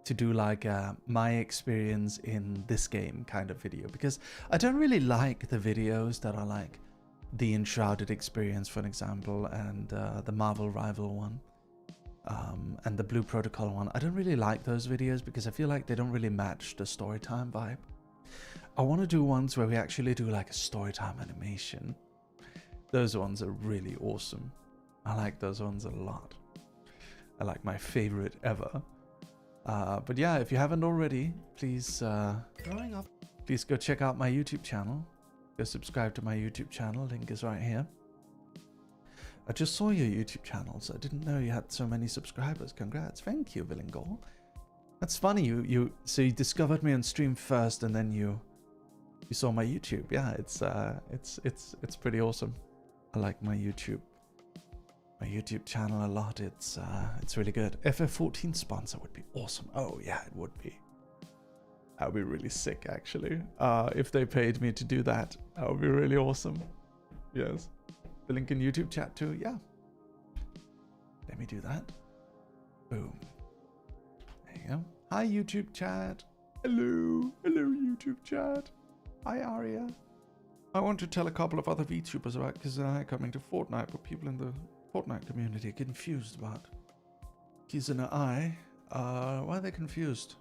[SPEAKER 1] to do like my experience in this game kind of video, because I don't really like the videos that are like the Enshrouded experience, for example, and the Marvel Rival one, and the Blue Protocol one. I don't really like those videos because I feel like they don't really match the storytime vibe. I want to do ones where we actually do like a storytime animation. Those ones are really awesome. I like those ones a lot. I like my favorite ever. But yeah, if you haven't already, please please go check out my YouTube channel. Go subscribe to my YouTube channel, link is right here. I just saw your YouTube channels. I didn't know you had so many subscribers. Congrats. Thank you, Villingor. That's funny. You discovered me on stream first, and then you saw my YouTube. Yeah, it's pretty awesome. I like my YouTube channel a lot. It's really good. FF14 sponsor would be awesome. Oh yeah, it would be. That would be really sick, actually. If they paid me to do that, that would be really awesome. Yes. The link in YouTube chat too, yeah. Let me do that. Boom. There you go. Hi, YouTube chat. Hello. Hello, YouTube chat. Hi, Aria. I want to tell a couple of other VTubers about Kizuna coming to Fortnite, but people in the Fortnite community are confused about Kizuna Eye. Why are they confused?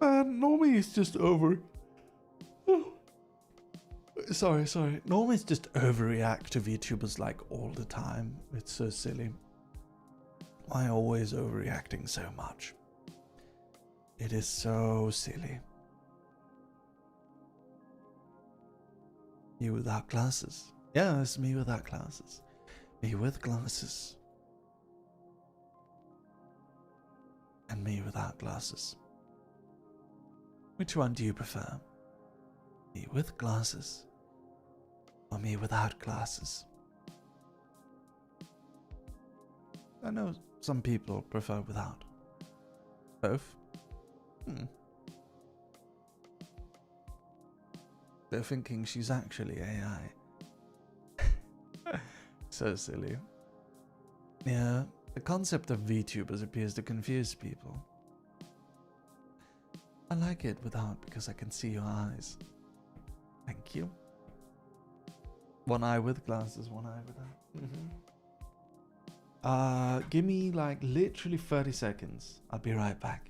[SPEAKER 1] Normie is just over. Oh. Sorry. Normies just overreact to VTubers like all the time. It's so silly. Why always overreacting so much? It is so silly. You without glasses. Yeah, it's me without glasses. Me with glasses. And me without glasses. Which one do you prefer? Me with glasses or me without glasses? I know some people prefer without. Both? They're thinking she's actually AI. So silly. Yeah, the concept of VTubers appears to confuse people. I like it without because I can see your eyes. Thank you. One eye with glasses, one eye without. Give me like literally 30 seconds. I'll be right back.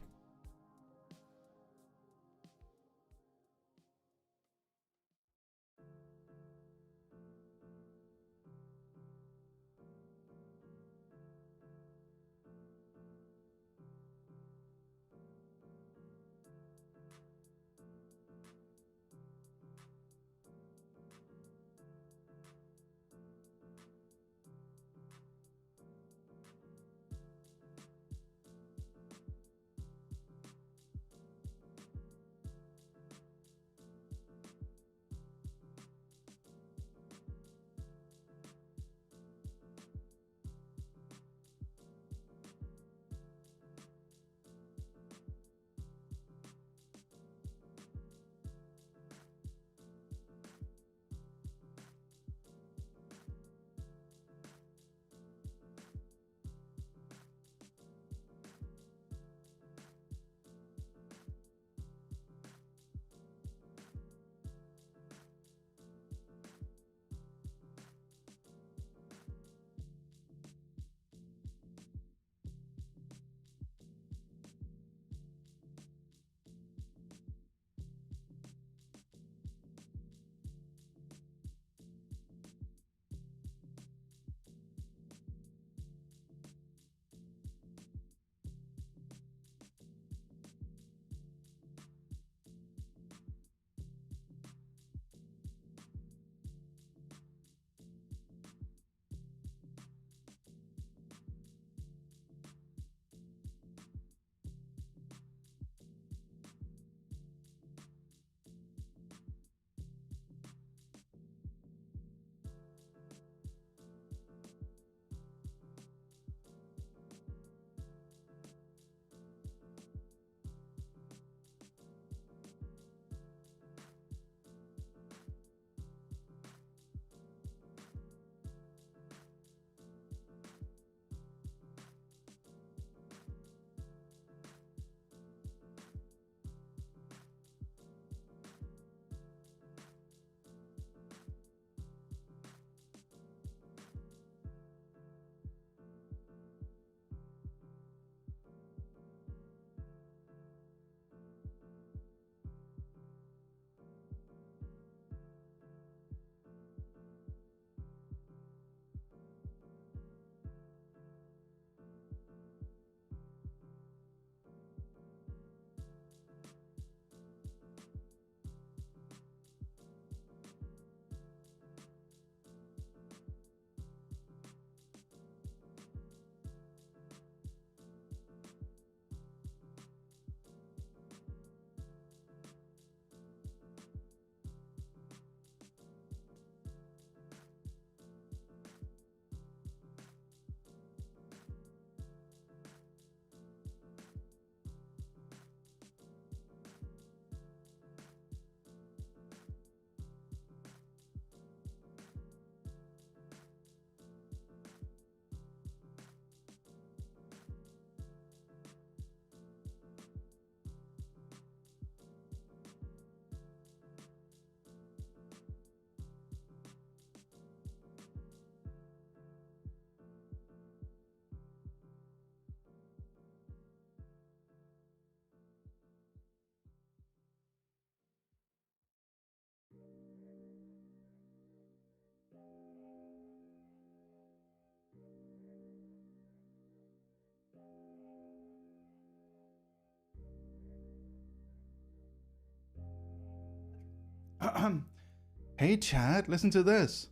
[SPEAKER 1] Hey, Chad, listen to this.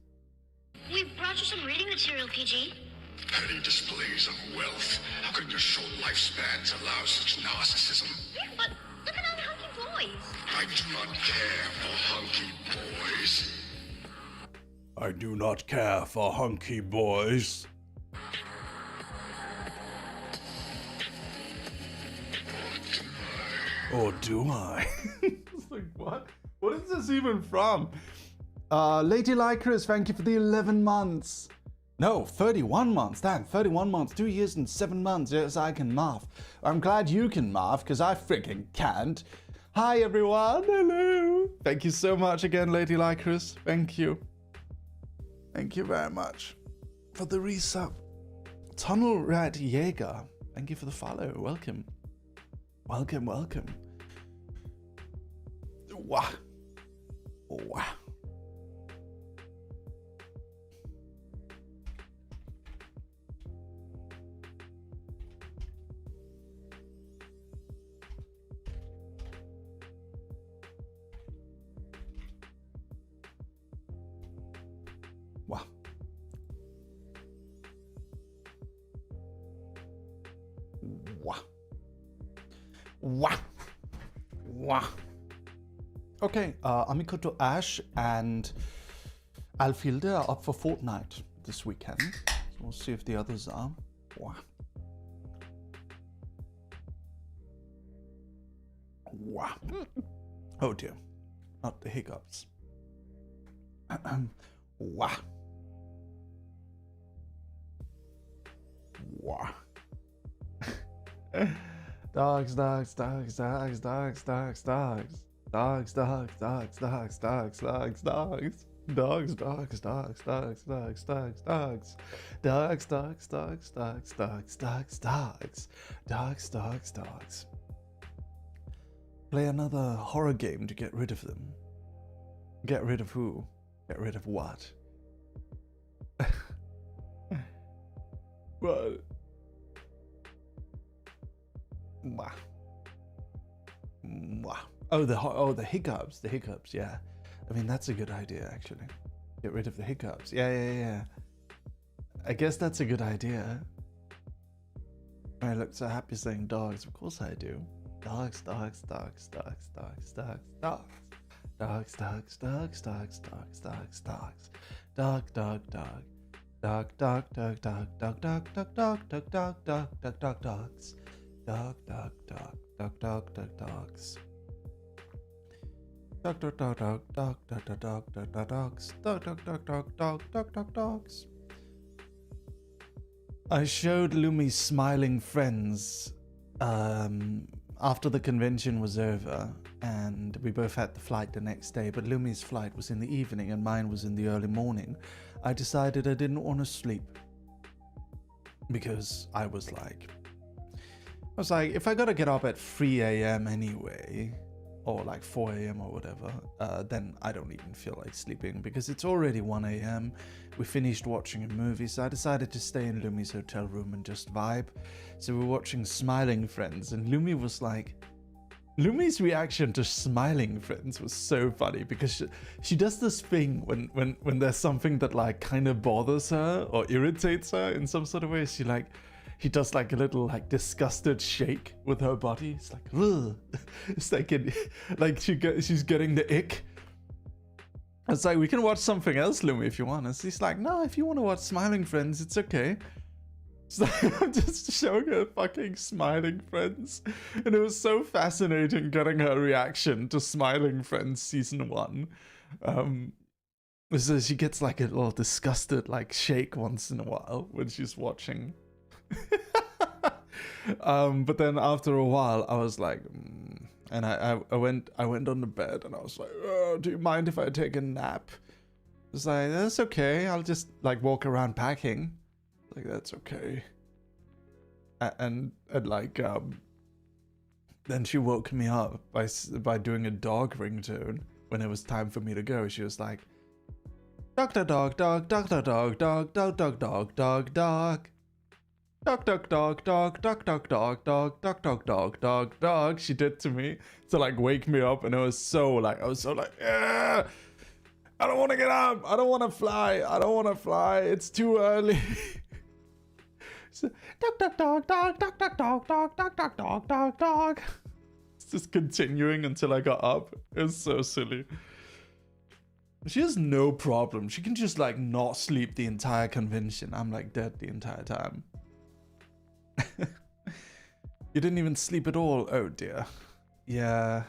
[SPEAKER 10] We brought you some reading material, PG.
[SPEAKER 9] Petty displays of wealth. How can your short lifespans allow such narcissism?
[SPEAKER 10] Yeah, but look at all the hunky boys.
[SPEAKER 9] I do not care for hunky boys.
[SPEAKER 1] I do not care for hunky boys. Or do I? It's like, what? What is this even from? Lady Lycris, thank you for the 11 months. No, 31 months. Damn, 31 months. 2 years and 7 months. Yes, I can math. I'm glad you can math, because I freaking can't. Hi, everyone. Hello. Thank you so much again, Lady Lycris. Thank you. Thank you very much for the resub. Tunnel Rat Jaeger, thank you for the follow. Welcome. Welcome, welcome. Wow. Wow. Wow. Wow. Wow. Wow. Okay, Amikoto Ash and Alfilde are up for Fortnite this weekend. So we'll see if the others are. Wow. Wow. Oh dear. Not the hiccups. Wow. Wow. Dogs, dogs, dogs, dogs, dogs, dogs, dogs. Dogs, dogs, dogs, dogs, dogs, dogs, dogs. Dogs, dogs, dogs, dogs, dogs, dogs, dogs. Dogs, dogs, dogs, dogs, dogs, dogs, dogs. Dogs, dogs, dogs. Play another horror game to get rid of them. Get rid of who? Get rid of what? What? Mwah. Mwah. Oh, the hiccups. The hiccups, yeah. I mean, that's a good idea, actually. Get rid of the hiccups. Yeah. I guess that's a good idea. I look so happy saying dogs. Of course I do. Dogs, dogs, dogs, dogs, dogs, dogs, dogs. Dogs, dogs, dogs, dogs, dogs, dogs, dogs. Dog, dog, dog. Dog, dog, dog, dog, dog, dog, dog, dog, dog, dog, dog, dog, dog, dogs. Dog, dog, dog, dog, dog, dog, dogs. Dog, dog, dog, dog, dog, dog, dog, dog, dog, dog, dogs. Dog, dog, dog, dog, dog, dog, dog, dogs. I showed Lumi's smiling friends after the convention was over, and we both had the flight the next day, but Lumi's flight was in the evening and mine was in the early morning. I decided I didn't want to sleep because I was like, if I gotta get up at 3 a.m. anyway, or like 4 a.m. or whatever, then I don't even feel like sleeping because it's already 1 a.m. We finished watching a movie, so I decided to stay in Lumi's hotel room and just vibe. So we were watching Smiling Friends, and Lumi was like, Lumi's reaction to Smiling Friends was so funny because she does this thing when there's something that like kind of bothers her or irritates her in some sort of way. He does like a little like disgusted shake with her body. It's like, ugh. It's like she's getting the ick. It's like, we can watch something else, Lumi, if you want. And she's like, no, if you want to watch Smiling Friends, it's okay. So I'm just showing her fucking Smiling Friends. And it was so fascinating getting her reaction to Smiling Friends season 1. So she gets like a little disgusted like shake once in a while when she's watching. But then after a while I was like, and I went on the bed and I was like, oh, do you mind if I take a nap? It's like, that's okay, I'll just like walk around packing. Like, that's okay. And like then she woke me up by doing a dog ringtone when it was time for me to go. She was like, Dr. Dog, dog, Dr. Dog, dog, dog, dog, dog, dog, dog. Dog, dog, dog, dog, dog, dog, dog, dog, dog, dog, dog, dog, dog. She did to me to like wake me up, and I was so like, yeah, I don't want to get up. I don't want to fly. I don't want to fly. It's too early. So, dog, dog, dog, dog, dog, dog, dog, dog, dog, dog, dog, dog, dog. It's just continuing until I got up. It was so silly. She has no problem. She can just like not sleep the entire convention. I'm like dead the entire time. You didn't even sleep at all. Oh dear. Yeah.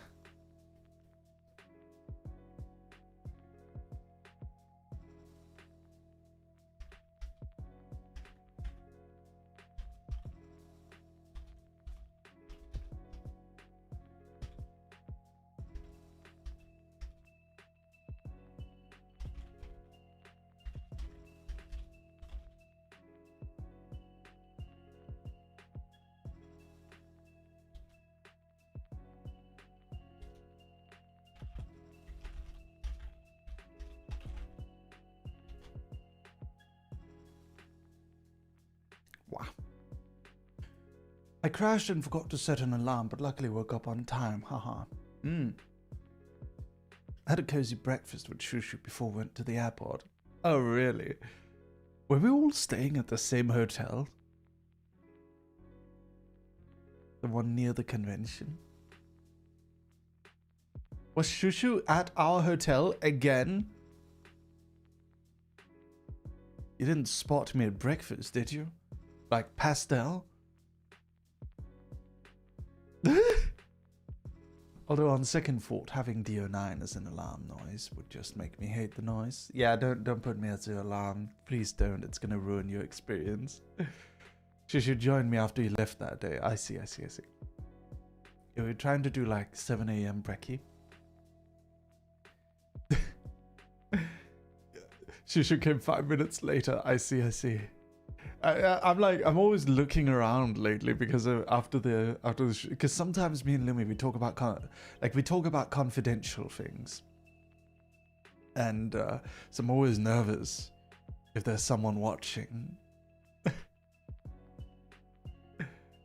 [SPEAKER 1] Wow. I crashed and forgot to set an alarm, but luckily woke up on time. Haha. I had a cozy breakfast with Shushu before we went to the airport. Oh, really? Were we all staying at the same hotel? The one near the convention? Was Shushu at our hotel again? You didn't spot me at breakfast, did you? Like pastel? Although on second thought, having DO9 as an alarm noise would just make me hate the noise. Yeah, don't put me as your alarm. Please don't, it's gonna ruin your experience. She should join me after you left that day. I see. Yeah, we're trying to do like 7 a.m. brekkie. Shushu came 5 minutes later. I see. I'm always looking around lately because after the because sometimes me and Lumi we talk about confidential things, and so I'm always nervous if there's someone watching.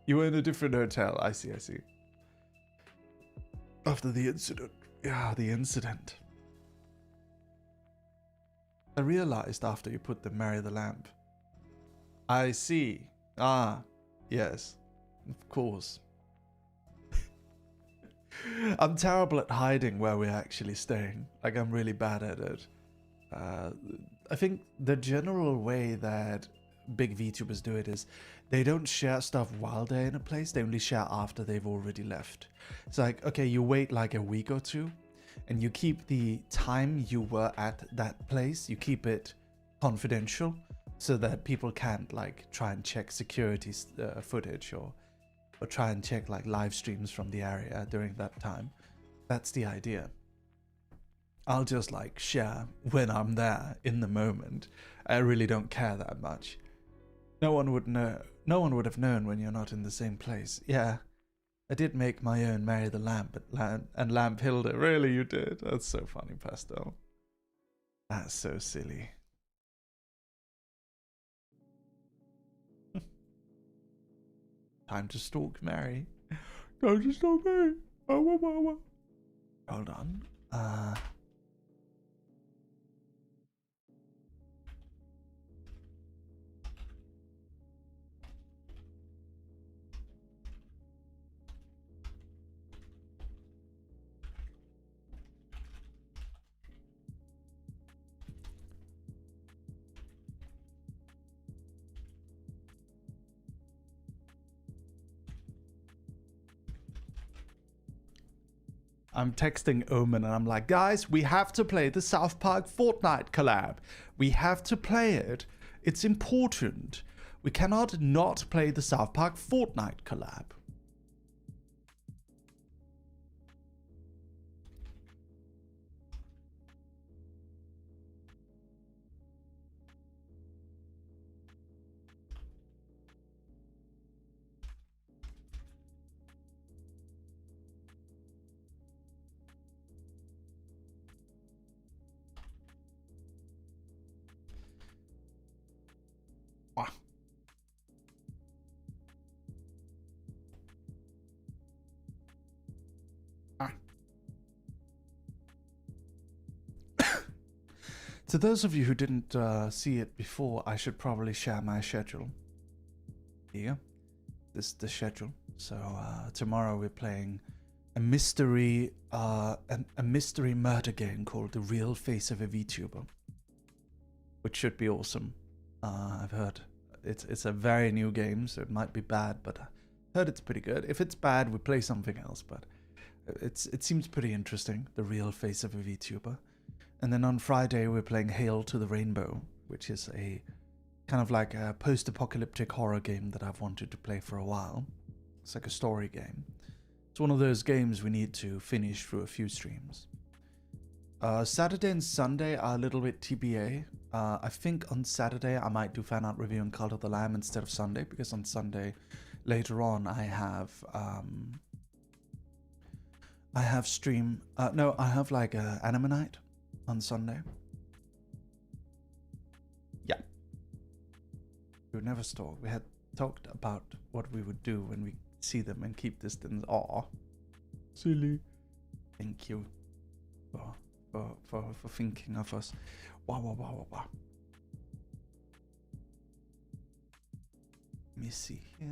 [SPEAKER 1] You were in a different hotel. I see. After the incident, I realized after you put the Marry the Lamp. I see. Ah, yes. Of course. I'm terrible at hiding where we're actually staying. Like, I'm really bad at it. I think the general way that big VTubers do it is they don't share stuff while they're in a place. They only share after they've already left. It's like, okay, you wait like a week or two and you keep the time you were at that place, you keep it confidential so that people can't like try and check security footage or try and check like live streams from the area during that time. That's the idea. I'll just like share when I'm there in the moment. I really don't care that much. No one would know. No one would have known when you're not in the same place. Yeah, I did make my own Marry the Lamp and Lamp Hilda. Really, you did? That's so funny, Pastel. That's so silly. Time to stalk Mary. Time to stalk Mary. Hold on. I'm texting Omen and I'm like, guys, we have to play the South Park Fortnite collab. We have to play it. It's important. We cannot not play the South Park Fortnite collab. To those of you who didn't see it before, I should probably share my schedule. Here, this is the schedule. So tomorrow we're playing a mystery murder game called The Real Face of a VTuber, which should be awesome. I've heard it's a very new game, so it might be bad, but I heard it's pretty good. If it's bad, we play something else, but it seems pretty interesting. The Real Face of a VTuber. And then on Friday we're playing Hail to the Rainbow, which is a kind of like a post-apocalyptic horror game that I've wanted to play for a while. It's like a story game. It's one of those games we need to finish through a few streams. Saturday and Sunday are a little bit TBA. I think on Saturday I might do fan art review on Cult of the Lamb instead of Sunday, because on Sunday later on I have stream. No, I have like a anime night on Sunday. Yeah. We would never stalk. We had talked about what we would do when we see them and keep distance. Aw. Silly. Thank you for thinking of us. Wow. Let me see here.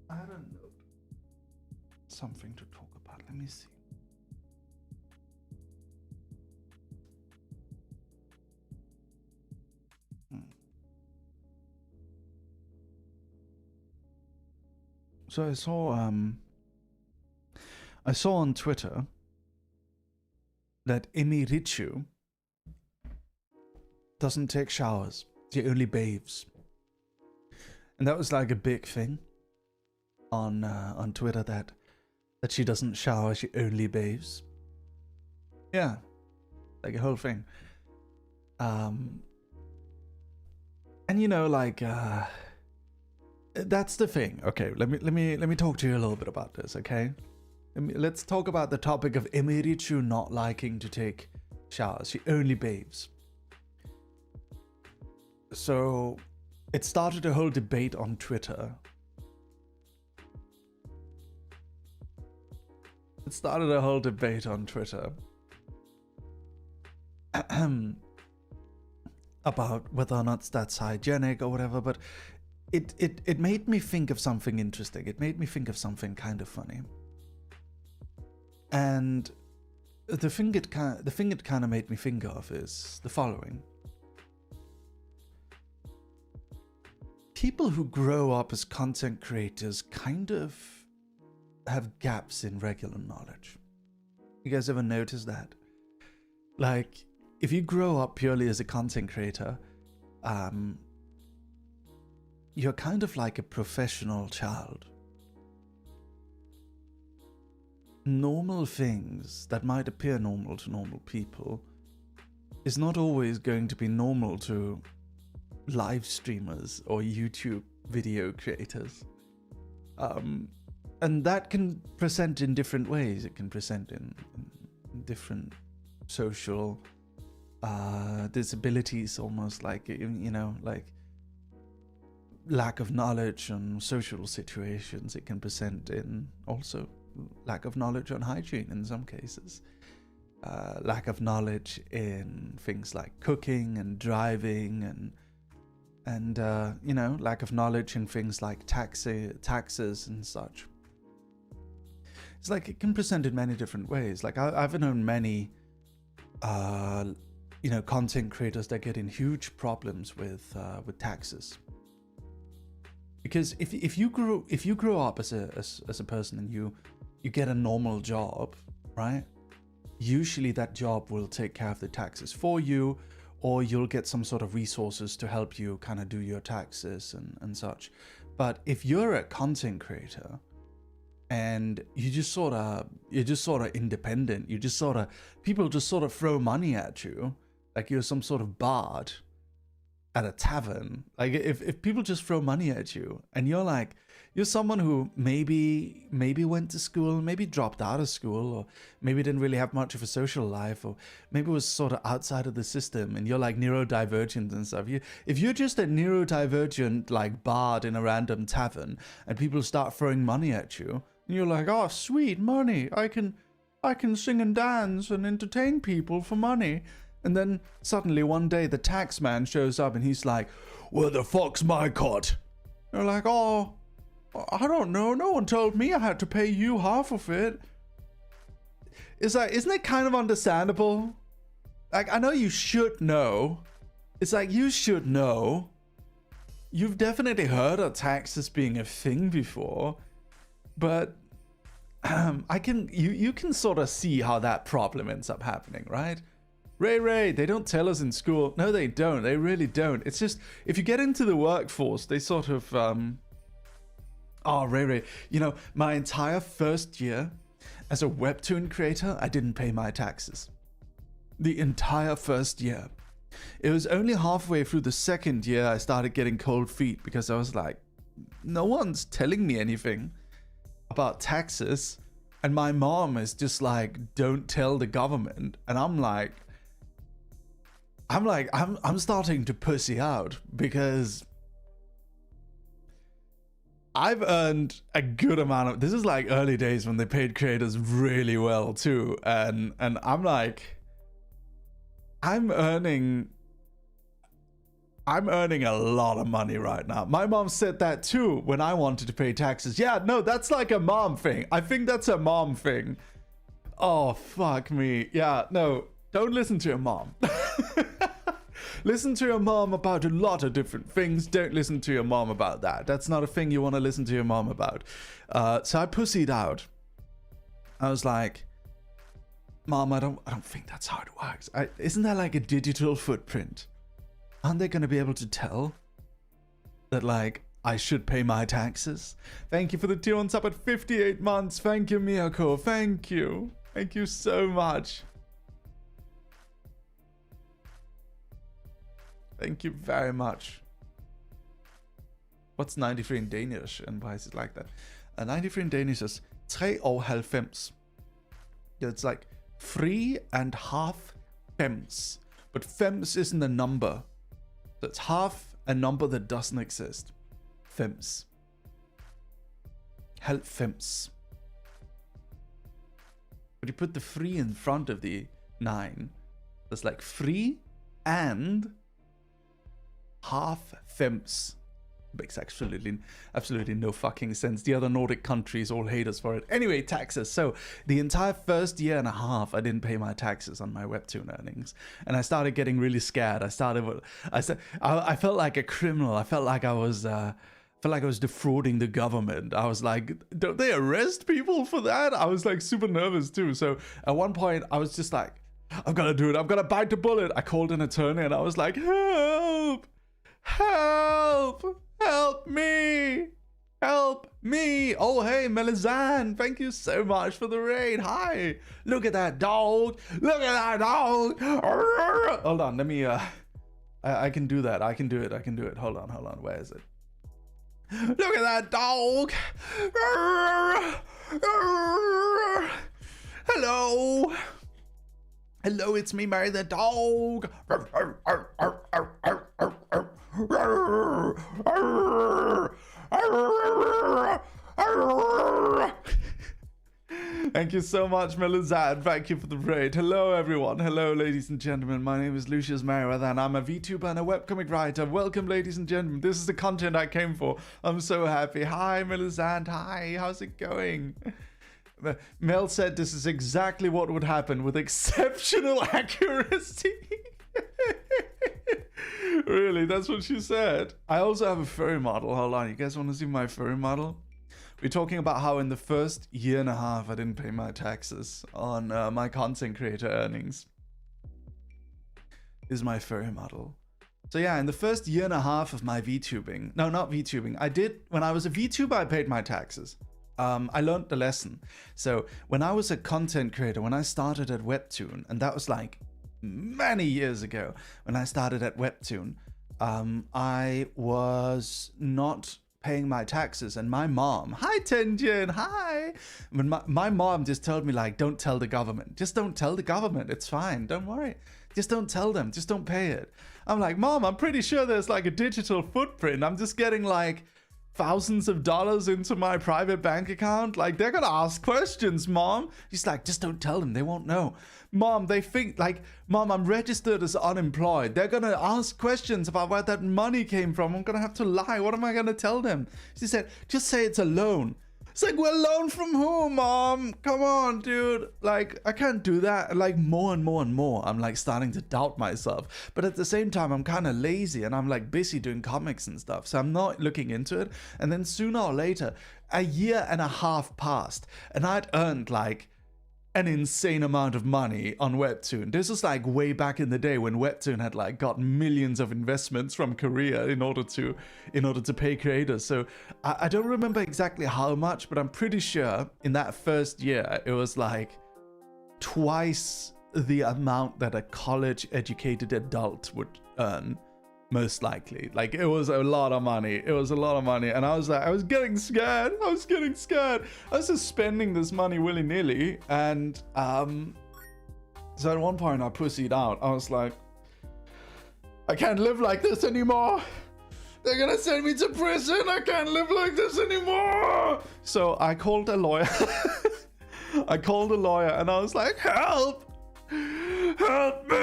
[SPEAKER 1] I don't know. Something to talk about. Let me see. So I saw on Twitter that Emirichu doesn't take showers. She only bathes. And that was like a big thing on Twitter, that she doesn't shower, she only bathes. Yeah. Like a whole thing. And you know, like that's the thing. Okay, let me talk to you a little bit about this, okay? Let's talk about the topic of Emirichu not liking to take showers. She only bathes. So it started a whole debate on Twitter. About whether or not that's hygienic or whatever, but it made me think of something interesting. It made me think of something kind of funny. And the thing it kind of made me think of is the following. People who grow up as content creators kind of have gaps in regular knowledge. You guys ever notice that? Like, if you grow up purely as a content creator, you're kind of like a professional child. Normal things that might appear normal to normal people is not always going to be normal to live streamers or YouTube video creators. And that can present in different ways. It can present in different social disabilities, almost like, you know, like lack of knowledge on social situations. It can present in also lack of knowledge on hygiene in some cases. Lack of knowledge in things like cooking and driving and you know, lack of knowledge in things like taxes and such. It's like it can present in many different ways. Like I've known many you know, content creators that get in huge problems with taxes. Because if you grow up as a person and you get a normal job, right? Usually that job will take care of the taxes for you, or you'll get some sort of resources to help you kind of do your taxes and such. But if you're a content creator and you're just sort of independent, people just sort of throw money at you, like you're some sort of bard at a tavern. Like if people just throw money at you and you're someone who maybe went to school, maybe dropped out of school, or maybe didn't really have much of a social life, or maybe was sort of outside of the system, and you're like neurodivergent and stuff. If you're just a neurodivergent like bard in a random tavern and people start throwing money at you, and you're like, oh sweet, money, I can sing and dance and entertain people for money. And then suddenly one day the tax man shows up and he's like, "Where the fuck's my cut?" They're like, "Oh, I don't know. No one told me I had to pay you half of it." It's like, isn't it kind of understandable? Like, I know you should know. It's like, you should know. You've definitely heard of taxes being a thing before, but you can sort of see how that problem ends up happening, right? Ray, they don't tell us in school. No, they don't. They really don't. It's just, if you get into the workforce, they sort of, oh, Ray, you know, my entire first year as a webtoon creator, I didn't pay my taxes. The entire first year. It was only halfway through the second year I started getting cold feet because I was like, no one's telling me anything about taxes. And my mom is just like, don't tell the government. And I'm starting to pussy out because I've earned a good amount of, this is like early days when they paid creators really well too. And I'm like, I'm earning a lot of money right now. My mom said that too when I wanted to pay taxes. Yeah, no, that's like a mom thing. I think that's a mom thing. Oh, fuck me. Yeah, no, don't listen to your mom. Listen to your mom about a lot of different things. Don't listen to your mom about that. That's not a thing you want to listen to your mom about. So I pussied out. I was like, Mom, I don't think that's how it works. Isn't that like a digital footprint? Aren't they going to be able to tell that, like, I should pay my taxes? Thank you for the tier on sub at 58 months. Thank you, Miyako. Thank you. Thank you so much. Thank you very much. What's 93 in Danish, and why is it like that? 93 in Danish is 93. It's like 3.5 fems. But fems isn't a number. That's half a number that doesn't exist. Fems. Halv fems. But you put the 3 in front of the 9. That's like 3 and half fems. Makes absolutely no fucking sense. The other Nordic countries all hate us for it. Anyway, taxes. So the entire first year and a half, I didn't pay my taxes on my webtoon earnings, and I started getting really scared. I felt like a criminal. I felt like I was defrauding the government. I was like, don't they arrest people for that? I was like super nervous too. So at one point, I was just like, I'm gonna do it. I'm gonna bite the bullet. I called an attorney and I was like, help. Help! Help me! Help me! Oh, hey, Melizan, thank you so much for the raid. Hi! Look at that dog! Look at that dog! Hold on, let me, I can do that. I can do it. Hold on. Where is it? Look at that dog! Hello! Hello, it's me, Mary the dog! Thank you so much, Melizad. Thank you for the raid. Hello, everyone. Hello, ladies and gentlemen. My name is Lucius Merryweather, and I'm a VTuber and a webcomic writer. Welcome, ladies and gentlemen. This is the content I came for. I'm so happy. Hi, Melizad. Hi, how's it going? Mel said this is exactly what would happen with exceptional accuracy. Really, that's what she said. I also have a furry model. Hold on, you guys want to see my furry model? We're talking about how in the first year and a half I didn't pay my taxes on my content creator earnings. This is my furry model. So yeah, in the first year and a half of my VTubing, no, not VTubing, when I was a VTuber, I paid my taxes. I learned the lesson. So when I was a content creator, when I started at Webtoon, and that was like many years ago, when I started at Webtoon, I was not paying my taxes, and my mom, hi Tenjin, hi. When my mom just told me, like, don't tell the government. Just don't tell the government. It's fine. Don't worry. Just don't tell them. Just don't pay it. I'm like, Mom, I'm pretty sure there's like a digital footprint. I'm just getting like thousands of dollars into my private bank account. Like, they're gonna ask questions, Mom. She's like, just don't tell them. They won't know. Mom, they think like, Mom, I'm registered as unemployed. They're gonna ask questions about where that money came from. I'm gonna have to lie. What am I gonna tell them? She said, just say it's a loan. It's like, well, loan from who, Mom? Come on, dude. Like, I can't do that. And like more and more and more, I'm like starting to doubt myself. But at the same time, I'm kind of lazy and I'm like busy doing comics and stuff. So I'm not looking into it. And then sooner or later, a year and a half passed and I'd earned like an insane amount of money on Webtoon. This was like way back in the day when Webtoon had like got millions of investments from Korea in order to pay creators. So I don't remember exactly how much, but I'm pretty sure in that first year it was like twice the amount that a college educated adult would earn. Most likely. Like, it was a lot of money. It was a lot of money. And I was like, I was getting scared. I was just spending this money willy-nilly. And so at one point I pussied out. I was like, I can't live like this anymore. They're gonna send me to prison. I can't live like this anymore. So I called a lawyer. I called a lawyer and I was like, help me.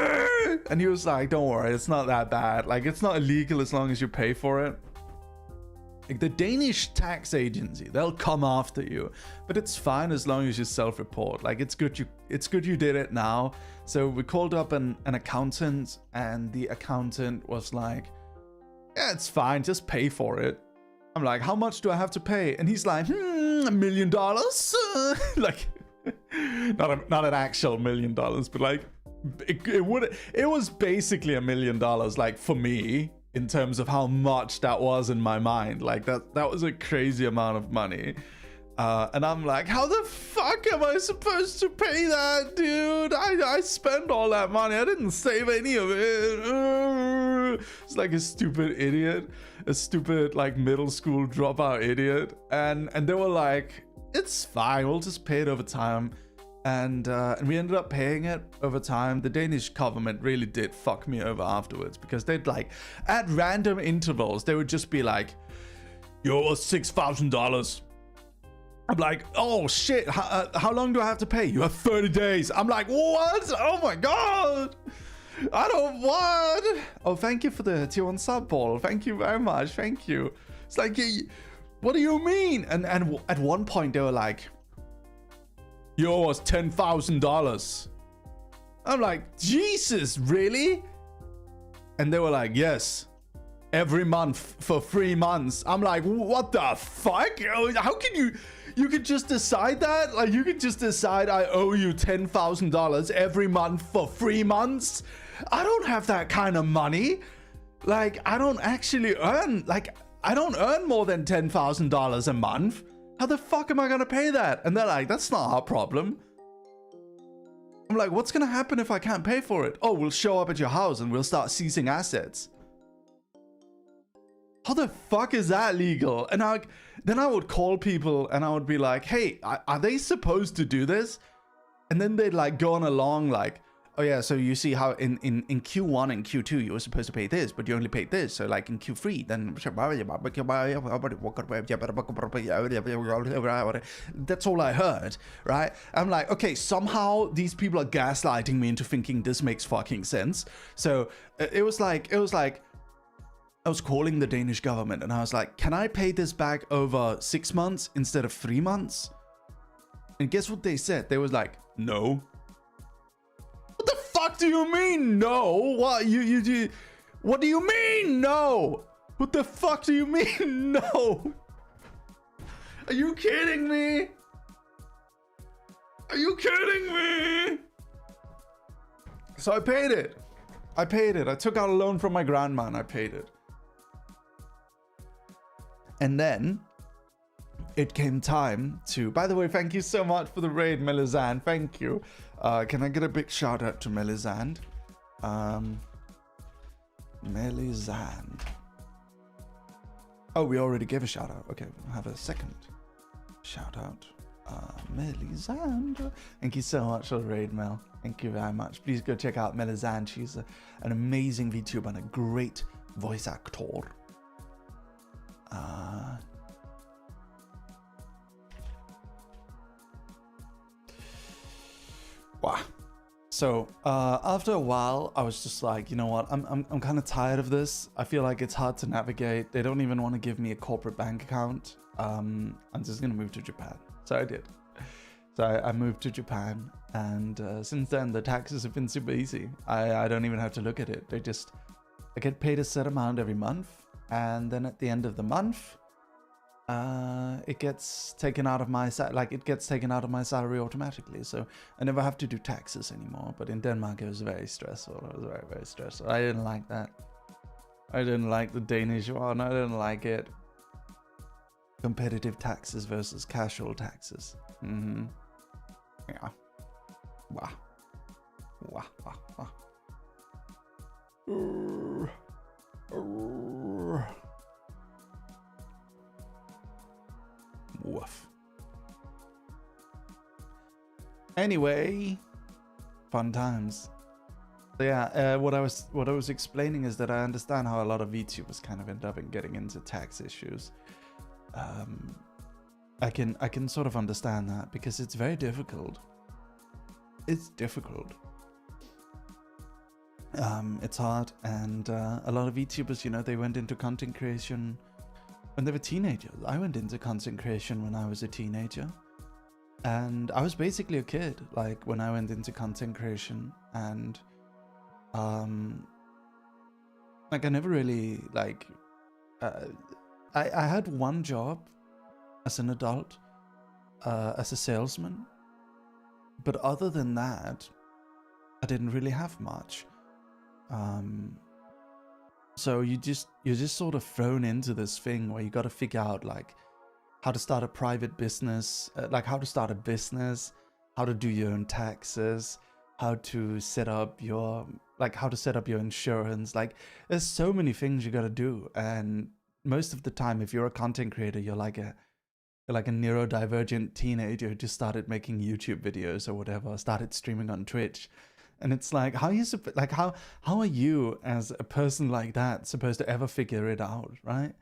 [SPEAKER 1] And he was like, don't worry, it's not that bad. Like, it's not illegal as long as you pay for it. Like, the Danish tax agency, they'll come after you, but it's fine as long as you self-report. Like, it's good you did it now. So we called up an accountant, and the accountant was like, yeah, it's fine, just pay for it. I'm like, how much do I have to pay? And he's like, $1 million. Like, not an actual $1 million, but like, it was basically $1 million, like, for me, in terms of how much that was in my mind. Like, that was a crazy amount of money. And I'm like, how the fuck am I supposed to pay that, dude? I spent all that money. I didn't save any of it. It's like a stupid idiot, a stupid like middle school dropout idiot. And they were like, it's fine, we'll just pay it over time. And we ended up paying it over time. The Danish government really did fuck me over afterwards, because they'd like, at random intervals, they would just be like, you owe us $6,000. I'm like, oh shit, how long do I have to pay? You have 30 days. I'm like, what? Oh my god. I don't want. Oh, thank you for the tier 1 sub, Paul. Thank you very much. Thank you. It's like, what do you mean? And at one point they were like, you owe us $10,000. I'm like, Jesus, really? And they were like, yes, every month for 3 months. I'm like, what the fuck? How can you could just decide that? Like, you could just decide I owe you $10,000 every month for 3 months? I don't have that kind of money. Like, I don't actually earn, like, I don't earn more than $10,000 a month. How the fuck am I gonna pay that? And they're like, that's not our problem. I'm like, what's gonna happen if I can't pay for it? Oh, we'll show up at your house and we'll start seizing assets. How the fuck is that legal? And then I would call people and I would be like, hey, are they supposed to do this? And then they'd like go on along like, oh yeah, so you see how in Q1 and Q2 you were supposed to pay this, but you only paid this. So like in Q3, then that's all I heard, right? I'm like, okay, somehow these people are gaslighting me into thinking this makes fucking sense. So it was like I was calling the Danish government and I was like, can I pay this back over 6 months instead of 3 months? And guess what they said? They was like, no. What the fuck do you mean no? What what do you mean no? What the fuck do you mean no? Are you kidding me? Are you kidding me? So I paid it. I took out a loan from my grandma and I paid it. And then it came time to, by the way, thank you so much for the raid, Melisande. Thank you. Can I get a big shout out to Melisande? Melisande. Oh, we already gave a shout out. Okay, we'll have a second shout out. Melisande. Thank you so much for the raid, Mel. Thank you very much. Please go check out Melisande. She's an amazing VTuber and a great voice actor. Wow. So after a while, I was just like, you know what? I'm kind of tired of this. I feel like it's hard to navigate. They don't even want to give me a corporate bank account. I'm just gonna move to Japan. So I did. So I moved to Japan, and since then the taxes have been super easy. I don't even have to look at it. I get paid a set amount every month, and then at the end of the month, it gets taken out of my salary automatically. So I never have to do taxes anymore. But in Denmark, it was very stressful. It was very, very stressful. I didn't like that. I didn't like the Danish one. I didn't like it. Competitive taxes versus casual taxes. Yeah. Wow. Wow. Wow. Woof. Anyway, fun times. So yeah, what I was explaining is that I understand how a lot of VTubers kind of end up in getting into tax issues. I can sort of understand that because it's very difficult. It's difficult. It's hard, and a lot of VTubers, you know, they went into content creation when they were teenagers. I went into content creation when I was a teenager, and I was basically a kid, like, when I went into content creation, and like, I never really, like, I had one job as an adult, as a salesman, but other than that, I didn't really have much. So you're just sort of thrown into this thing where you got to figure out, like, how to start a private business, like how to start a business, how to do your own taxes, how to set up your insurance. Like, there's so many things you got to do, and most of the time, if you're a content creator, you're like a neurodivergent teenager who just started making YouTube videos or whatever, started streaming on Twitch. And it's like, how are you as a person like that supposed to ever figure it out, right?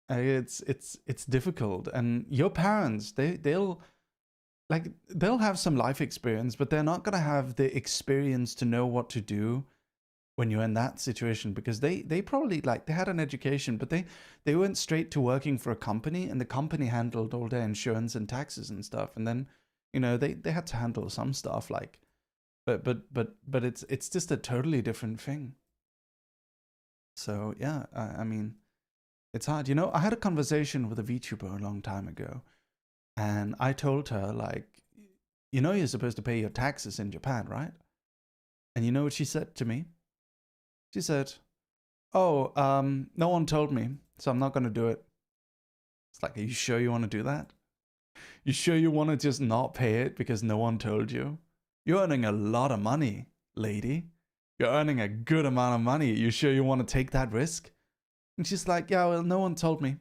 [SPEAKER 1] It's difficult. And your parents, they'll have some life experience, but they're not gonna have the experience to know what to do when you're in that situation, because they probably, like, they had an education, but they went straight to working for a company, and the company handled all their insurance and taxes and stuff. And then, you know, they had to handle some stuff, like, but it's just a totally different thing. So yeah, I mean, it's hard. You know, I had a conversation with a VTuber a long time ago, and I told her, like, you know, you're supposed to pay your taxes in Japan, right? And you know what she said to me? She said, "Oh, no one told me, so I'm not gonna do it." It's like, are you sure you want to do that? You sure you want to just not pay it because no one told you? You're earning a lot of money, lady. You're earning a good amount of money. You sure you want to take that risk? And she's like, yeah, well, no one told me.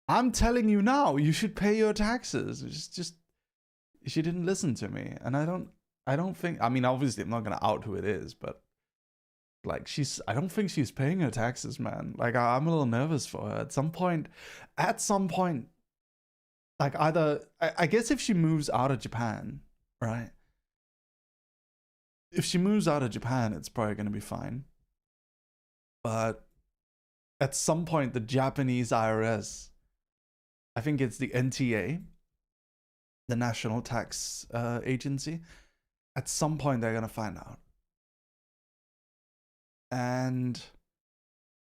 [SPEAKER 1] I'm telling you now, you should pay your taxes. It's just she didn't listen to me. And I don't think, I mean, obviously I'm not going to out who it is, but, like, I don't think she's paying her taxes, man. Like, I'm a little nervous for her. At some point, like, either, I guess if she moves out of Japan, right? If she moves out of Japan, it's probably going to be fine. But at some point, the Japanese IRS, I think it's the NTA, the National Tax Agency, at some point they're going to find out. And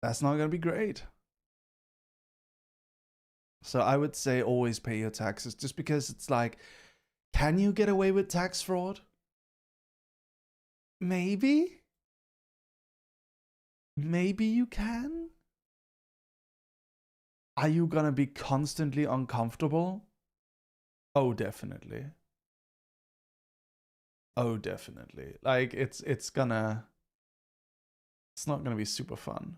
[SPEAKER 1] that's not going to be great. So I would say always pay your taxes, just because it's like, can you get away with tax fraud? Maybe. Maybe you can. Are you gonna be constantly uncomfortable? Oh, definitely. Oh, definitely. Like, it's not gonna be super fun.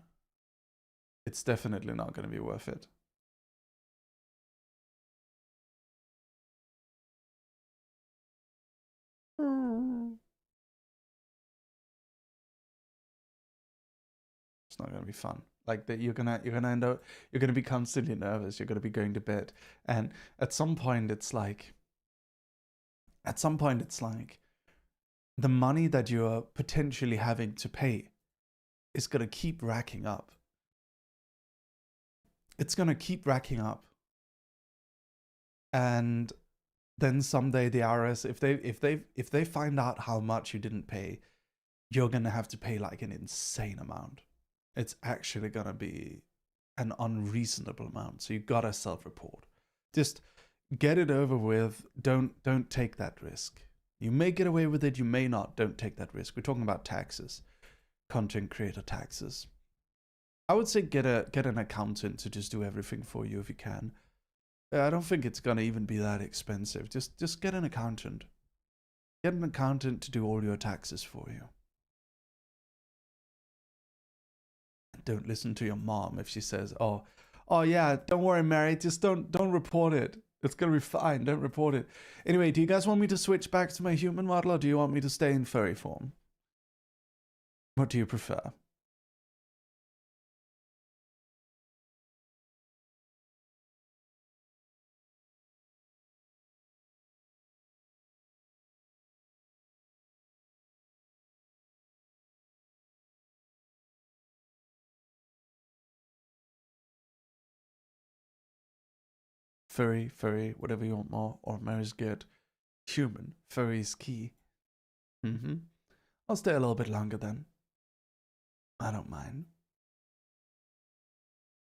[SPEAKER 1] It's definitely not gonna be worth it. It's not gonna be fun. Like, that you're gonna be constantly nervous. You're gonna be going to bed, and at some point it's like the money that you're potentially having to pay is going to keep racking up. It's going to keep racking up. And then someday the IRS, if they find out how much you didn't pay, you're going to have to pay like an insane amount. It's actually going to be an unreasonable amount. So you got to self-report. Just get it over with. Don't take that risk. You may get away with it, you may not. Don't take that risk. We're talking about taxes. Content creator taxes. I would say get an accountant to just do everything for you if you can. I don't think it's gonna even be that expensive. Just get an accountant. Get an accountant to do all your taxes for you. Don't listen to your mom if she says, "Oh yeah, don't worry, Mary. Just don't report it. It's gonna be fine. Don't report it." Anyway, do you guys want me to switch back to my human model, or do you want me to stay in furry form? What do you prefer? Furry, whatever you want more, or Mary's good. Human, furry's key. I'll stay a little bit longer then. I don't mind.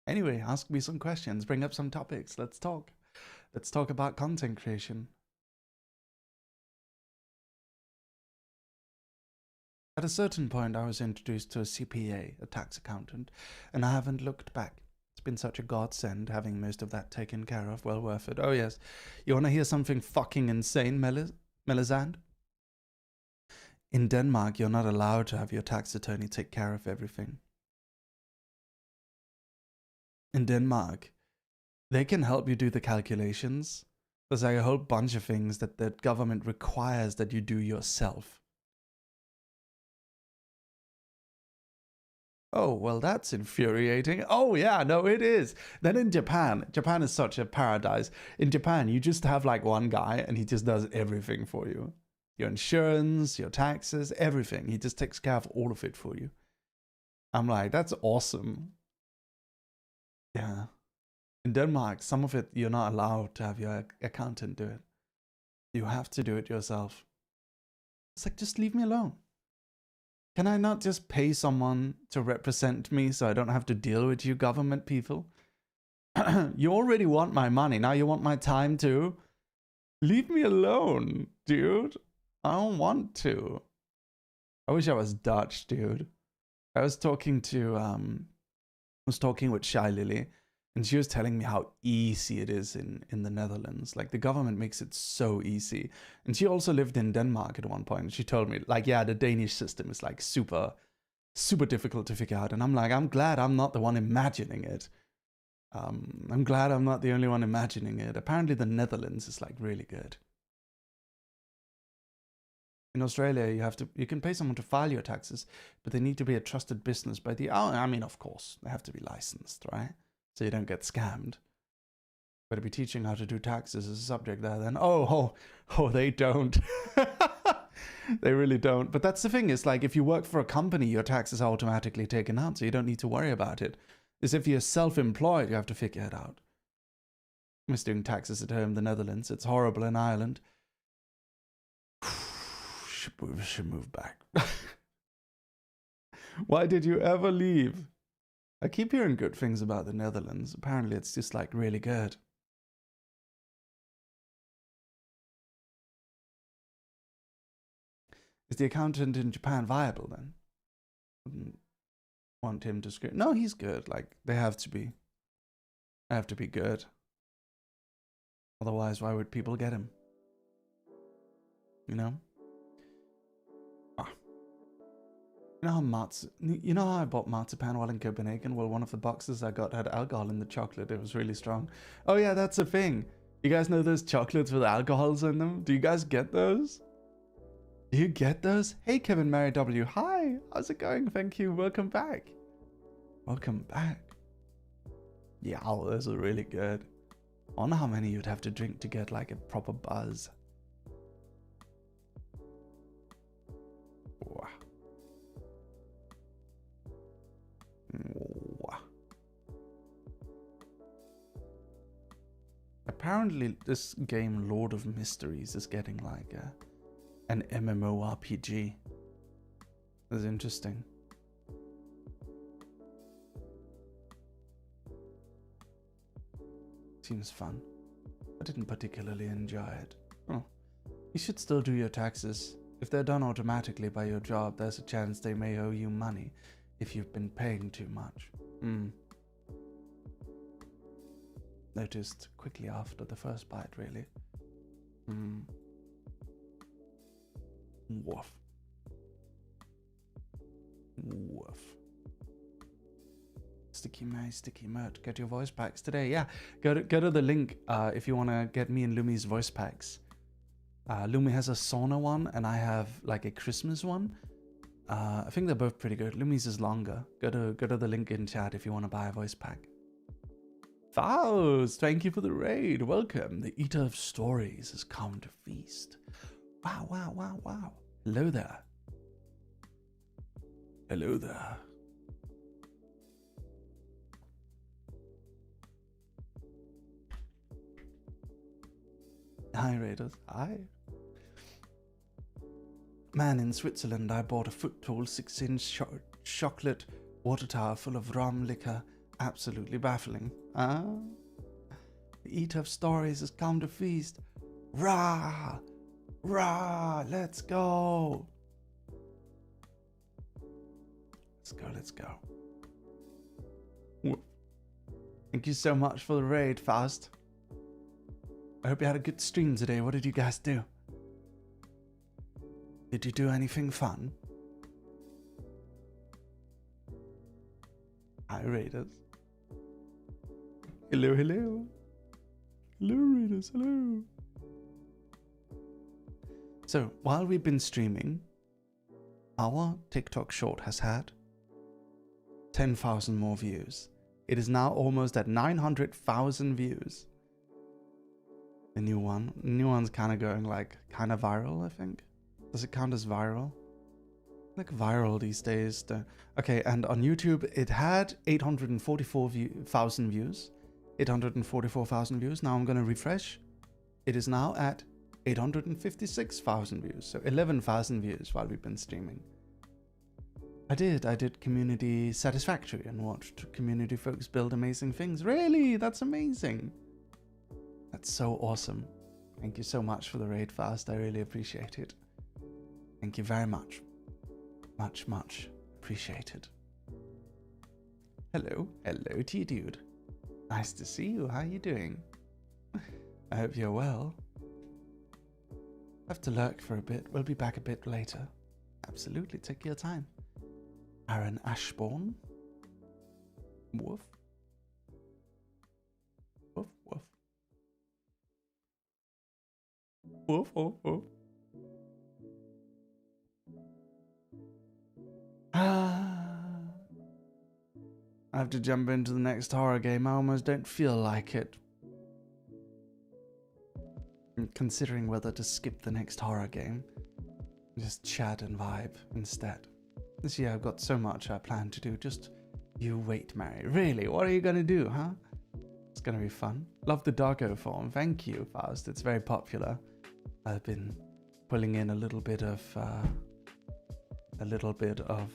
[SPEAKER 1] Anyway, ask me some questions, bring up some topics, let's talk. Let's talk about content creation. At a certain point, I was introduced to a CPA, a tax accountant, and I haven't looked back. It's been such a godsend having most of that taken care of. Well worth it. Oh yes. You want to hear something fucking insane, Melisande? In Denmark, you're not allowed to have your tax attorney take care of everything. In Denmark, they can help you do the calculations. There's like a whole bunch of things that the government requires that you do yourself. Oh, well, that's infuriating. Oh, yeah, no, it is. Then in Japan is such a paradise. In Japan, you just have like one guy and he just does everything for you. Your insurance, your taxes, everything. He just takes care of all of it for you. I'm like, that's awesome. Yeah. In Denmark, some of it, you're not allowed to have your accountant do it. You have to do it yourself. It's like, just leave me alone. Can I not just pay someone to represent me so I don't have to deal with you government people? You already want my money. Now you want my time too? Leave me alone, dude. I don't want to. I wish I was Dutch, dude. I was talking with Shy Lily, and she was telling me how easy it is in the Netherlands. Like, the government makes it so easy. And she also lived in Denmark at one point. She told me, like, yeah, the Danish system is like super, super difficult to figure out. And I'm like, I'm glad I'm not the one imagining it. I'm glad I'm not the only one imagining it. Apparently the Netherlands is like really good. In Australia, you can pay someone to file your taxes, but they need to be a trusted business by the, I mean, of course, they have to be licensed, right? So you don't get scammed. Better be teaching how to do taxes as a subject there then. Oh, they don't. They really don't. But that's the thing, is like, if you work for a company, your taxes are automatically taken out, so you don't need to worry about it. As if you're self-employed, you have to figure it out. I was doing taxes at home in the Netherlands. It's horrible in Ireland. Should move back. Why did you ever leave? I keep hearing good things about the Netherlands. Apparently it's just like really good. Is the accountant in Japan viable then? Wouldn't want him to screw. No, he's good. Like, they have to be. They have to be good. Otherwise, why would people get him? You know? You know how I bought marzipan while in Copenhagen? Well, one of the boxes I got had alcohol in the chocolate. It was really strong. Oh yeah, that's a thing. You guys know those chocolates with alcohols in them? Do you guys get those? Do you get those? Hey, Kevin Mary W. Hi, how's it going? Thank you. Welcome back. Welcome back. Yeah, those are really good. I wonder how many you'd have to drink to get like a proper buzz. apparently this game, Lord of Mysteries, is getting like an MMORPG. That's interesting. Seems fun. I didn't particularly enjoy it. Oh, you should still do your taxes. If they're done automatically by your job, there's a chance they may owe you money if you've been paying too much. Noticed quickly after the first bite, really. Woof. Woof. Sticky Mert. Get your voice packs today. Yeah, go to the link if you want to get me and Lumi's voice packs. Lumi has a sauna one, and I have like a Christmas one. I think they're both pretty good. Lumi's is longer. Go to the link in chat if you want to buy a voice pack. Faust, thank you for the raid. Welcome. The Eater of Stories has come to feast. Wow, wow, wow, wow. Hello there. Hello there. Hi, Raiders. Hi. Man, in Switzerland, I bought a foot tall 6-inch chocolate water tower full of rum liquor. Absolutely baffling. The Eater of Stories has come to feast. Rah! Rah! Let's go! Let's go. Thank you so much for the raid, Faust. I hope you had a good stream today. What did you guys do? Did you do anything fun? Hi, Raiders. Hello, hello. Hello, Raiders, hello. So, while we've been streaming, our TikTok short has had 10,000 more views. It is now almost at 900,000 views. The new one's kind of going like kind of viral, I think. Does it count as viral? Like viral these days. Okay, and on YouTube it had 844,000 views. 844,000 views. Now I'm gonna refresh. It is now at 856,000 views. So 11,000 views while we've been streaming. I did community satisfactory and watched community folks build amazing things. Really? That's amazing. That's so awesome. Thank you so much for the raid, Fast. I really appreciate it. Thank you very much. Much, much appreciated. Hello. Hello to you, dude. Nice to see you. How are you doing? I hope you're well. Have to lurk for a bit. We'll be back a bit later. Absolutely. Take your time. Aaron Ashbourne. Woof. Woof, woof. Woof, woof, woof. I have to jump into the next horror game. I almost don't feel like it. I'm considering whether to skip the next horror game. Just chat and vibe instead. This year I've got so much I plan to do. Just you wait, Mary. Really? What are you gonna do, huh? It's gonna be fun. Love the doggo form. Thank you, Faust. It's very popular. I've been pulling in a little bit of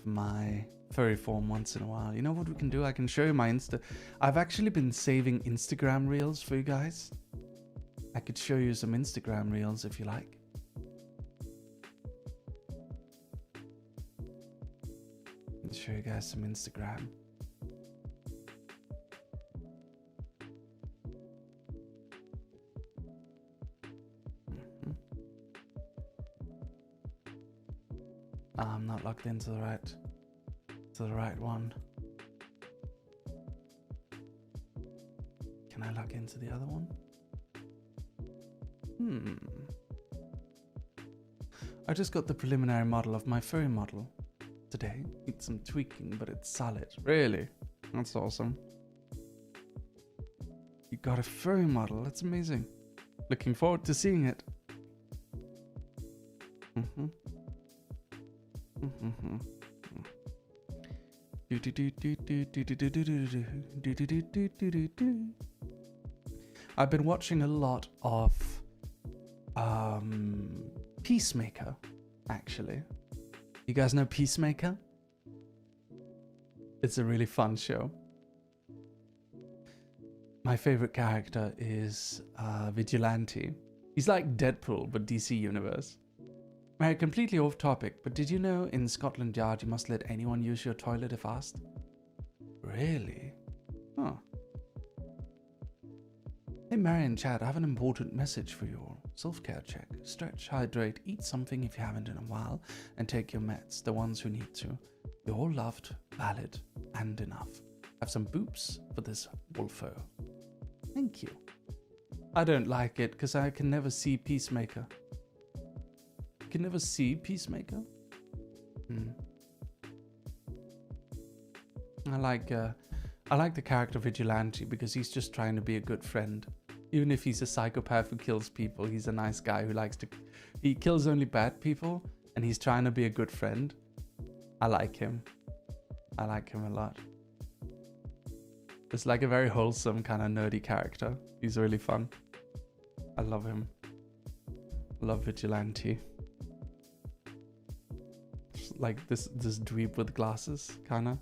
[SPEAKER 1] my furry form once in a while. You know what we can do? I can show you my Insta. I've actually been saving Instagram reels for you guys. I could show you some Instagram reels if you like. I'll show you guys some Instagram. I'm not logged into the right one. Can I log into the other one? I just got the preliminary model of my furry model today. Need some tweaking, but it's solid. Really? That's awesome. You got a furry model. That's amazing. Looking forward to seeing it. I've been watching a lot of Peacemaker, actually. You guys know Peacemaker? It's a really fun show. My favorite character is Vigilante. He's like Deadpool, but DC Universe. Mary, completely off topic, but did you know in Scotland Yard you must let anyone use your toilet if asked? Really? Huh. Hey Mary and Chad, I have an important message for you all. Self-care check. Stretch, hydrate, eat something if you haven't in a while, and take your meds, the ones who need to. You're all loved, valid, and enough. Have some boops for this wolfo. Thank you. I don't like it because I can never see Peacemaker. I can never see Peacemaker. I like the character Vigilante because he's just trying to be a good friend. Even if he's a psychopath who kills people, he's a nice guy who likes to... He kills only bad people, and he's trying to be a good friend. I like him. I like him a lot. It's like a very wholesome kind of nerdy character. He's really fun. I love him. I love Vigilante. Like this dweeb with glasses, kind of.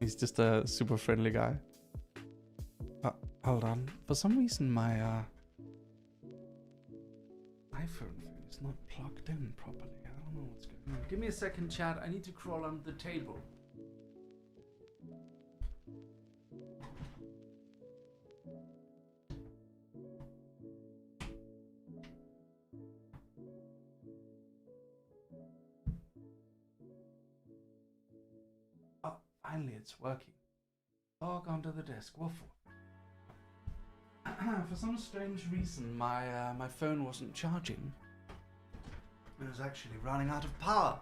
[SPEAKER 1] He's just a super friendly guy. Hold on. For some reason, my iPhone is not plugged in properly. I don't know what's going on. Give me a second, chat. I need to crawl under the table. Oh, finally it's working. Log onto the desk. Waffle. For some strange reason, my phone wasn't charging. It was actually running out of power,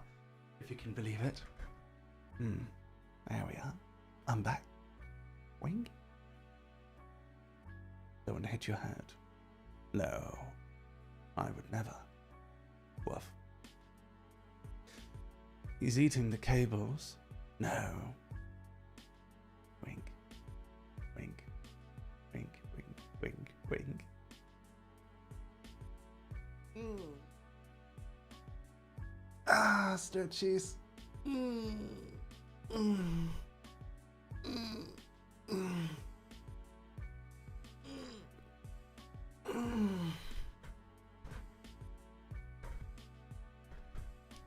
[SPEAKER 1] if you can believe it. There we are. I'm back. Wink. Don't hit your head. No, I would never. Woof. He's eating the cables. No. Wink. Wink. Wink. Wink, wink. Ah, stretchies.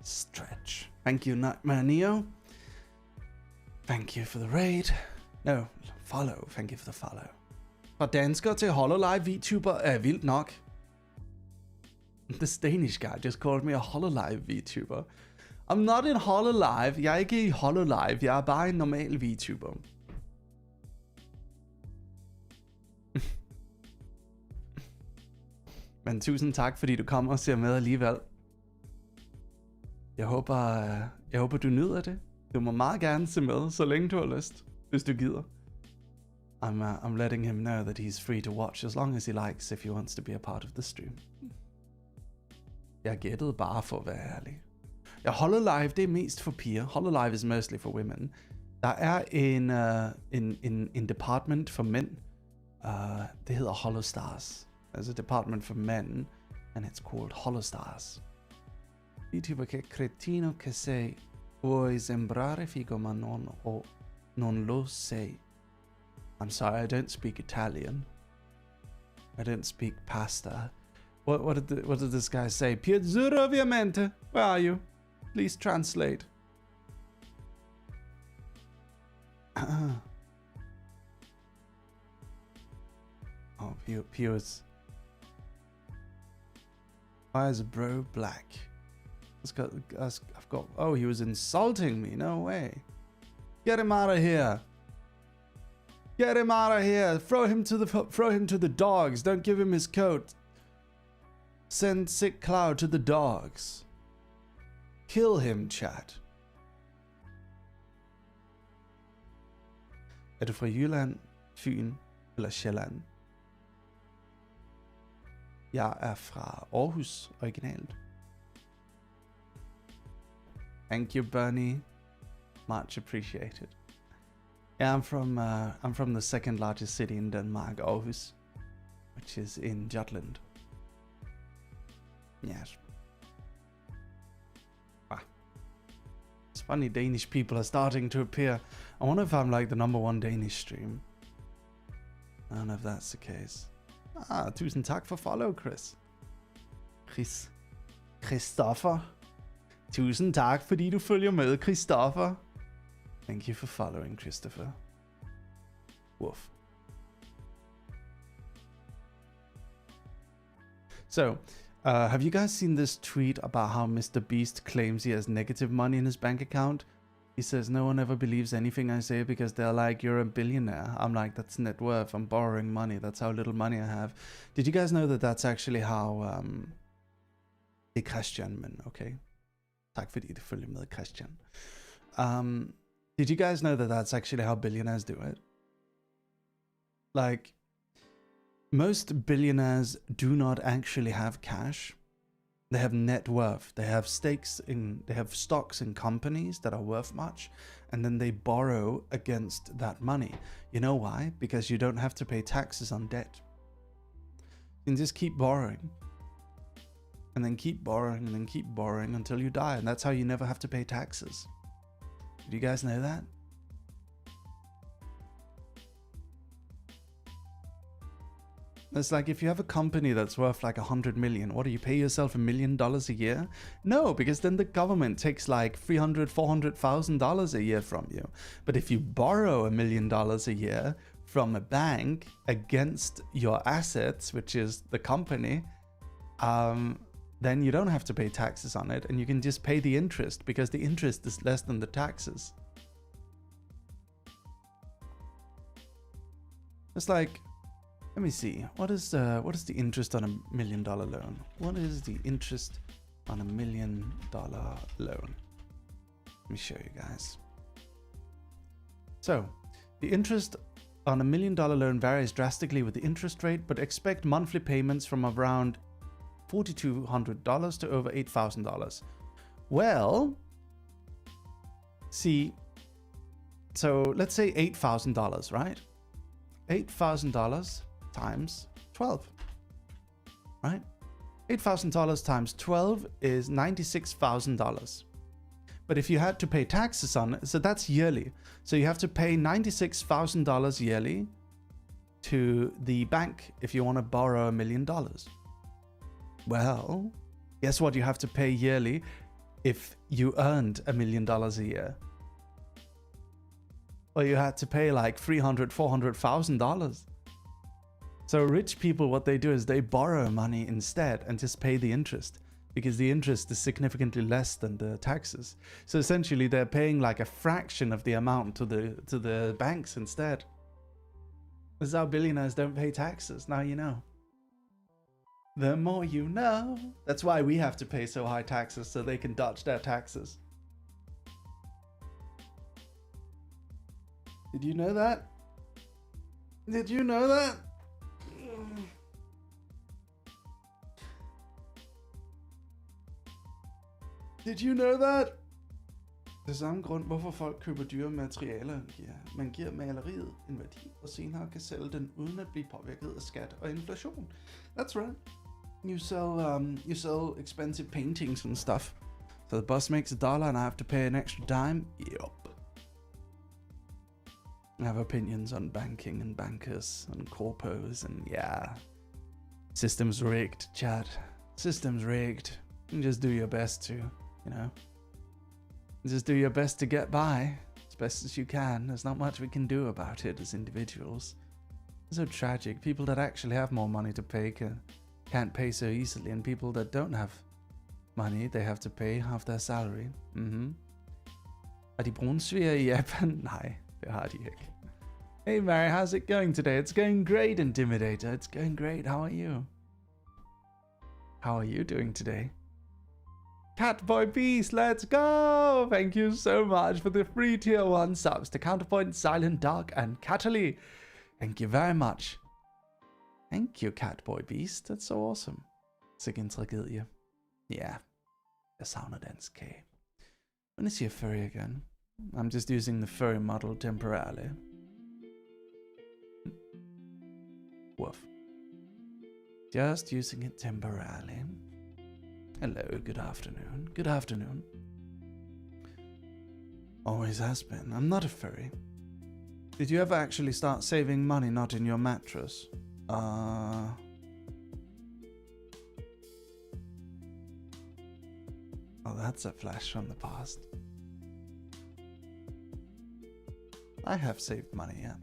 [SPEAKER 1] Stretch. Thank you, Nightmare Neo. Thank you for the raid. No, follow. Thank you for the follow. Fra dansker til Hololive VTuber er vildt nok. This Danish guy just called me a Hololive VTuber. I'm not in Hololive. Jeg er ikke i Hololive. Jeg er bare en normal VTuber. Men tusind tak, fordi du kommer og ser med alligevel. Jeg håber du nyder det. Du må meget gerne se med, så længe du har lyst, hvis du gider. I'm letting him know that he's free to watch as long as he likes if he wants to be a part of the stream. Jeg gættede bare for at være ærlig. Ja, Hololive, det er mest for piger. Hololive is mostly for women. Der er en department for mænd. Det hedder Holostars. There's a department for men, and it's called Holostars. YouTuber che cretino che sei. Vuoi sembrare figo ma non lo sei. I'm sorry, I don't speak Italian. I don't speak pasta. What did this guy say? Piazzura ovviamente. Where are you? Please translate. Oh, Piers. Why is bro black? I've got. Oh, he was insulting me. No way. Get him out of here. Get him out of here. Throw him to the dogs. Don't give him his coat. Send Sick Cloud to the dogs. Kill him, chat. Er du fra Jylland, Fyn eller Sjælland? Jeg er fra Aarhus originalt. Thank you, Bernie. Much appreciated. Yeah, I'm from the second largest city in Denmark, Aarhus. which is in Jutland. Yes. It's funny, Danish people are starting to appear. I wonder if I'm like the #1 Danish stream. I don't know if that's the case. Tusind tak for follow, Chris. Christoffer. Tusind tak, fordi du følger med, Christoffer. Thank you for following, Christopher. Woof. So, have you guys seen this tweet about how Mr. Beast claims he has negative money in his bank account? He says, no one ever believes anything I say because they're like, you're a billionaire. I'm like, that's net worth. I'm borrowing money. That's how little money I have. Did you guys know that that's actually how... Det er Christian, men okay. Tak fordi du følger med, Christian. Did you guys know that that's actually how billionaires do it? Like, most billionaires do not actually have cash. They have net worth. They have they have stocks in companies that are worth much, and then they borrow against that money. You know why? Because you don't have to pay taxes on debt. You can just keep borrowing. And then keep borrowing, and then keep borrowing until you die. And that's how you never have to pay taxes. Do you guys know that? It's like if you have a company that's worth like 100 million, what do you pay yourself $1 million a year? No, because then the government takes like $300,000, $400,000 a year from you. But if you borrow $1 million a year from a bank against your assets, which is the company, then you don't have to pay taxes on it, and you can just pay the interest because the interest is less than the taxes. It's like, let me see, what is the interest on $1 million loan? What is the interest on $1 million loan? Let me show you guys. So, the interest on $1 million loan varies drastically with the interest rate, but expect monthly payments from around $4,200 to over $8,000. Well, see, so let's say $8,000, right? $8,000 times 12, right? $8,000 times 12 is $96,000. But if you had to pay taxes on it, so that's yearly. So you have to pay $96,000 yearly to the bank if you want to borrow $1 million. Well, guess what you have to pay yearly if you earned $1 million a year? Well, you had to pay like $300,000, $400,000. So rich people, what they do is they borrow money instead and just pay the interest, because the interest is significantly less than the taxes. So essentially they're paying like a fraction of the amount to the banks instead. This is how billionaires don't pay taxes. Now you know. The more you know. That's why we have to pay so high taxes, so they can dodge their taxes. Did you know that? Did you know that? Did you know that? Det er samme grund, hvorfor folk køber dyre materialer. Man giver maleriet en værdi, og senere kan sælge den uden at blive påvirket af skat og inflation. That's right. You sell expensive paintings and stuff. So the boss makes $1 and I have to pay an extra dime? Yup. I have opinions on banking and bankers and corpos and yeah. System's rigged, Chad. System's rigged. You just do your best to, you know. Just do your best to get by as best as you can. There's not much we can do about it as individuals. It's so tragic. People that actually have more money to pay can't pay so easily, and people that don't have money, they have to pay half their salary. Har de brunsviger i Japan? Nej, det har de ikke. Hey Mary, how's it going today? It's going great, Intimidator. It's going great. How are you? How are you doing today? Catboy Beast, let's go! Thank you so much for the free tier 1 subs to Counterpoint, Silent Dark, and Cataly. Thank you very much. Thank you, Catboy Beast. That's so awesome. Sikke en tragedie. Yeah. Jeg savner dansk kage. When is your furry again? I'm just using the furry model temporarily. Woof. Just using it temporarily. Hello, good afternoon. Good afternoon. Always has been. I'm not a furry. Did you ever actually start saving money not in your mattress? Oh, that's a flash from the past. I have saved money, yeah.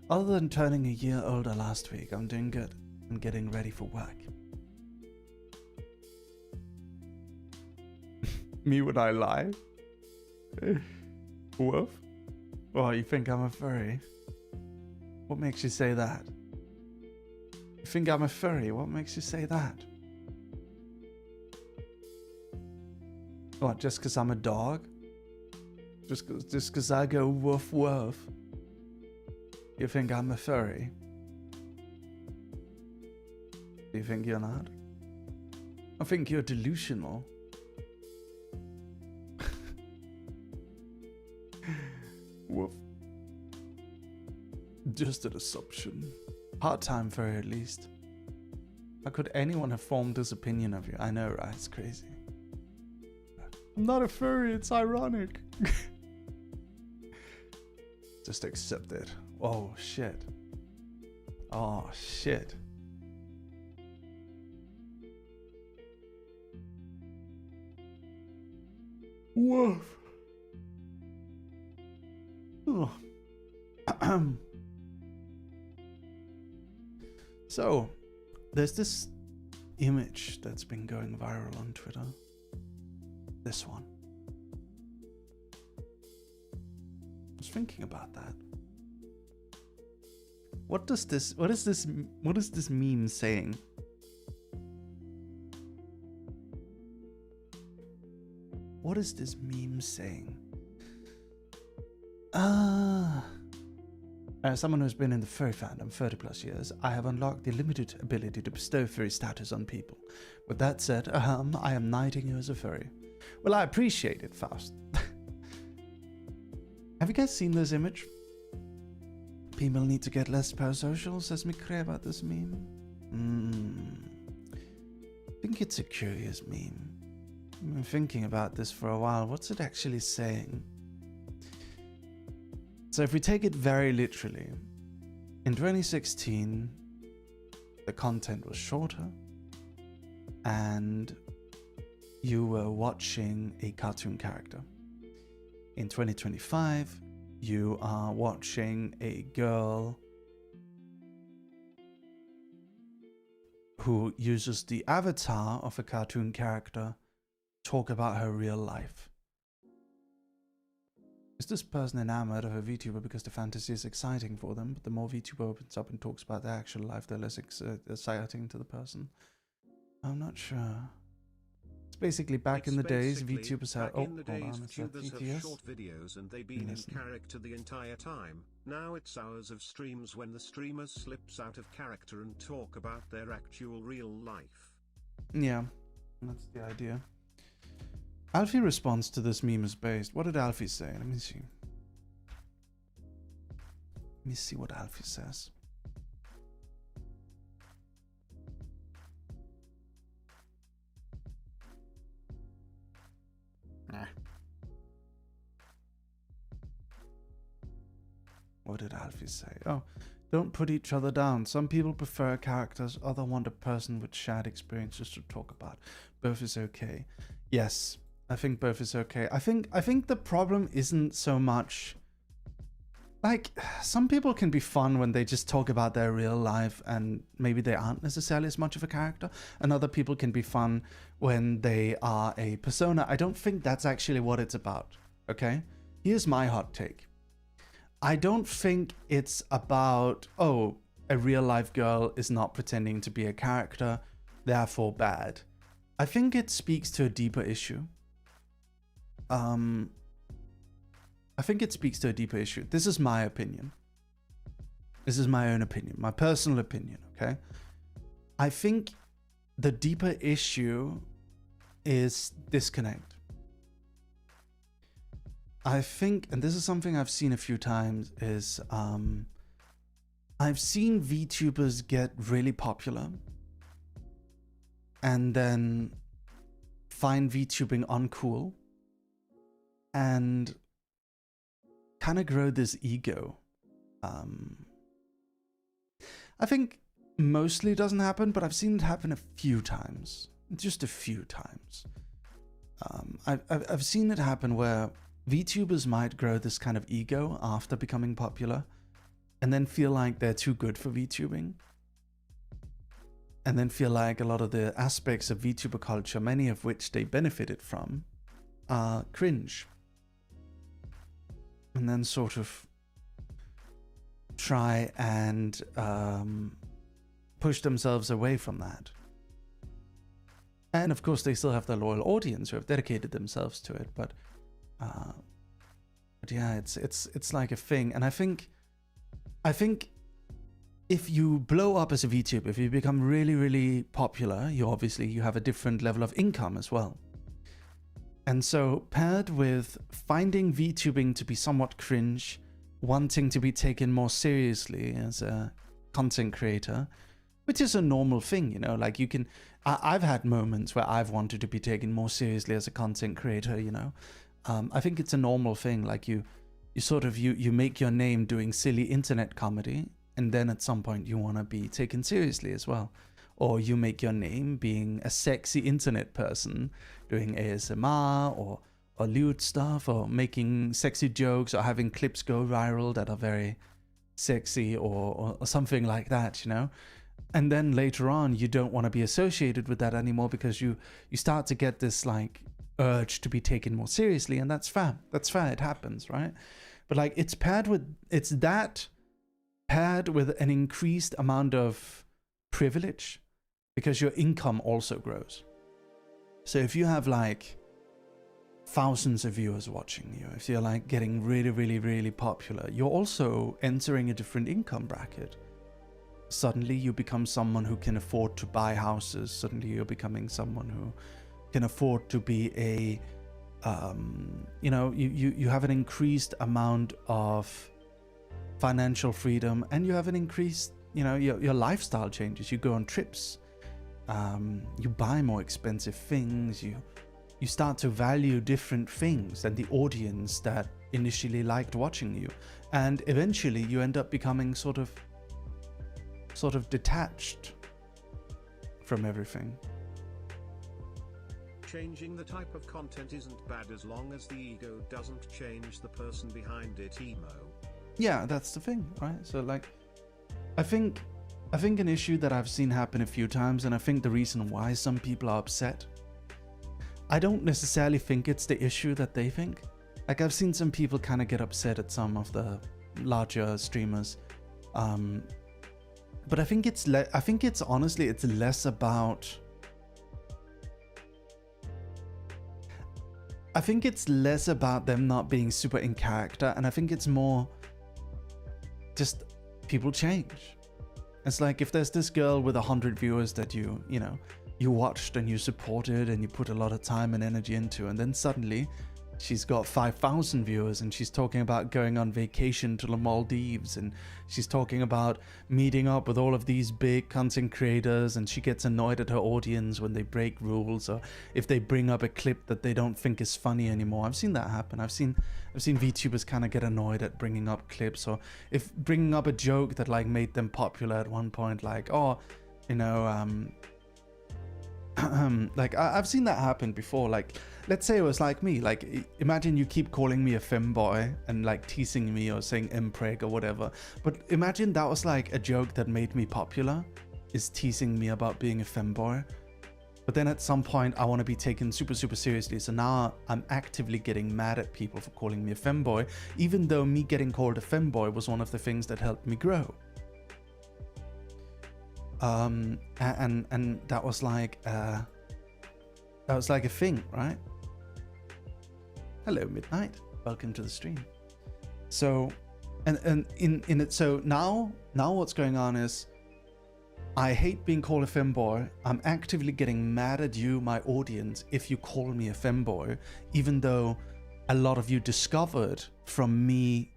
[SPEAKER 1] Other than turning a year older last week, I'm doing good and getting ready for work. Me when I lie? Woof? Oh, you think I'm a furry? What makes you say that? You think I'm a furry? What makes you say that? What, just because I'm a dog? Just because I go woof woof? You think I'm a furry? Do you think you're not? I think you're delusional. Woof. Just an assumption. Part-time furry at least. How could anyone have formed this opinion of you? I know, right? It's crazy. I'm not a furry, it's ironic. Just accept it. Oh, shit. Oh, shit. Woof. Oh. So, there's this image that's been going viral on Twitter. This one. I was thinking about that. What is this meme saying? What is this meme saying? As someone who's been in the furry fandom 30 plus years, I have unlocked the limited ability to bestow furry status on people. With that said, I am knighting you as a furry. Well, I appreciate it, Faust. Have you guys seen this image? People need to get less parasocial, says Mikre about this meme. I think it's a curious meme. I've been thinking about this for a while. What's it actually saying? So if we take it very literally, in 2016, the content was shorter and you were watching a cartoon character. In 2025, you are watching a girl who uses the avatar of a cartoon character talk about her real life. Is this person enamored of a VTuber because the fantasy is exciting for them, but the more VTuber opens up and talks about their actual life, they're less exciting to the person? I'm not sure. It's basically back in the days, VTubers had... Oh, hold on, it's that TTS?
[SPEAKER 11] Short videos and they've been in character the entire time. Now it's hours of streams when the streamer slips out of character and talk about their actual real life.
[SPEAKER 1] Yeah, that's the idea. Alfie responds to this meme as based. What did Alfie say? Let me see. Let me see what Alfie says. What did Alfie say? Oh, don't put each other down. Some people prefer characters, others want a person with shared experiences to talk about. Both is okay. Yes. I think both is okay. I think the problem isn't so much like some people can be fun when they just talk about their real life and maybe they aren't necessarily as much of a character, and other people can be fun when they are a persona. I don't think that's actually what it's about. Okay? Here's my hot take. I don't think it's about, oh, a real life girl is not pretending to be a character, therefore bad. I think it speaks to a deeper issue. I think it speaks to a deeper issue. This is my opinion. This is my own opinion, my personal opinion, okay? I think the deeper issue is disconnect. I think, and this is something I've seen a few times, is I've seen VTubers get really popular and then find VTubing uncool and kind of grow this ego. I think mostly doesn't happen, but I've seen it happen a few times, just a few times. I've seen it happen where VTubers might grow this kind of ego after becoming popular and then feel like they're too good for VTubing. And then feel like a lot of the aspects of VTuber culture, many of which they benefited from, are cringe. And then sort of try and push themselves away from that. And of course, they still have their loyal audience who have dedicated themselves to it. But yeah, it's like a thing. And I think if you blow up as a VTuber, if you become really, really popular, you have a different level of income as well. And so paired with finding VTubing to be somewhat cringe, wanting to be taken more seriously as a content creator, which is a normal thing, you know, like you can, I've had moments where I've wanted to be taken more seriously as a content creator, you know. I think it's a normal thing, like you make your name doing silly internet comedy, and then at some point you want to be taken seriously as well. Or you make your name being a sexy internet person doing ASMR or lewd stuff, or making sexy jokes, or having clips go viral that are very sexy or something like that, you know. And then later on you don't want to be associated with that anymore because you start to get this like urge to be taken more seriously, and that's fair, it happens, right? But like it's paired with an increased amount of privilege, because your income also grows. So if you have like thousands of viewers watching you, if you're like getting really, really, really popular, you're also entering a different income bracket. Suddenly you become someone who can afford to buy houses. Suddenly you're becoming someone who can afford to be a, you have an increased amount of financial freedom, and you have an increased, your lifestyle changes. You go on trips, you buy more expensive things, you start to value different things than the audience that initially liked watching you, and eventually you end up becoming sort of detached from everything.
[SPEAKER 11] Changing the type of content isn't bad as long as the ego doesn't change the person behind it, emo.
[SPEAKER 1] Yeah, that's the thing, right? So like, I think an issue that I've seen happen a few times, and I think the reason why some people are upset, I don't necessarily think it's the issue that they think. Like I've seen some people kind of get upset at some of the larger streamers, but I think it's honestly it's less about. I think it's less about them not being super in character, and I think it's more just people change. It's like if there's this girl with 100 viewers that you watched and you supported and you put a lot of time and energy into, and then suddenly she's got 5,000 viewers and she's talking about going on vacation to the Maldives, and she's talking about meeting up with all of these big content creators, and she gets annoyed at her audience when they break rules or if they bring up a clip that they don't think is funny anymore. I've seen that happen. I've seen VTubers kind of get annoyed at bringing up clips, or if bringing up a joke that like made them popular at one point, like, oh, like I've seen that happen before. Like let's say it was like me, like imagine you keep calling me a femboy and like teasing me or saying mpreg or whatever, but imagine that was like a joke that made me popular, is teasing me about being a femboy. But then at some point I want to be taken super, super seriously, so now I'm actively getting mad at people for calling me a femboy, even though me getting called a femboy was one of the things that helped me grow. And that was like a thing, right? Hello Midnight, welcome to the stream. So and in it, so now what's going on is I hate being called a femboy. I'm actively getting mad at you, my audience, if you call me a femboy, even though a lot of you discovered from me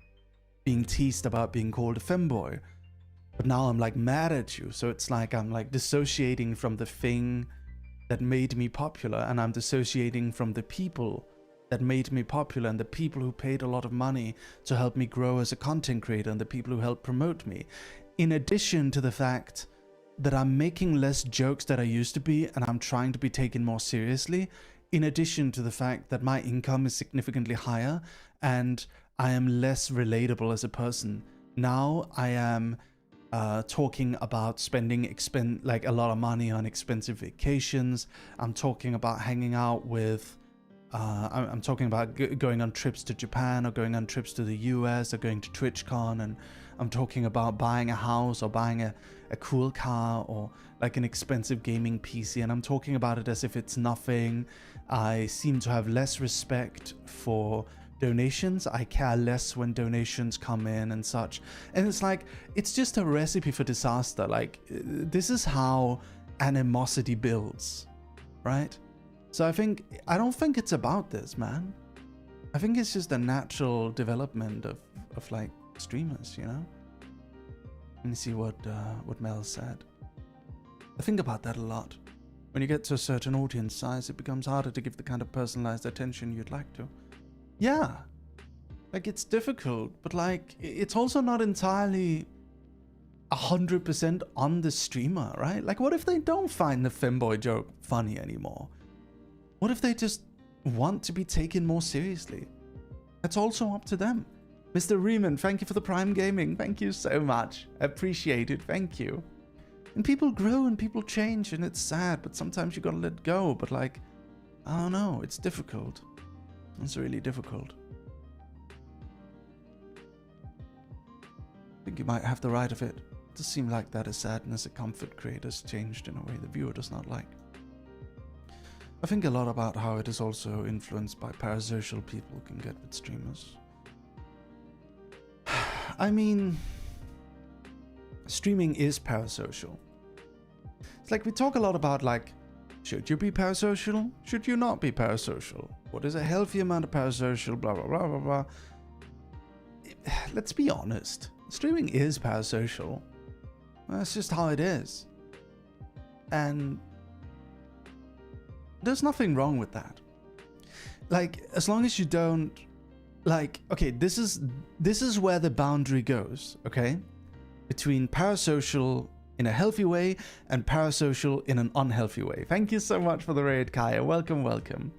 [SPEAKER 1] being teased about being called a femboy. But now I'm like mad at you, so it's like I'm like dissociating from the thing that made me popular, and I'm dissociating from the people that made me popular and the people who paid a lot of money to help me grow as a content creator and the people who helped promote me. In addition to the fact that I'm making less jokes that I used to be and I'm trying to be taken more seriously, in addition to the fact that my income is significantly higher and I am less relatable as a person. Now I am talking about spending like a lot of money on expensive vacations. I'm talking about hanging out with I'm talking about going on trips to Japan or going on trips to the US or going to TwitchCon, and I'm talking about buying a house or buying a cool car or like an expensive gaming PC, and I'm talking about it as if it's nothing. I seem to have less respect for donations. I care less when donations come in and such. And it's like, it's just a recipe for disaster. Like, this is how animosity builds, right? So I don't think it's about this, man. I think it's just a natural development of like streamers, you know? Let me see what Mel said. I think about that a lot. When you get to a certain audience size, it becomes harder to give the kind of personalized attention you'd like to. Yeah, like it's difficult, but like it's also not entirely 100% on the streamer, right? Like, what if they don't find the femboy joke funny anymore? What if they just want to be taken more seriously? That's also up to them. Mr. Riemann, thank you for the Prime Gaming. Thank you so much. I appreciate it. Thank you. And people grow and people change, and it's sad, but sometimes you gotta let go. But like, I don't know, it's difficult. It's really difficult. I think you might have the right of it. It does seem like that is sadness a comfort creators changed in a way the viewer does not like. I think a lot about how it is also influenced by parasocial people can get with streamers. I mean, streaming is parasocial. It's like we talk a lot about like, should you be parasocial? Should you not be parasocial? What is a healthy amount of parasocial? Blah, blah, blah, blah, blah. Let's be honest. Streaming is parasocial. That's just how it is. And there's nothing wrong with that. Like, as long as you don't, like, okay, this is where the boundary goes, okay? Between parasocial in a healthy way and parasocial in an unhealthy way. Thank you so much for the raid, Kaya. Welcome, welcome.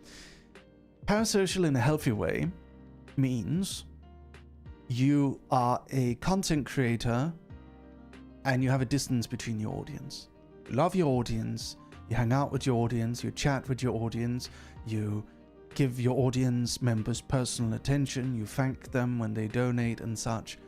[SPEAKER 1] Parasocial in a healthy way means you are a content creator and you have a distance between your audience. You love your audience, you hang out with your audience, you chat with your audience, you give your audience members personal attention, you thank them when they donate and such.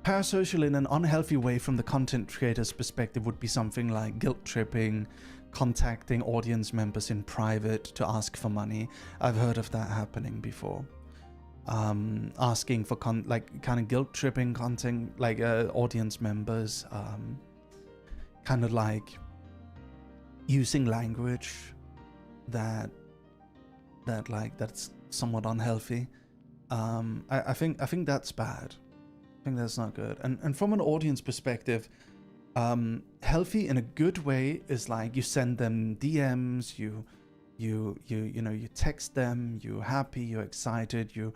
[SPEAKER 1] Parasocial in an unhealthy way from the content creator's perspective would be something like guilt tripping, contacting audience members in private to ask for money. I've heard of that happening before. Asking for kind of guilt tripping content, like audience members, kind of like using language that's somewhat unhealthy. I think that's bad. I think that's not good. And from an audience perspective, healthy in a good way is like you send them DMs, you text them, you're happy, you're excited, you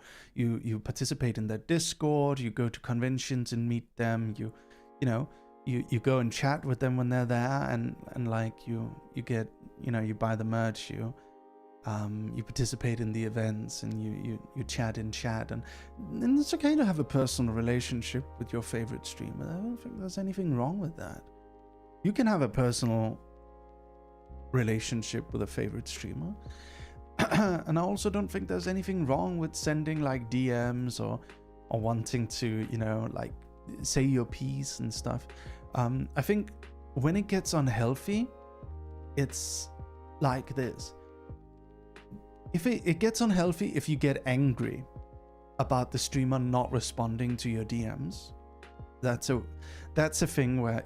[SPEAKER 1] participate in their Discord, you go to conventions and meet them, you you go and chat with them when they're there, and like you get, you buy the merch, you participate in the events, and you chat in chat, and it's okay to have a personal relationship with your favorite streamer. I don't think there's anything wrong with that. You can have a personal relationship with a favorite streamer. And I also don't think there's anything wrong with sending like DMs or wanting to, like say your piece and stuff. I think when it gets unhealthy, it's like this. If it gets unhealthy if you get angry about the streamer not responding to your DMs. That's a thing where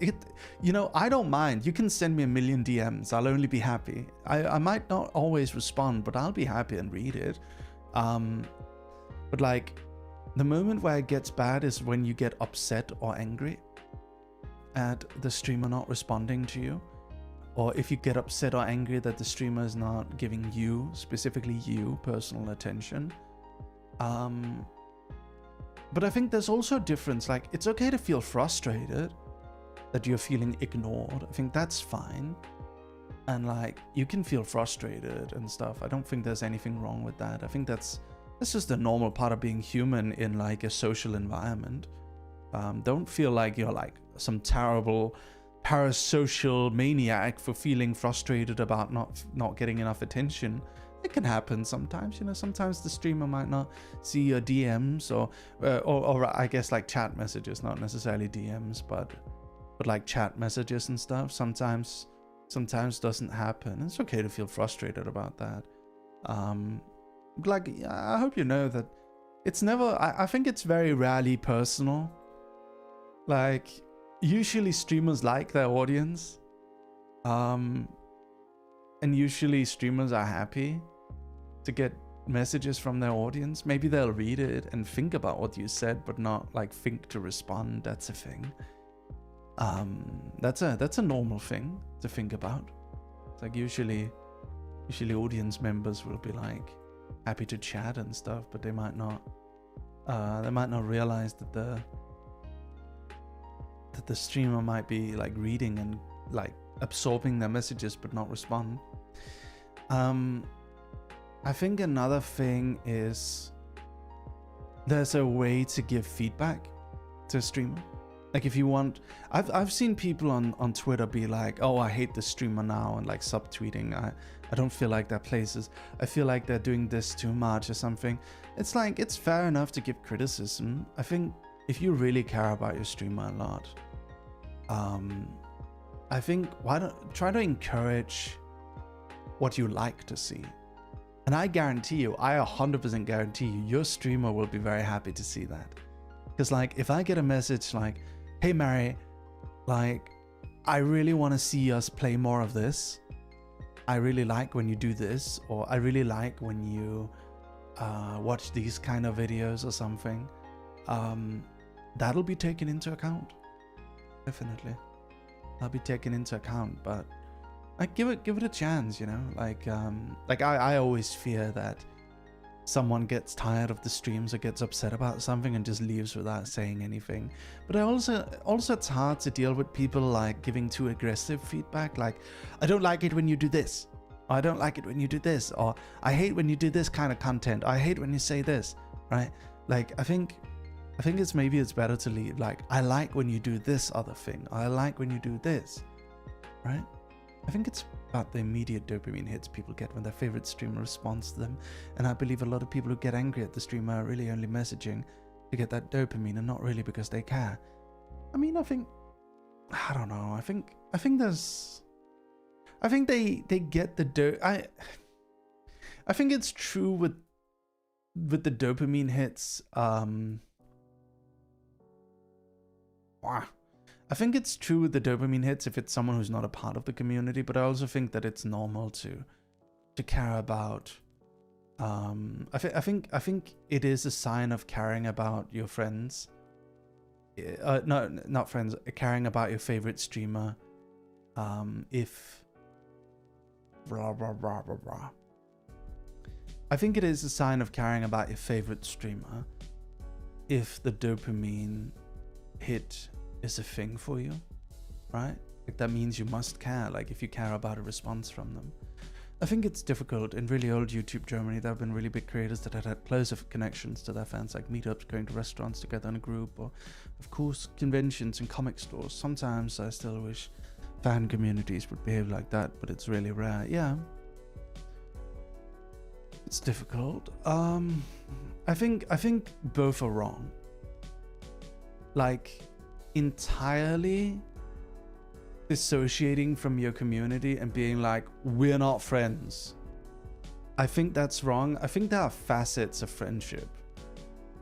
[SPEAKER 1] I don't mind. You can send me 1,000,000 DMs. I'll only be happy. I might not always respond, but I'll be happy and read it. But like the moment where it gets bad is when you get upset or angry at the streamer not responding to you. or if you get upset or angry that the streamer is not giving you, specifically you, personal attention. But I think there's also a difference. Like, it's okay to feel frustrated that you're feeling ignored. I think that's fine. And like, you can feel frustrated and stuff. I don't think there's anything wrong with that. I think that's just a normal part of being human in like a social environment. Don't feel like you're like some terrible parasocial maniac for feeling frustrated about not getting enough attention. It can happen sometimes, you know. Sometimes the streamer might not see your DMs or I guess like chat messages, not necessarily DMs, but like chat messages and stuff. Sometimes doesn't happen. It's okay to feel frustrated about that. Like, I hope you know that it's never. I think it's very rarely personal. Like, usually streamers like their audience, and usually streamers are happy to get messages from their audience. Maybe they'll read it and think about what you said, but not like think to respond. That's a thing. That's a normal thing to think about. It's like usually audience members will be like happy to chat and stuff, but they might not realize that the streamer might be like reading and like absorbing their messages but not respond. I think another thing is there's a way to give feedback to a streamer. Like, if you want, I've seen people on Twitter be like, oh, I hate the streamer now, and like subtweeting, I don't feel like their places, I feel like they're doing this too much or something. It's like, it's fair enough to give criticism. I think if you really care about your streamer a lot, I think why don't try to encourage what you like to see. And I guarantee you, I 100% guarantee you, your streamer will be very happy to see that. Because like, if I get a message like, hey Mary, like, I really want to see us play more of this. I really like when you do this, or I really like when you watch these kind of videos or something. That'll be taken into account. Definitely. That'll be taken into account, but like, give it a chance, you know? Like I always fear that someone gets tired of the streams or gets upset about something and just leaves without saying anything. But I also it's hard to deal with people like giving too aggressive feedback, like, I don't like it when you do this, or I don't like it when you do this, or I hate when you do this kind of content, or I hate when you say this, right? Like, I think it's better to leave like, I like when you do this other thing, or I like when you do this, right? I think it's about the immediate dopamine hits people get when their favorite streamer responds to them. And I believe a lot of people who get angry at the streamer are really only messaging to get that dopamine and not really because they care. I mean, I don't know. I think they get the I think it's true with the dopamine hits. I think it's true with the dopamine hits if it's someone who's not a part of the community, but I also think that it's normal to care about. I think it is a sign of caring about your friends. No, not friends. Caring about your favorite streamer. If blah blah blah blah blah. I think it is a sign of caring about your favorite streamer if the dopamine hit is a thing for you, right? Like, that means you must care, like if you care about a response from them. I think it's difficult. In really old YouTube Germany, there have been really big creators that had closer connections to their fans, like meetups, going to restaurants together in a group, or of course conventions and comic stores. Sometimes I still wish fan communities would behave like that, but it's really rare. Yeah, it's difficult. I think both are wrong. Like, entirely dissociating from your community and being like, we're not friends, I think that's wrong. I think there are facets of friendship,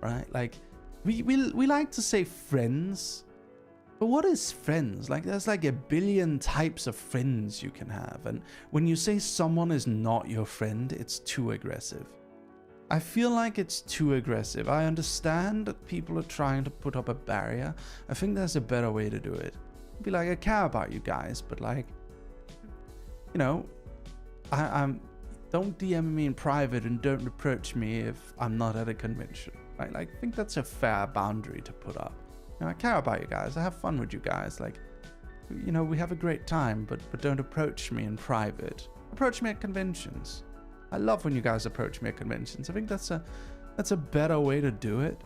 [SPEAKER 1] right? Like, we like to say friends, but what is friends? Like, there's like a billion types of friends you can have, and when you say someone is not your friend, it's too aggressive. I feel like it's too aggressive. I understand that people are trying to put up a barrier. I think there's a better way to do it. Be like, I care about you guys, but like, you know, I'm don't DM me in private and don't approach me if I'm not at a convention. Right? Like, I think that's a fair boundary to put up. You know, I care about you guys. I have fun with you guys. Like, you know, we have a great time, but don't approach me in private. Approach me at conventions. I love when you guys approach me at conventions. I think that's a better way to do it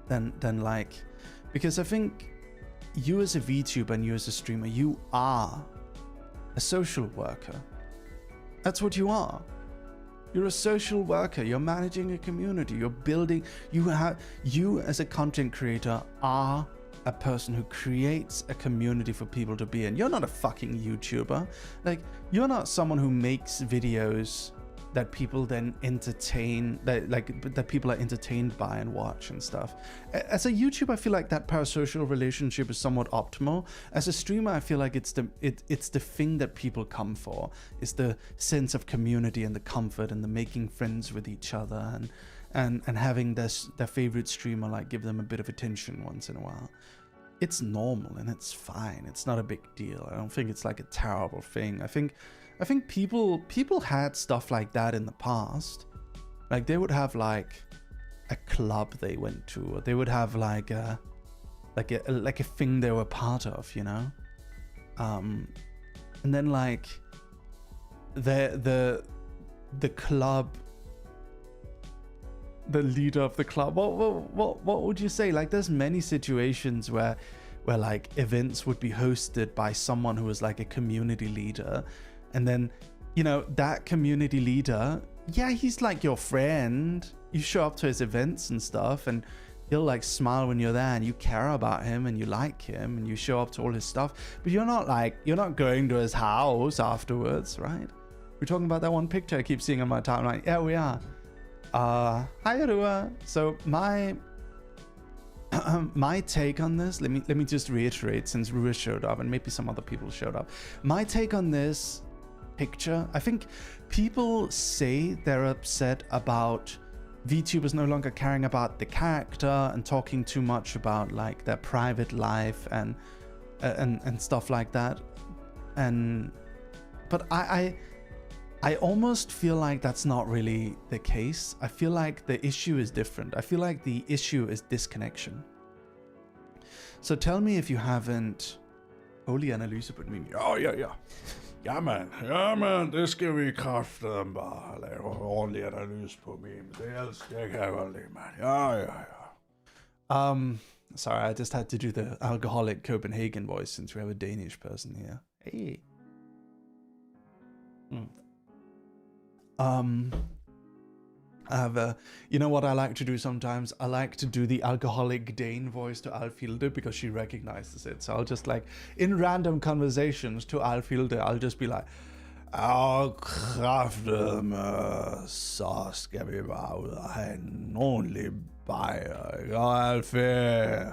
[SPEAKER 1] than like, because I think you as a VTuber and you as a streamer, you are a social worker. That's what you are. You're a social worker. You're managing a community. You're building. You as a content creator are a person who creates a community for people to be in. You're not a fucking YouTuber. Like, you're not someone who makes videos that people then entertain, that people are entertained by and watch and stuff. As a YouTuber, I feel like that parasocial relationship is somewhat optimal. As a streamer, I feel like it's the thing that people come for. It's the sense of community and the comfort and the making friends with each other and having their favorite streamer like give them a bit of attention once in a while. It's normal and it's fine. It's not a big deal. I don't think it's like a terrible thing. I think people had stuff like that in the past. Like, they would have like a club they went to, or they would have like a thing they were part of, you know. And then like the club, the leader of the club, what would you say? Like, there's many situations where like events would be hosted by someone who was like a community leader. And then, you know, that community leader, yeah, he's like your friend. You show up to his events and stuff, and he'll like smile when you're there, and you care about him and you like him and you show up to all his stuff. But you're not going to his house afterwards, right? We're talking about that one picture I keep seeing on my timeline. Yeah, we are. Hi, Arua. So my take on this, let me just reiterate, since Rua showed up and maybe some other people showed up. My take on this picture, I think people say they're upset about VTubers no longer caring about the character and talking too much about like their private life and stuff like that. But I almost feel like that's not really the case. I feel like the issue is different. I feel like the issue is disconnection. So tell me if you haven't... Holy analyse på min.
[SPEAKER 9] Ja. Jamen, det skal vi kraftedeme bare lave ordentlig analyse på min. Det kan jeg godt lide, man. Ja.
[SPEAKER 1] Sorry, I just had to do the alcoholic Copenhagen voice since we have a Danish person here. Hey. I have you know what I like to do sometimes? I like to do the alcoholic Dane voice to Alfilde because she recognizes it. So I'll just like, in random conversations to Alfilde, I'll just be like, kraftedeme, så skal vi bare ud og have en ordentlig bajer, ikke? Og Alfie,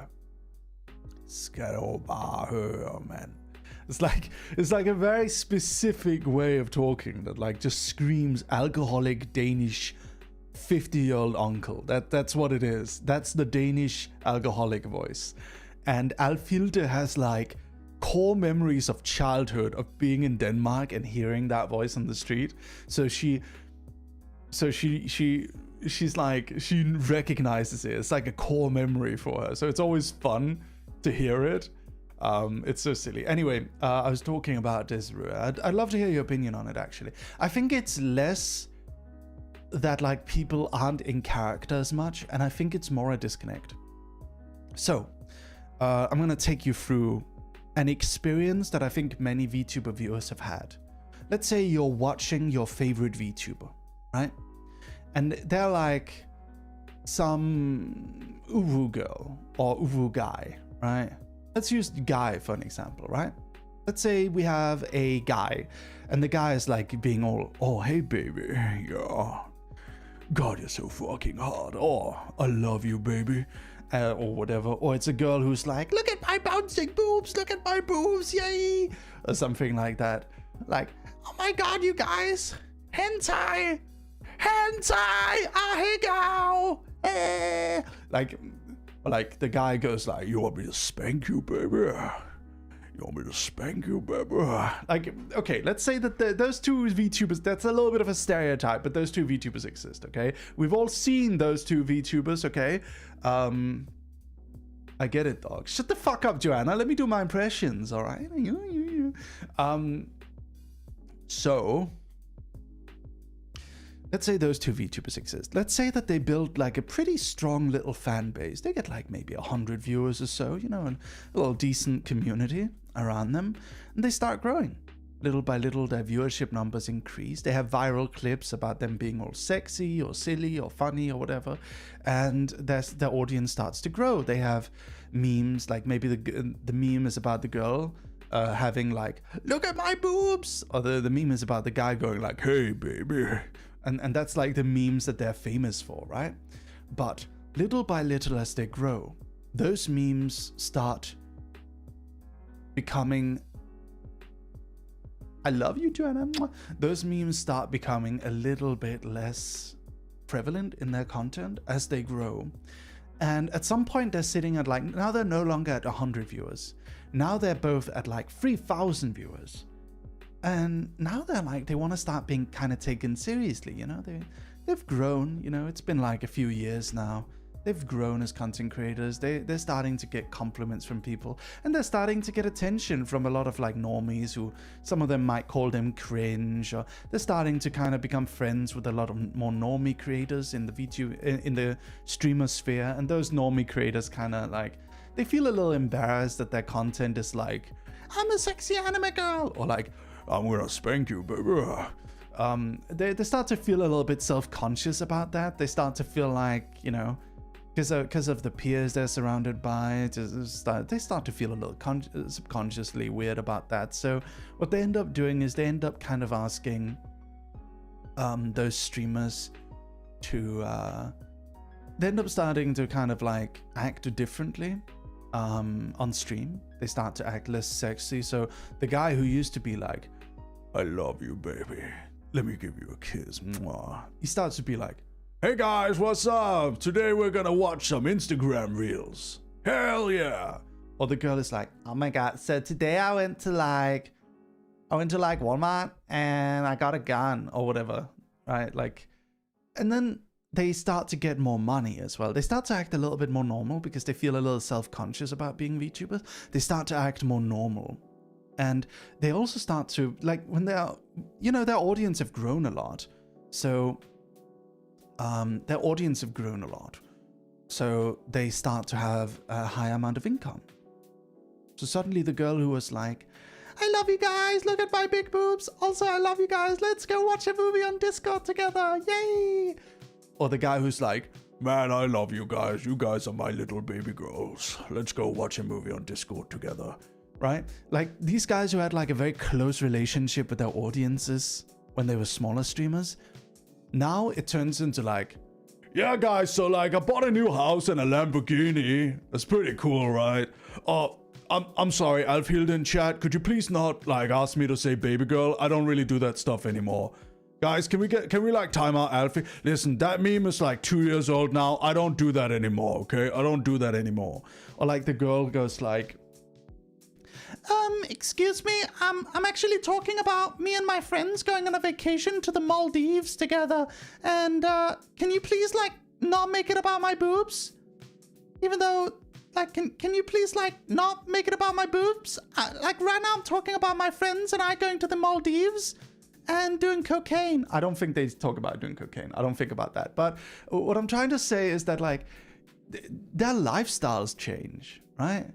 [SPEAKER 1] skal du bare høre, mand. It's like a very specific way of talking that like just screams alcoholic Danish 50-year-old uncle. That's what it is. That's the Danish alcoholic voice. And Alfilde has like core memories of childhood of being in Denmark and hearing that voice on the street. So she's like, she recognizes it. It's like a core memory for her. So it's always fun to hear it. It's so silly. Anyway, I was talking about this. I'd love to hear your opinion on it, actually. I think it's less that like people aren't in character as much, and I think it's more a disconnect. So, I'm gonna take you through an experience that I think many VTuber viewers have had. Let's say you're watching your favorite VTuber, right? And they're like some Uwu girl or Uwu guy, right? Let's use Guy for an example, right? Let's say we have a guy, and the guy is like being all, oh, hey baby, yeah, God, you're so fucking hot, oh, I love you, baby, or whatever. Or it's a girl who's like, look at my bouncing boobs, look at my boobs, yay, or something like that. Like, oh my God, you guys, hentai, ahegao, Like the guy goes like, you want me to spank you, baby?
[SPEAKER 9] You want me to spank you, baby?
[SPEAKER 1] Like, okay, let's say that those two VTubers, that's a little bit of a stereotype, but those two VTubers exist, okay? We've all seen those two VTubers, okay? I get it, dog. Shut the fuck up, Joanna. Let me do my impressions, all right? So, let's say those two VTubers exist. Let's say that they build like a pretty strong little fan base. They get like maybe 100 viewers or so, you know, and a little decent community around them. And they start growing. Little by little, their viewership numbers increase. They have viral clips about them being all sexy or silly or funny or whatever. And their audience starts to grow. They have memes, like maybe the meme is about the girl having like, look at my boobs. Or the meme is about the guy going like, hey, baby. And that's like the memes that they're famous for, right? But little by little as they grow, those memes start becoming... I love you, Joanna. Those memes start becoming a little bit less prevalent in their content as they grow. And at some point they're sitting at like, now they're no longer at 100 viewers. Now they're both at like 3,000 viewers. And now they're like, they want to start being kind of taken seriously, you know? They've grown, you know, it's been like a few years now. They've grown as content creators. They're starting to get compliments from people, and they're starting to get attention from a lot of like normies who some of them might call them cringe, or they're starting to kind of become friends with a lot of more normie creators in the streamer sphere. And those normie creators kind of like, they feel a little embarrassed that their content is like, I'm a sexy anime girl, or like, I'm gonna spank you, baby. They start to feel a little bit self-conscious about that. They start to feel like, you know, because of the peers they're surrounded by, they start to feel a little subconsciously weird about that. So what they end up doing is they end up kind of asking those streamers to they end up starting to kind of like act differently on stream. They start to act less sexy. So the guy who used to be like, I love you, baby, let me give you a kiss, mwah, he starts to be like, hey guys, what's up? Today we're gonna watch some Instagram reels. Hell yeah. Or the girl is like, oh my god, so today I went to like Walmart and I got a gun or whatever, right? Like, and then they start to get more money as well. They start to act a little bit more normal because they feel a little self-conscious about being VTubers. They start to act more normal. And they also start to, like, when they're, you know, their audience have grown a lot. So their audience have grown a lot. So they start to have a high amount of income. So suddenly the girl who was like, I love you guys, look at my big boobs. Also, I love you guys, let's go watch a movie on Discord together, yay. Or the guy who's like, man, I love you guys are my little baby girls. Let's go watch a movie on Discord together, right? Like these guys who had like a very close relationship with their audiences when they were smaller streamers, now it turns into like, yeah guys, so like I bought a new house and a Lamborghini. That's pretty cool, right? I'm sorry, Alfhild in chat, could you please not like ask me to say baby girl? I don't really do that stuff anymore. Guys, can we like time out Alfie? Listen, that meme is like 2 years old now. I don't do that anymore, okay? I don't do that anymore. Or like the girl goes like, excuse me, I'm actually talking about me and my friends going on a vacation to the Maldives together. And can you please like not make it about my boobs? Even though, like, can you please like not make it about my boobs? Like right now I'm talking about my friends and I going to the Maldives and doing cocaine. I don't think they talk about doing cocaine. I don't think about that. But what I'm trying to say is that like their lifestyles change, right?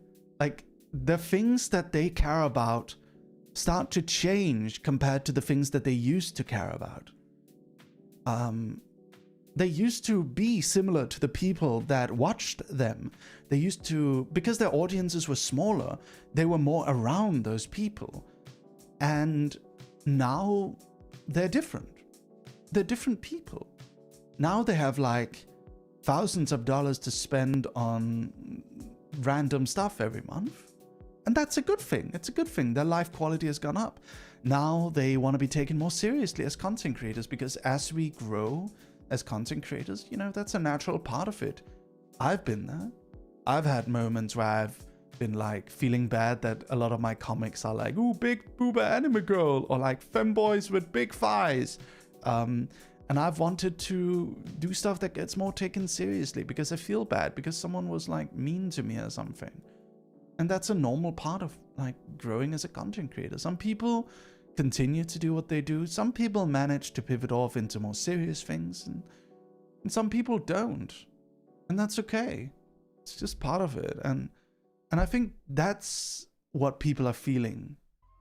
[SPEAKER 1] Like the things that they care about start to change compared to the things that they used to care about. They used to be similar to the people that watched them. They used to, because their audiences were smaller, they were more around those people. And now they're different. They're different people. Now they have like thousands of dollars to spend on random stuff every month. And that's a good thing. It's a good thing. Their life quality has gone up. Now they want to be taken more seriously as content creators, because as we grow as content creators, you know, that's a natural part of it. I've been there. I've had moments where I've been like feeling bad that a lot of my comics are like, ooh, big booba anime girl, or like femboys with big thighs. And I've wanted to do stuff that gets more taken seriously because I feel bad because someone was like mean to me or something. And that's a normal part of like growing as a content creator. Some people continue to do what they do. Some people manage to pivot off into more serious things, and some people don't. And that's okay. It's just part of it. And I think that's what people are feeling.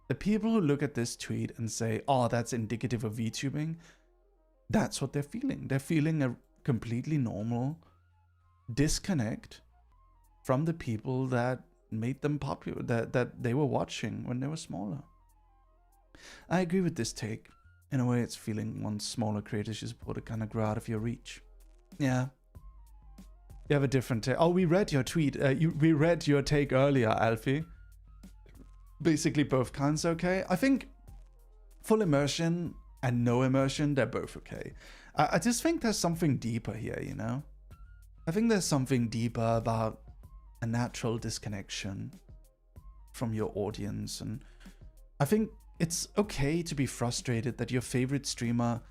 [SPEAKER 1] The people who look at this tweet and say, oh, that's indicative of VTubing, that's what they're feeling. They're feeling a completely normal disconnect from the people that made them popular, that they were watching when they were smaller. I agree with this take. In a way, it's feeling once smaller creators you support to kind of grow out of your reach. Yeah. You have a different take. Oh, we read your tweet. We read your take earlier, Alfie. Basically, both kinds okay. I think full immersion and no immersion, they're both okay. I just think there's something deeper here, you know? I think there's something deeper about a natural disconnection from your audience. And I think it's okay to be frustrated that your favorite streamer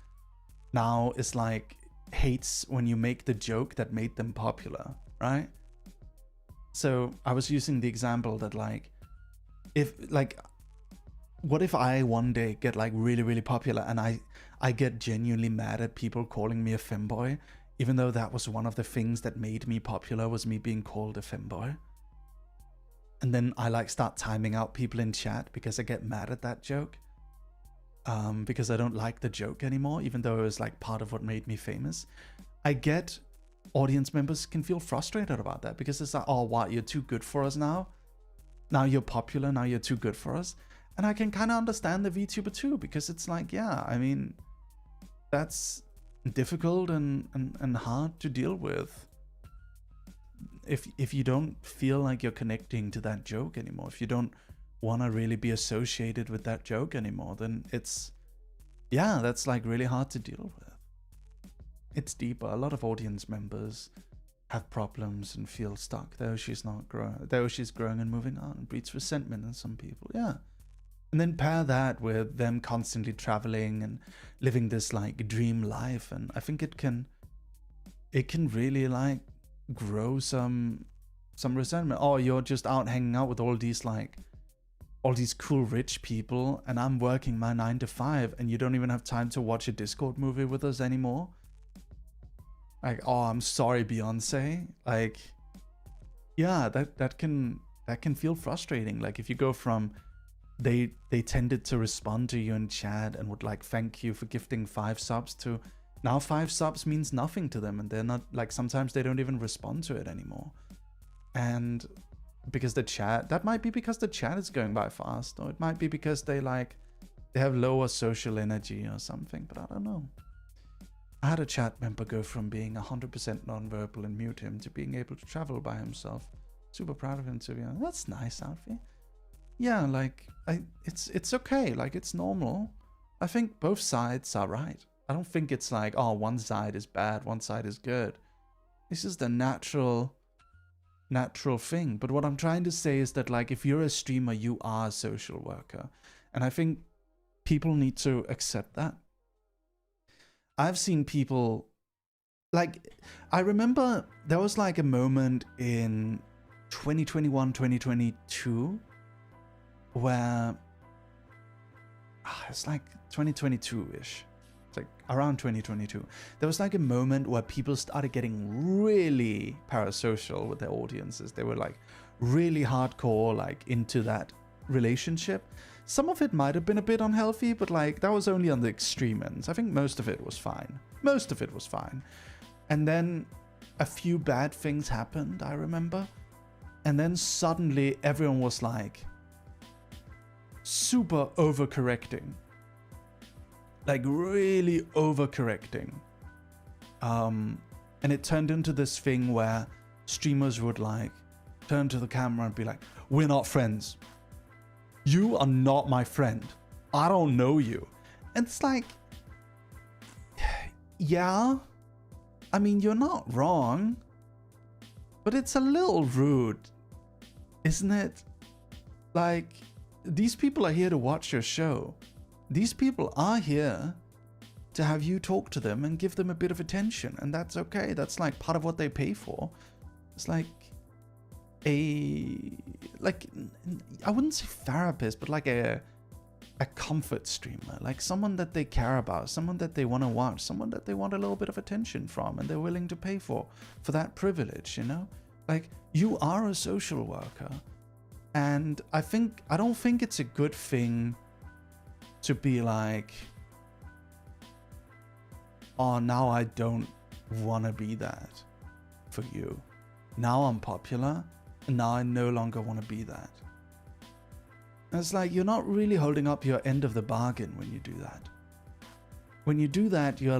[SPEAKER 1] now is like, hates when you make the joke that made them popular, right? So I was using the example that like, what if I one day get like really, really popular and I get genuinely mad at people calling me a femboy, even though that was one of the things that made me popular, was me being called a femboy. And then I like start timing out people in chat because I get mad at that joke. Because I don't like the joke anymore, even though it was like part of what made me famous. I get audience members can feel frustrated about that because it's like, oh, what, you're too good for us now? Now you're popular, now you're too good for us? And I can kind of understand the VTuber too, because it's like, yeah, I mean, that's difficult and hard to deal with. If you don't feel like you're connecting to that joke anymore, if you don't want to really be associated with that joke anymore, then it's, yeah, that's like really hard to deal with. It's deeper. A lot of audience members have problems and feel stuck, though she's not growing, though she's growing and moving on, and breeds resentment in some people. Yeah. And then pair that with them constantly traveling and living this like dream life, and I think it can really like grow some resentment. Oh, you're just out hanging out with all these cool rich people, and I'm working my 9 to 5, and you don't even have time to watch a Discord movie with us anymore. Like, oh, I'm sorry, Beyonce. Like, yeah, that can feel frustrating. Like, if you go from they tended to respond to you in chat and would like thank you for gifting 5 subs to now 5 subs means nothing to them, and they're not like, sometimes they don't even respond to it anymore. And because the chat, that might be because the chat is going by fast, or it might be because they have lower social energy or something, but I don't know. I had a chat member go from being 100% non-verbal and mute him to being able to travel by himself. Super proud of him, to be honest. That's nice, Alfie. Yeah, like, it's okay, like, it's normal. I think both sides are right. I don't think it's like, oh, one side is bad, one side is good. This is the natural thing. But what I'm trying to say is that, like, if you're a streamer, you are a social worker. And I think people need to accept that. I've seen people, like, I remember there was like a moment in 2021, 2022 where it's like 2022-ish. It's like around 2022. There was like a moment where people started getting really parasocial with their audiences. They were like really hardcore, like into that relationship. Some of it might have been a bit unhealthy, but like that was only on the extreme ends. I think most of it was fine. Most of it was fine. And then a few bad things happened, I remember. And then suddenly everyone was like super overcorrecting. Like really overcorrecting. And it turned into this thing where streamers would like turn to the camera and be like, we're not friends. You are not my friend. I don't know you. And it's like, yeah, I mean, you're not wrong, but it's a little rude Isn't it? Like, these people are here to watch your show. These people are here to have you talk to them and give them a bit of attention, and that's okay. That's like part of what they pay for. It's like I wouldn't say therapist, but like a comfort streamer, like someone that they care about, someone that they want to watch, someone that they want a little bit of attention from, and they're willing to pay for that privilege, you know? Like, you are a social worker, and I don't think it's a good thing to be like, oh, now I don't want to be that for you. Now I'm popular, and now I no longer want to be that. And it's like, you're not really holding up your end of the bargain when you do that. When you do that, you're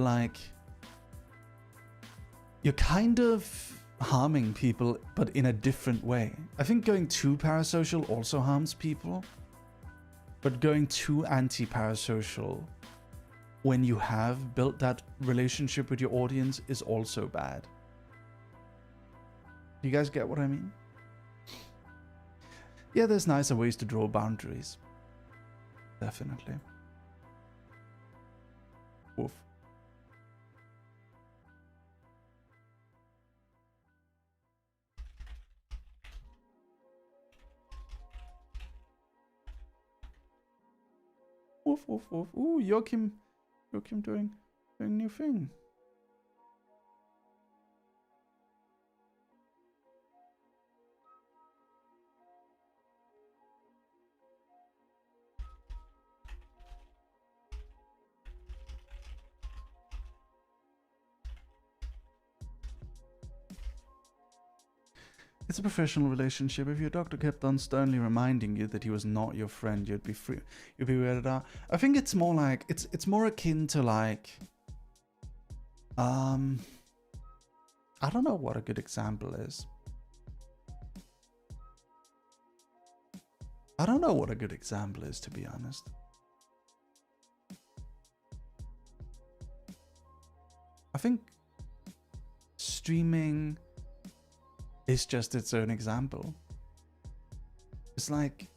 [SPEAKER 1] kind of harming people, but in a different way. I think going too parasocial also harms people, but going too anti-parasocial when you have built that relationship with your audience is also bad. You guys get what I mean? Yeah, there's nicer ways to draw boundaries. Definitely. Woof. Woof, woof, woof. Ooh, Joachim doing new thing. It's a professional relationship. If your doctor kept on sternly reminding you that he was not your friend, you'd be weirded out. I think it's more like it's more akin to like I don't know what a good example is. I don't know what a good example is, to be honest. I think streaming is just its own example. It's like,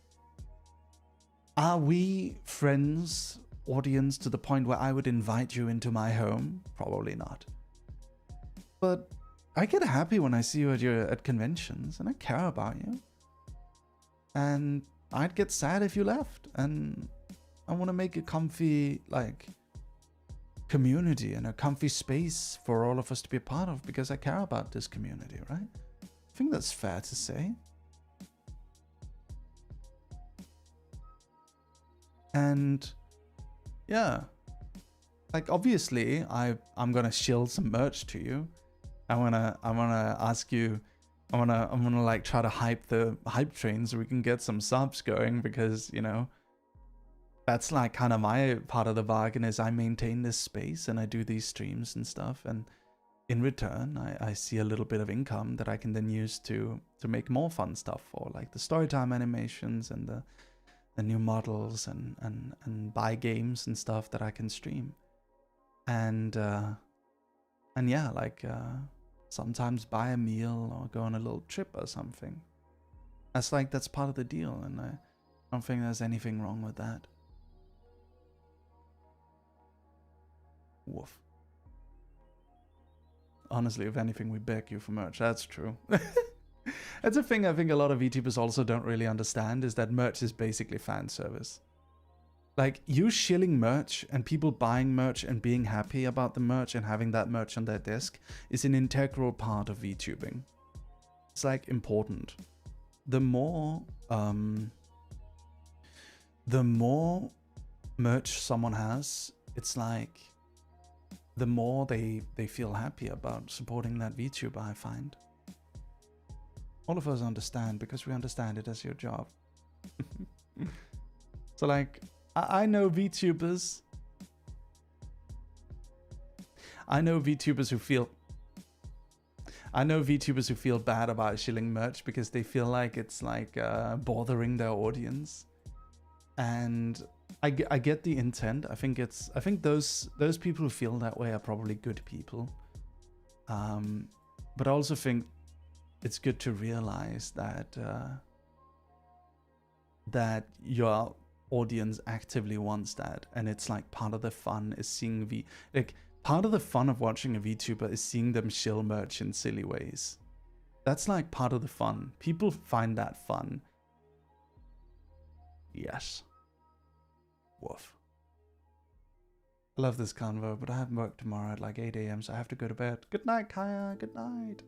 [SPEAKER 1] are we friends, audience, to the point where I would invite you into my home? Probably not. But I get happy when I see you at conventions, and I care about you. And I'd get sad if you left, and I want to make a comfy, like, community and a comfy space for all of us to be a part of, because I care about this community, right? I think that's fair to say. And yeah, like, obviously I'm gonna shield some merch to you. I wanna ask you, I wanna like try to hype the hype train so we can get some subs going, because, you know, that's like kind of my part of the bargain, is I maintain this space and I do these streams and stuff, and in return I see a little bit of income that I can then use to make more fun stuff for, like the storytime animations and the new models and buy games and stuff that I can stream, and yeah, like sometimes buy a meal or go on a little trip or something. That's part of the deal, and I don't think there's anything wrong with that. Woof. Honestly, if anything, we beg you for merch. That's true. That's a thing I think a lot of VTubers also don't really understand, is that merch is basically fan service. Like, you shilling merch and people buying merch and being happy about the merch and having that merch on their desk is an integral part of VTubing. It's like important. The more merch someone has, it's like the more they feel happy about supporting that VTuber, I find. All of us understand, because we understand it as your job. So like, I know VTubers. I know VTubers who feel bad about shilling merch because they feel like it's like bothering their audience. And I get the intent. I think those people who feel that way are probably good people. But I also think it's good to realize that that your audience actively wants that, and it's like part of the fun is seeing part of the fun of watching a VTuber is seeing them shill merch in silly ways. That's like part of the fun. People find that fun. Yes. Woof. I love this convo, but I have work tomorrow at like 8 AM, so I have to go to bed. Good night, Kaya. Good night.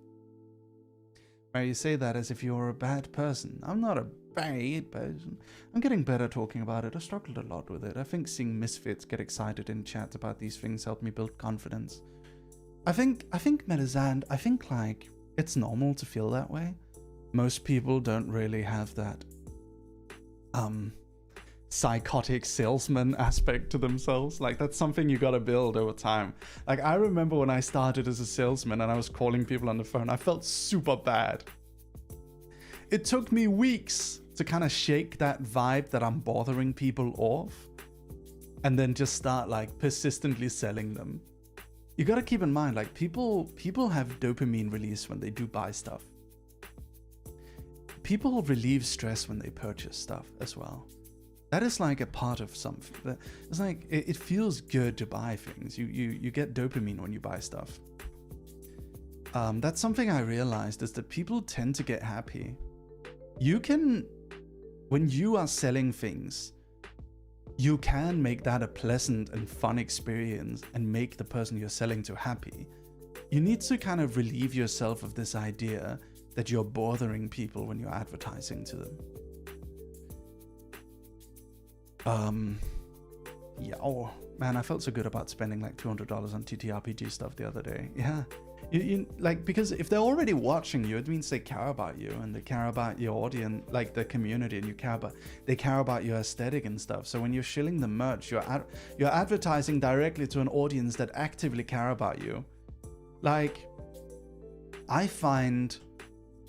[SPEAKER 1] Right, you say that as if you're a bad person. I'm not a bad person. I'm getting better talking about it. I struggled a lot with it. I think seeing misfits get excited in chats about these things helped me build confidence. I think Metazand, I think like it's normal to feel that way. Most people don't really have that psychotic salesman aspect to themselves. Like that's something you gotta build over time. Like I remember when I started as a salesman and I was calling people on the phone, I felt super bad. It took me weeks to kind of shake that vibe that I'm bothering people off and then just start like persistently selling them. You gotta keep in mind, like people have dopamine release when they do buy stuff. People relieve stress when they purchase stuff as well. That is like a part of something. It's like it feels good to buy things. You get dopamine when you buy stuff. That's something I realized is that people tend to get happy. You can, when you are selling things, you can make that a pleasant and fun experience and make the person you're selling to happy. You need to kind of relieve yourself of this idea that you're bothering people when you're advertising to them. Yeah, oh man, I felt so good about spending like $200 on TTRPG stuff the other day. Yeah, you like, because if they're already watching you, it means they care about you and they care about your audience, like the community, and they care about your aesthetic and stuff. So when you're shilling the merch, you're advertising directly to an audience that actively care about you. Like, I find.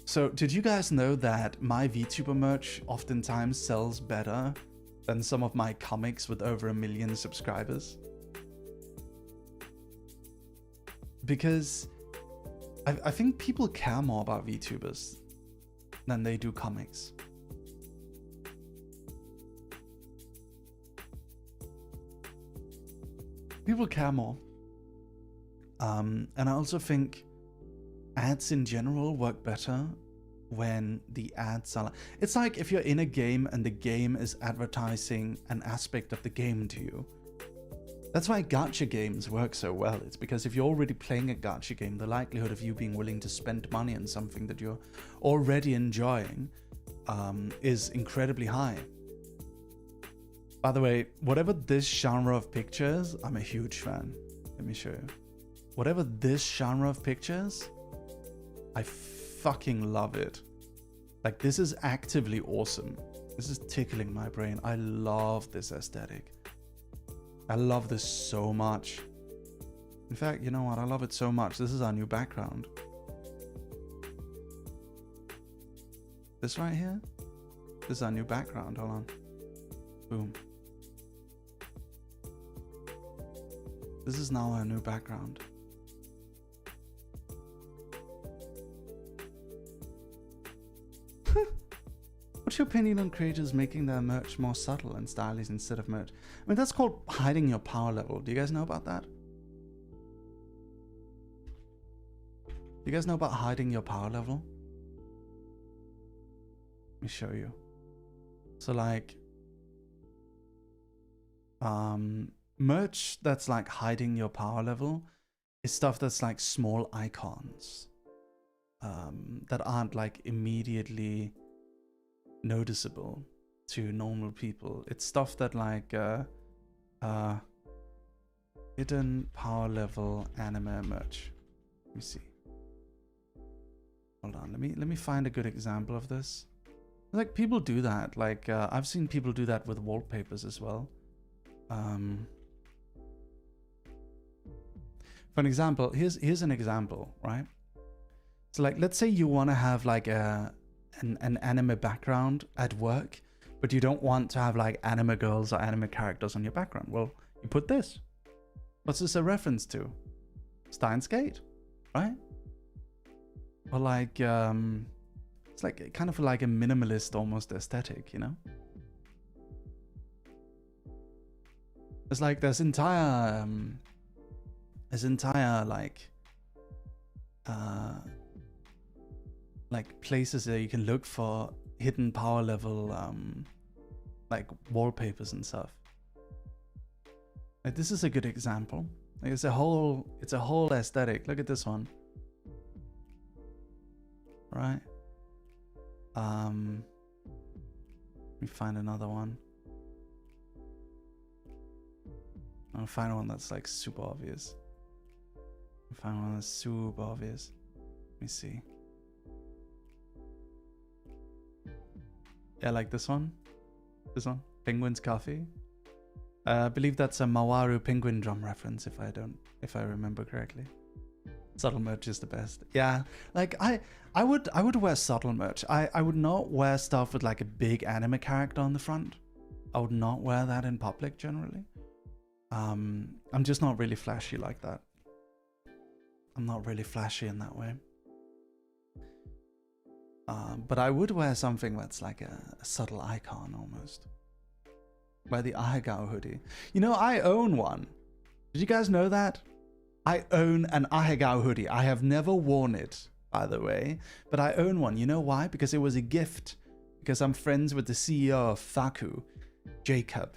[SPEAKER 1] So did you guys know that my VTuber merch oftentimes sells better than some of my comics with over 1 million subscribers? Because I think people care more about VTubers than they do comics. People care more. And I also think ads in general work better when the ads are, it's like if you're in a game and the game is advertising an aspect of the game to you. That's why gacha games work so well. It's because if you're already playing a gacha game, the likelihood of you being willing to spend money on something that you're already enjoying is incredibly high. By the way, whatever this genre of pictures, I'm a huge fan. Let me show you. Whatever this genre of pictures, I fucking love it. Like, this is actively awesome. This is tickling my brain. I love this aesthetic. I love this so much. In fact, you know what? I love it so much. This is our new background. This right here? This is our new background. Hold on. Boom. This is now our new background. What's your opinion on creators making their merch more subtle and stylish instead of merch? I mean, that's called hiding your power level. Do you guys know about that? Do you guys know about hiding your power level? Let me show you. So like, merch that's like hiding your power level is stuff that's like small icons that aren't like immediately noticeable to normal people. It's stuff that like hidden power level anime merch. Let me see. Hold on, let me find a good example of this. Like, people do that. Like I've seen people do that with wallpapers as well. For an example, here's an example, right? So like, let's say you want to have like an anime background at work, but you don't want to have like anime girls or anime characters on your background. Well, you put this. What's this a reference to? Steins Gate, right? Or like, it's like kind of like a minimalist almost aesthetic, you know? There's like there's entire like places that you can look for hidden power level like wallpapers and stuff. Like this is a good example. Like it's a whole aesthetic. Look at this one. Right? Let me find another one. I'll find one that's like super obvious. Find one that's super obvious. Let me see. Yeah, like this one. This one. Penguin's Coffee. I believe that's a Mawaru penguin drum reference if I remember correctly. Subtle merch is the best. Yeah, like I would wear subtle merch. I would not wear stuff with like a big anime character on the front. I would not wear that in public generally. I'm just not really flashy like that. I'm not really flashy in that way. But I would wear something that's like a subtle icon almost. Wear the Ahegao hoodie. You know, I own one. Did you guys know that? I own an Ahegao hoodie. I have never worn it, by the way, but I own one. You know why? Because it was a gift. Because I'm friends with the CEO of Faku, Jacob.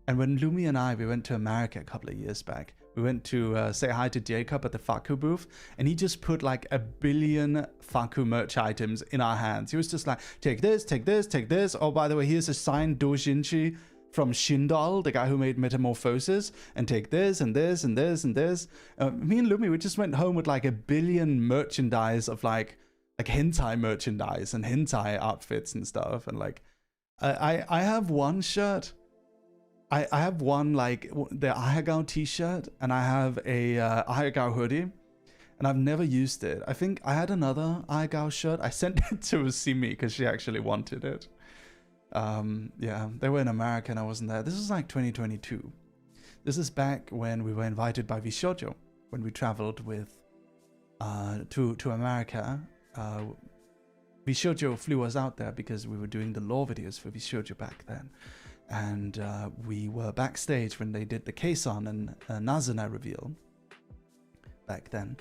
[SPEAKER 1] And when Lumi and we went to America a couple of years back, we went to say hi to Jacob at the Faku booth, and he just put like 1 billion Faku merch items in our hands. He was just like, take this, take this, take this. Oh, by the way, here's a signed doujinshi from Shindal, the guy who made Metamorphosis, and take this and this and this and this. Me and Lumi, we just went home with like 1 billion merchandise of like hentai merchandise and hentai outfits and stuff. And like, I have one shirt. I have one like the Ahegao t-shirt, and I have a Ahegao hoodie, and I've never used it. I think I had another Ahegao shirt. I sent it to Simi because she actually wanted it. Yeah, they were in America and I wasn't there. This is like 2022. This is back when we were invited by Vishojo, when we traveled with to America. Vishojo flew us out there because we were doing the lore videos for Vishojo back then. And we were backstage when they did the Keisan and Nazuna reveal back then.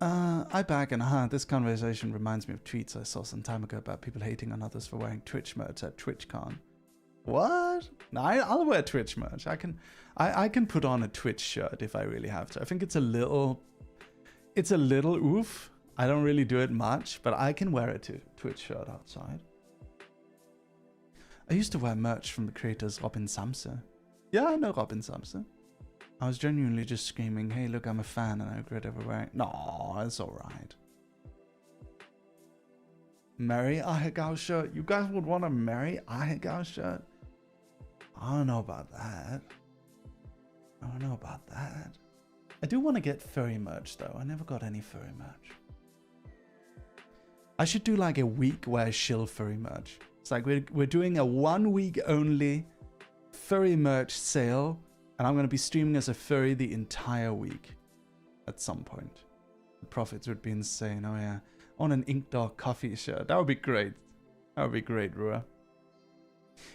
[SPEAKER 1] I back and this conversation reminds me of tweets I saw some time ago about people hating on others for wearing Twitch merch at TwitchCon. What? No, I'll wear Twitch merch. I can put on a Twitch shirt if I really have to. I think it's a little oof. I don't really do it much, but I can wear a Twitch shirt outside. I used to wear merch from the creators Robin Samse. Yeah, I know Robin Samse. I was genuinely just screaming, hey, look, I'm a fan and I regret ever wearing... No, it's alright. Merry Ahegao shirt? You guys would want a Merry Ahegao shirt? I don't know about that. I do want to get furry merch though. I never got any furry merch. I should do like a week where I shill furry merch. It's like we're doing a 1 week only furry merch sale, and I'm going to be streaming as a furry the entire week at some point. The profits would be insane. Oh yeah, on an Ink Dog coffee shirt. That would be great. That would be great, Rua.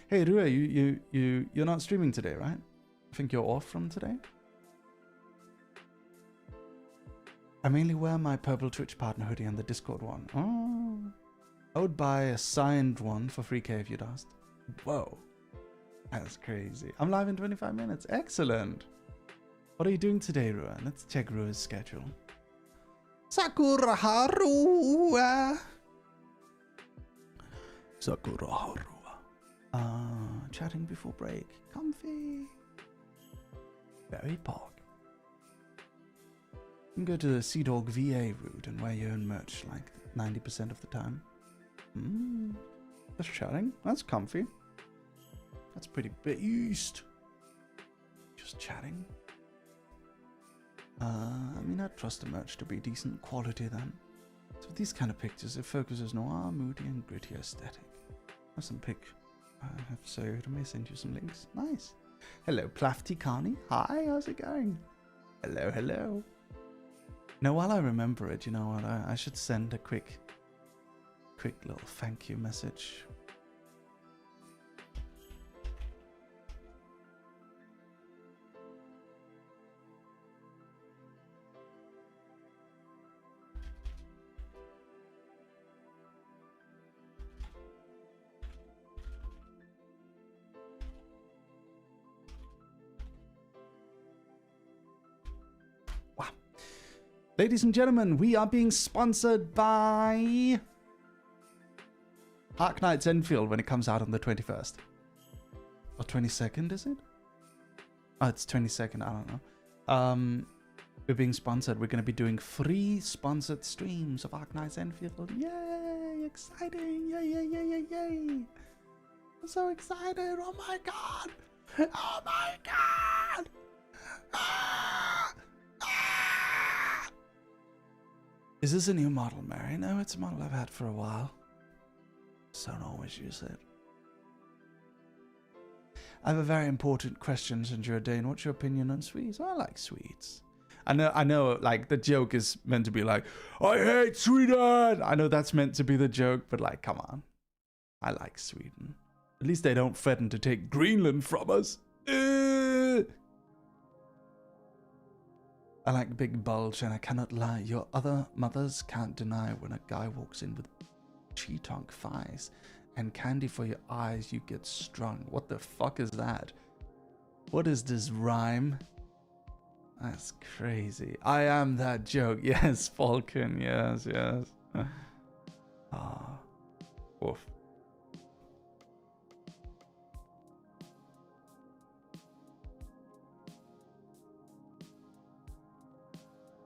[SPEAKER 1] Hey Rua, you're not streaming today, right? I think you're off from today. I mainly wear my purple Twitch partner hoodie and the Discord one. Oh, I would buy a signed one for 3K if you'd asked. Whoa, that's crazy. I'm live in 25 minutes. Excellent. What are you doing today, Rua? Let's check Rua's schedule. Sakura Harua. Sakura Harua. Chatting before break. Comfy. Very pog. You can go to the Sea Dog VA route and wear your own merch like 90% of the time. Just chatting. That's comfy. That's pretty beast. Just chatting. I mean, I trust the merch to be decent quality then. So with these kind of pictures, it focuses noir, moody, and gritty aesthetic. I have some I have so let me send you some links. Nice. Hello, Plaftikani. Hi, how's it going? Hello, hello. Now, while I remember it, you know what? I should send a quick little thank you message. Ladies and gentlemen, we are being sponsored by Ark Knights Enfield when it comes out on the 21st. Or 22nd, is it? Oh, it's 22nd, I don't know. We're being sponsored. We're going to be doing free sponsored streams of Ark Knights Enfield. Yay! Exciting! Yay, yay, yay, yay, yay! I'm so excited! Oh my god! Oh my god! Ah! Ah! Is this a new model, Mary? No, it's a model I've had for a while. So don't always use it. I have a very important question, Sandra Dane. What's your opinion on sweets? I like sweets. I know, like, the joke is meant to be like, I hate Sweden! I know that's meant to be the joke, but, like, come on. I like Sweden. At least they don't threaten to take Greenland from us. I like big bulge, and I cannot lie. Your other mothers can't deny when a guy walks in with cheetonk thighs and candy for your eyes, you get strung. What the fuck is that? What is this rhyme? That's crazy. I am that joke. Yes, Falcon. Yes, yes. Ah. Oof.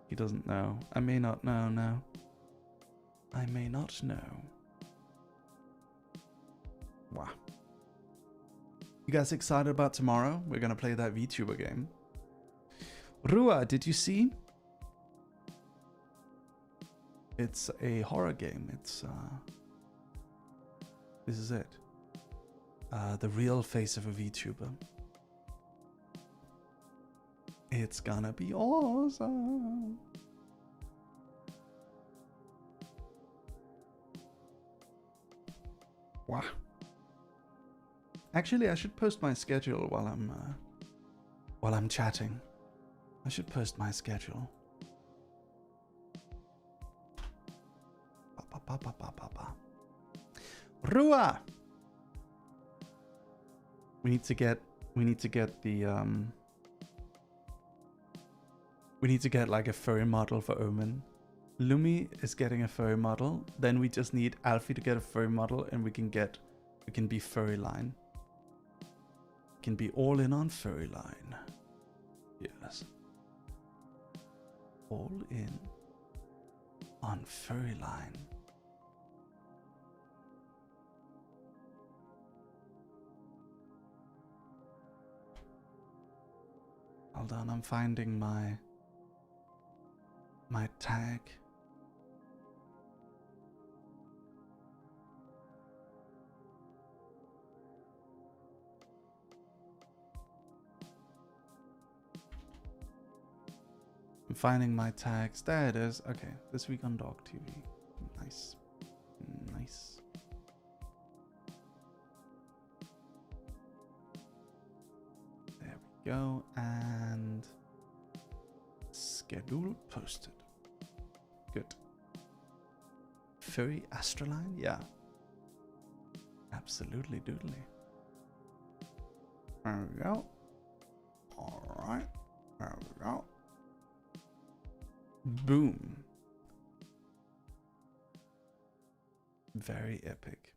[SPEAKER 1] He doesn't know. I may not know now. I may not know. Wow. You guys excited about tomorrow? We're gonna play that VTuber game. Rua, did you see? It's a horror game. It's this is it. The real face of a VTuber. It's gonna be awesome. Wow. Actually, I should post my schedule while I'm chatting. I should post my schedule. Rua! We need to get like a furry model for Omen. Lumi is getting a furry model. Then we just need Alfie to get a furry model, and we can be furry line. We can be all in on furry line. Yes. All in on furry line. Hold on, I'm finding my tag. I'm finding my tags. There it is. Okay, this week on Dog TV. Nice. Nice. There we go. And schedule posted. Good. Furry Astroline? Yeah. Absolutely doodly. There we go. Alright. There we go. Boom. Very epic.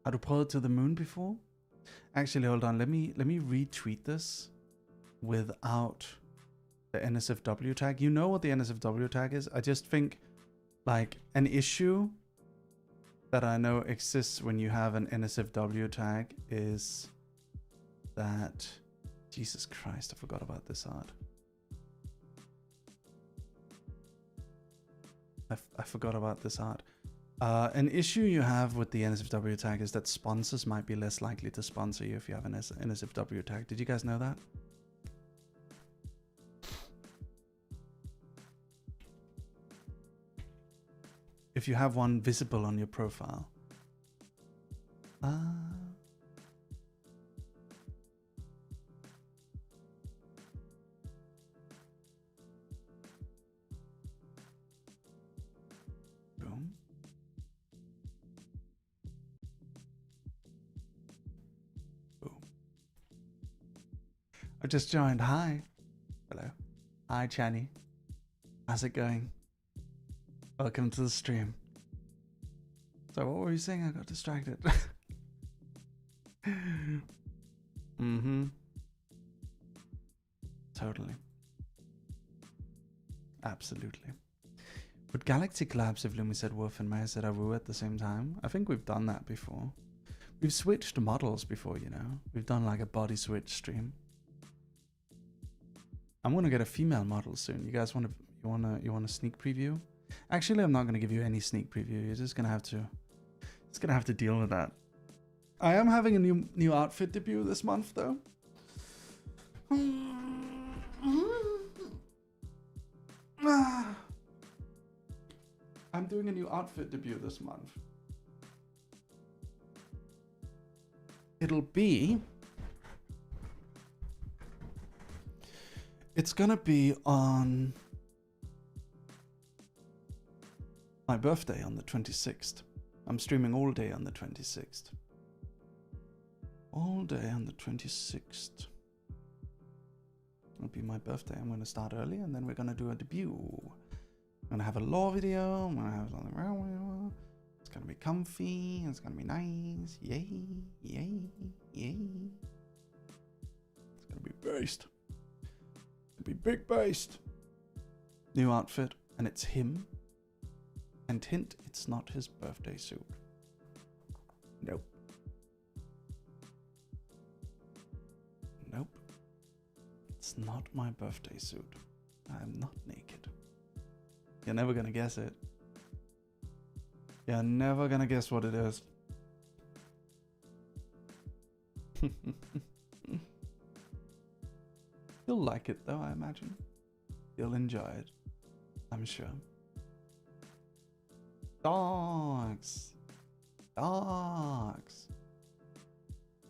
[SPEAKER 1] Har du prøvet To the Moon before? Actually, hold on. Let me retweet this without the NSFW tag. You know what the NSFW tag is? I just think like an issue that I know exists when you have an NSFW tag is that... Jesus Christ, I forgot about this art. I forgot about this art. An issue you have with the NSFW tag is that sponsors might be less likely to sponsor you if you have an NSFW tag. Did you guys know that? If you have one visible on your profile. Boom. I just joined. Hi. Hello. Hi, Channy. How's it going? Welcome to the stream. So what were you saying? I got distracted. Mm-hmm. Totally. Absolutely. Would Galaxy collapse if Lumi said Wolf and Maya said Aru at the same time? I think we've done that before. We've switched models before, you know. We've done like a body switch stream. I'm gonna get a female model soon. You guys want a sneak preview? Actually, I'm not gonna give you any sneak preview. You're just gonna have to deal with that. I am having a new outfit debut this month, though. I'm doing a new outfit debut this month. It's gonna be on my birthday on the 26th. I'm streaming all day on the 26th. All day on the 26th. It'll be my birthday. I'm gonna start early and then we're gonna do a debut. I'm gonna have a lore video. I'm gonna have something around. It's gonna be comfy. It's gonna be nice. Yay, yay, yay. It's gonna be based. It's gonna be big based. New outfit, and it's him. And hint, it's not his birthday suit. Nope. Nope. It's not my birthday suit. I'm not naked. You're never gonna guess it. You're never gonna guess what it is. You'll like it though, I imagine. You'll enjoy it. I'm sure. Dogs. Dogs.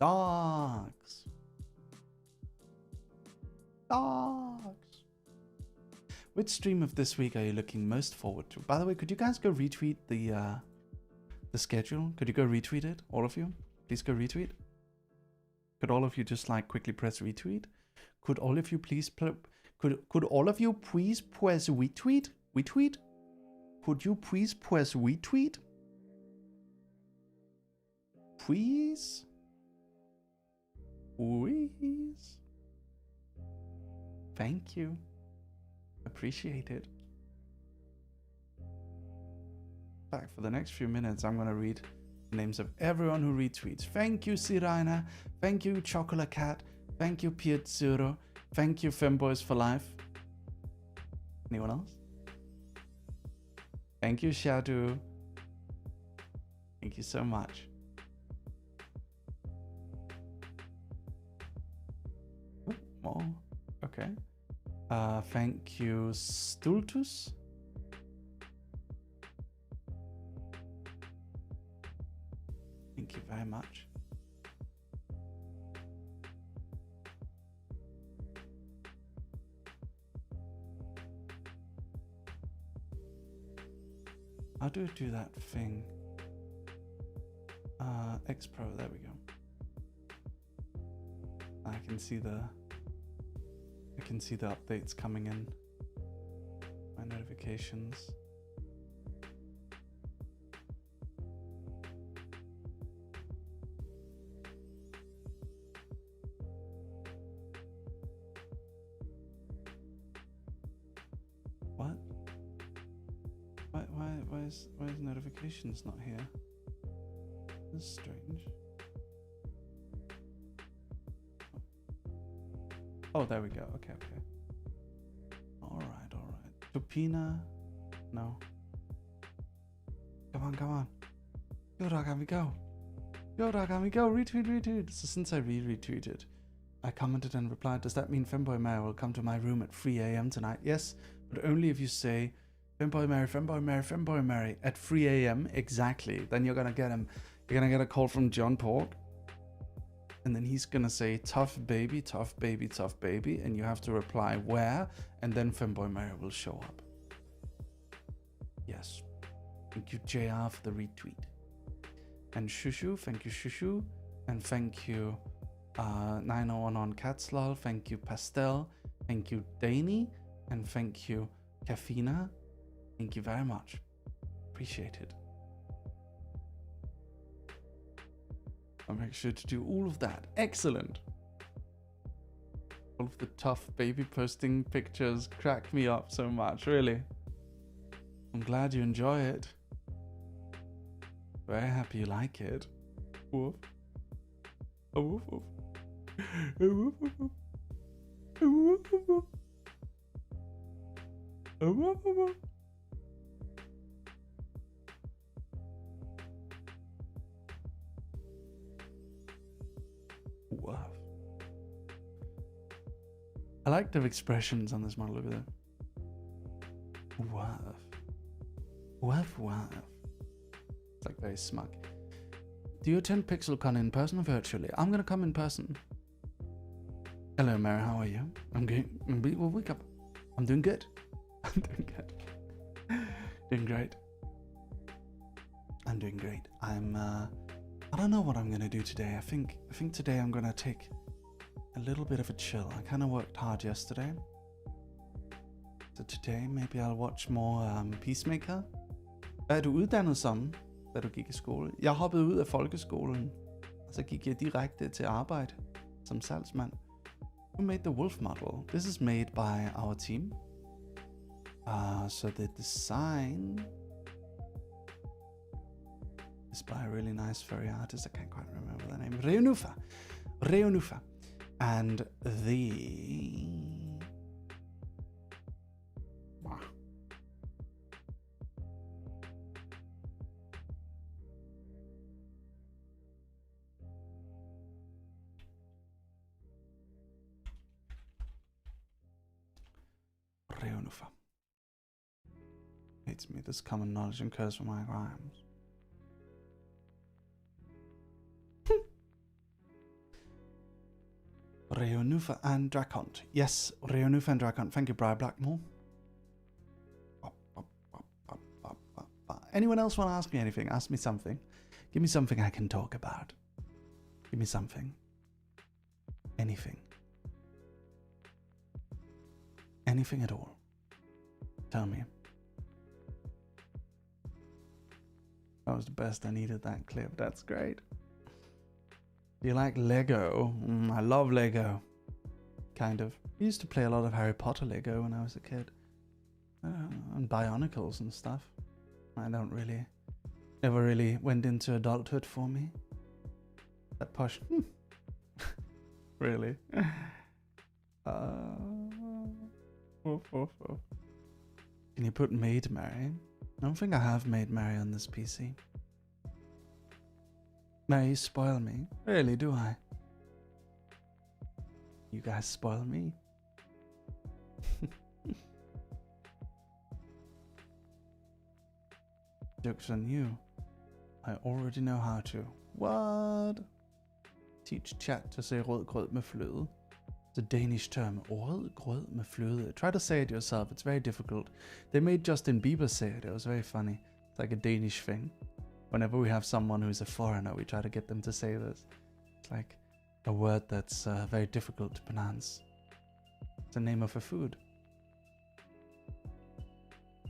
[SPEAKER 1] Dogs. Dogs. Which stream of this week are you looking most forward to? By the way, could you guys go retweet the schedule? Could you go retweet it? All of you? Please go retweet. Could all of you just like quickly press retweet? Could all of you please could all of you please press retweet? Retweet? Could you please press retweet? Please? Please? Thank you. Appreciate it. Back for the next few minutes, I'm gonna read the names of everyone who retweets. Thank you, Sirina. Thank you, Chocolate Cat. Thank you, Piazzuro. Thank you, Femboys for Life. Anyone else? Thank you, Shadow. Thank you so much. Ooh, more. Okay. Thank you, Stultus. Thank you very much. How do I do that thing? X Pro, there we go. I can see the updates coming in. My notifications. What? Why is notifications not here? This is strange. Oh, there we go. Okay. All right. Tupina, no. Come on. Go, dog, on me go. Retweet. So since I retweeted, I commented and replied, does that mean Femboy Mary will come to my room at 3 a.m. tonight? Yes, but only if you say Femboy Mary at 3 a.m. exactly. Then you're gonna get him. You're gonna get a call from John Pork. And then he's gonna say, tough baby, and you have to reply where, and then Femboy Mary will show up. Yes. Thank you, JR, for the retweet. And Shushu, thank you, Shushu. And thank you, 901 on Catslol. Thank you, Pastel. Thank you, Dani. And thank you, Kafina. Thank you very much. Appreciate it. I'll make sure to do all of that. Excellent. All of the tough baby posting pictures crack me up so much, really. I'm glad you enjoy it. Very happy you like it. Woof. Oh, woof, woof. Oh, woof, woof, woof. Oh, woof, woof, woof. Oh, woof, woof, woof. Woof. I like the expressions on this model over there. Woof. Woof, woof. It's like very smug. Do you attend PixelCon in person or virtually? I'm gonna come in person. Hello, Mary. How are you? I'm good. We'll wake up. I'm doing good. I'm doing good. Doing great. I'm doing great. I don't know what I'm gonna do today. I think today I'm gonna take a little bit of a chill. I kind of worked hard yesterday. Så today maybe I'll watch more Peacemaker. Hvad er du uddannet som, da du gik i skole? Jeg hoppede ud af folkeskolen, og så gik jeg direkte til arbejde som salgsmand. Who made the wolf model? This is made by our team. So the design is by a really nice furry artist. I can't quite remember the name. Reunufa. And the... Reunufa. Hates me, this common knowledge and curse for my crimes. Reunufa and Dracont. Yes, Reunufa and Dracont. Thank you, Brian Blackmore. Anyone else want to ask me anything? Ask me something. Give me something I can talk about. Give me something. Anything. Anything at all. Tell me. That was the best. I needed that clip. That's great. Do you like Lego? I love Lego. Kind of. I used to play a lot of Harry Potter Lego when I was a kid. And Bionicles and stuff. I never really went into adulthood for me. That posh. Really? Can you put Maid Mary? I don't think I have Maid Mary on this PC. Mary, you spoil me. Really, do I? You guys spoil me. Joke's on you. I already know how to. What? Teach chat to say rød grød med fløde. It's a Danish term. Rød grød med fløde. Try to say it yourself. It's very difficult. They made Justin Bieber say it. It was very funny. It's like a Danish thing. Whenever we have someone who's a foreigner, we try to get them to say this. It's like a word that's very difficult to pronounce. It's the name of a food.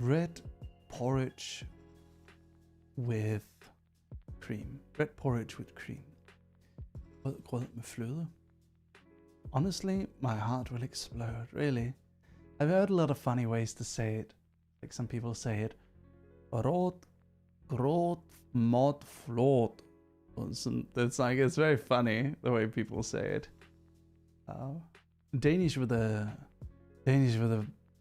[SPEAKER 1] Red porridge with cream. Red porridge with cream. Rød grød med fløde. Honestly, my heart will explode, really. I've heard a lot of funny ways to say it. Like some people say it. Rød grød mod fløde. It's like, it's very funny the way people say it. Danish with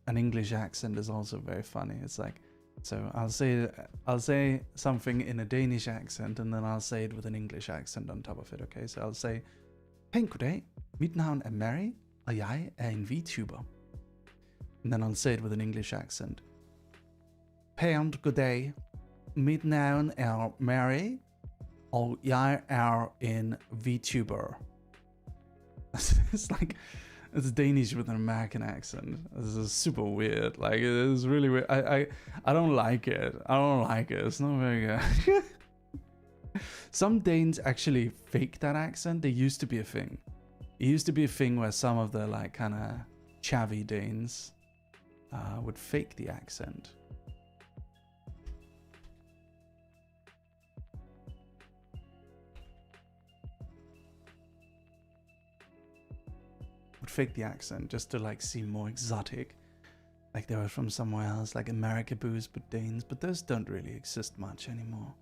[SPEAKER 1] an English accent is also very funny. It's like, so I'll say something in a Danish accent, and then I'll say it with an English accent on top of it, okay? So I'll say, pænt goddag, mit navn er Mary, og jeg er en VTuber. And then I'll say it with an English accent. Pænt goddag, mit navn er Mary, og jeg er en VTuber. It's like, it's Danish with an American accent. This is super weird. Like, it is really weird. I don't like it. I don't like it. It's not very good. Some Danes actually fake that accent. They used to be a thing. It used to be a thing where some of the like kind of chavvy Danes would fake the accent. Would fake the accent just to like seem more exotic, like they were from somewhere else, like America Boos but Danes, but those don't really exist much anymore.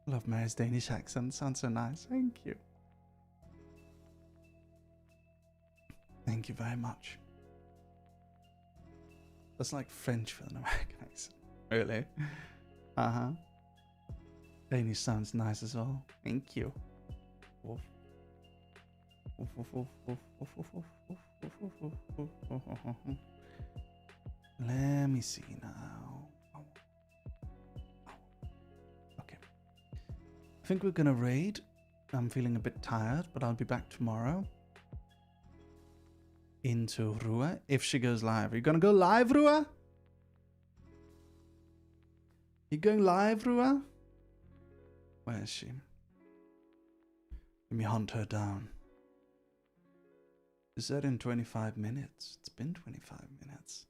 [SPEAKER 1] I love Mary's Danish accent, sounds so nice. Thank you. Thank you very much. That's like French with an American accent. Really? Uh-huh. Danish sounds nice as well. Thank you. Woof. Woof, woof, woof, woof, woof, woof, woof, woof, woof, woof, woof, woof, woof, woof, woof. Let me see now. Okay. I think we're gonna raid. I'm feeling a bit tired, but I'll be back tomorrow. Into Rua if she goes live. Are you gonna go live, Rua? You going live, Rua? Where is she? Let me hunt her down. Is that in 25 minutes? It's been 25 minutes.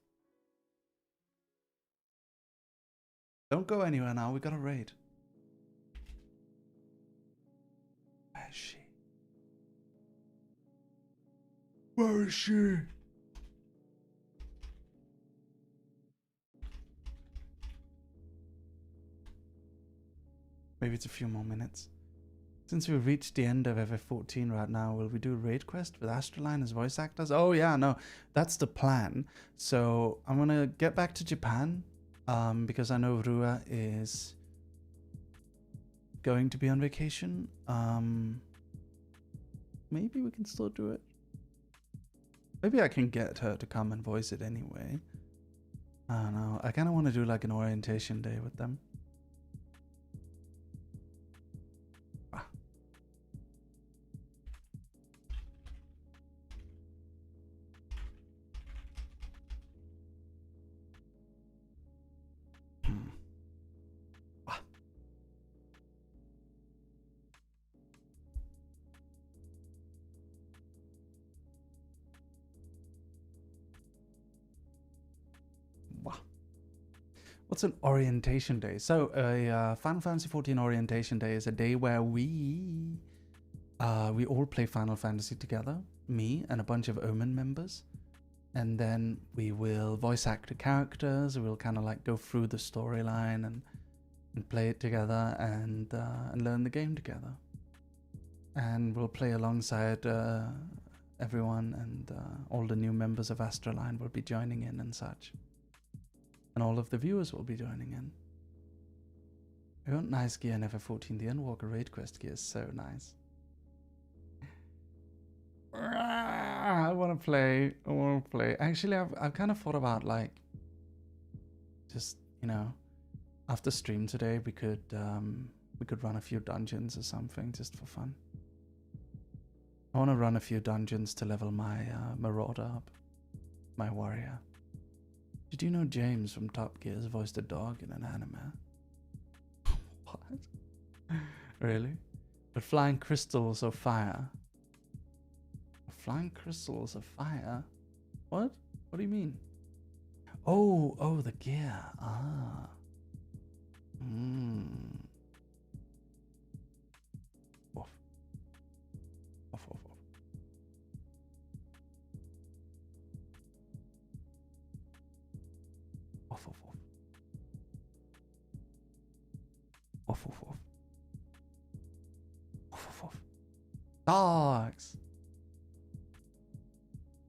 [SPEAKER 1] Don't go anywhere now, we got a raid. Where is she? Where is she? Maybe it's a few more minutes. Since we've reached the end of FF14 right now, will we do a raid quest with Astroline as voice actors? Oh yeah, no, that's the plan. So I'm gonna get back to Japan, because I know Rua is going to be on vacation. Maybe we can still do it. Maybe I can get her to come and voice it anyway. I don't know. I kind of want to do like an orientation day with them. Ah. Ah. What's an orientation day? So a Final Fantasy XIV orientation day is a day where we all play Final Fantasy together, me and a bunch of Omen members, and then we will voice act the characters. We'll kind of like go through the storyline and play it together and learn the game together. And we'll play alongside everyone, and all the new members of Astroline will be joining in and such. And all of the viewers will be joining in. We want nice gear in FF14. The Endwalker raid quest gear is so nice. I want to play. Actually, I've kind of thought about like, just, you know, after stream today, we could run a few dungeons or something just for fun. I want to run a few dungeons to level my Marauder up, my warrior. Did you know James from Top Gear's voiced a dog in an anime? What? Really? But flying crystals of fire. Flying crystals of fire? What? What do you mean? Oh, the gear. Ah. Off. Off. Off. Dogs!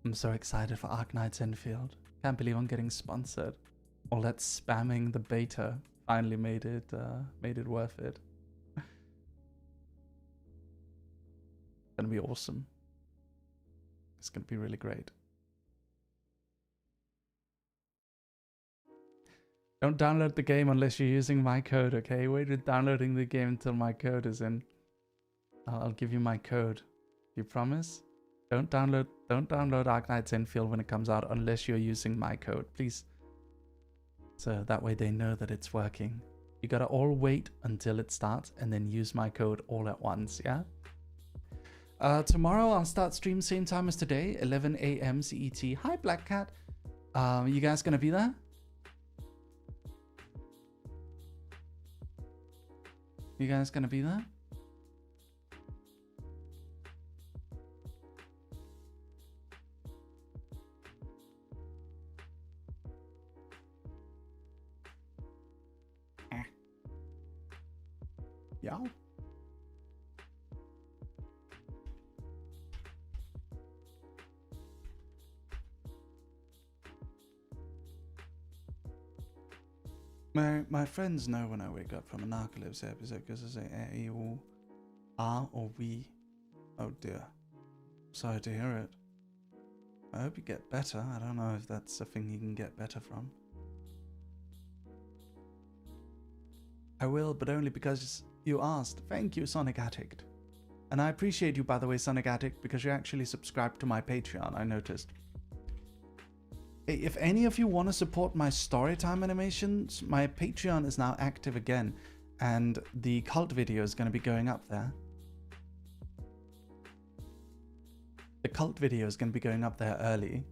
[SPEAKER 1] I'm so excited for Arknight's Enfield. Can't believe I'm getting sponsored. All that spamming the beta finally made it worth it. Gonna be awesome. It's gonna be really great. Don't download the game unless you're using my code, okay? Wait with downloading the game until my code is in. I'll give you my code. You promise? Don't download Arknight's Enfield when it comes out unless you're using my code, please. So that way they know that it's working. You gotta all wait until it starts and then use my code all at once, yeah? Tomorrow I'll start stream same time as today, 11 a.m. CET. Hi, Black Cat. You guys gonna be there? You guys gonna be there? Yeah. My friends know when I wake up from a narcolepsy episode because I say A, U, R, or we. Oh dear. Sorry to hear it. I hope you get better. I don't know if that's a thing you can get better from. I will, but only because you asked. Thank you, Sonic Addict. And I appreciate you, by the way, Sonic Addict, because you actually subscribed to my Patreon, I noticed. If any of you want to support my storytime animations, my Patreon is now active again, and the cult video is going to be going up there. The cult video is going to be going up there early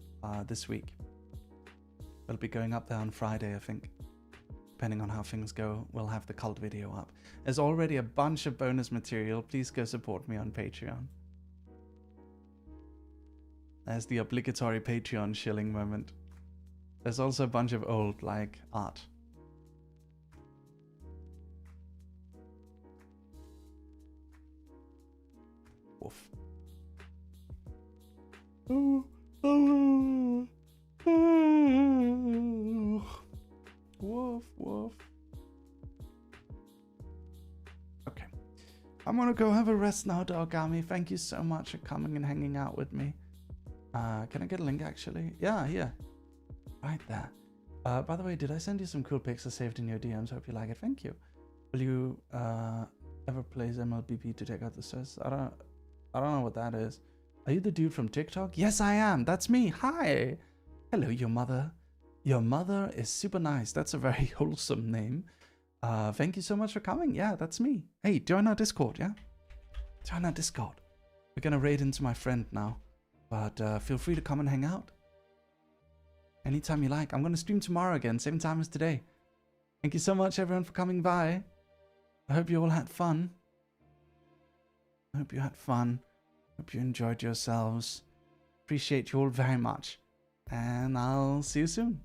[SPEAKER 1] this week. It'll be going up there on Friday, I think. Depending on how things go, we'll have the cult video up. There's already a bunch of bonus material. Please go support me on Patreon. There's the obligatory Patreon shilling moment. There's also a bunch of old, like, art. Woof. Woof, woof. Okay. I'm gonna go have a rest now, Dogami. Thank you so much for coming and hanging out with me. Can I get a link, actually? Yeah, here. Right there. By the way, did I send you some cool pics I saved in your DMs? Hope you like it. Thank you. Will you ever plays MLBB to take out the stress? I don't know what that is. Are you the dude from TikTok? Yes, I am. That's me. Hi. Hello, your mother. Your mother is super nice. That's a very wholesome name. Thank you so much for coming. Yeah, that's me. Hey, join our Discord, yeah? Join our Discord. We're gonna raid into my friend now. But feel free to come and hang out. Anytime you like. I'm gonna stream tomorrow again, same time as today. Thank you so much, everyone, for coming by. I hope you all had fun. I hope you had fun. Hope you enjoyed yourselves. Appreciate you all very much. And I'll see you soon.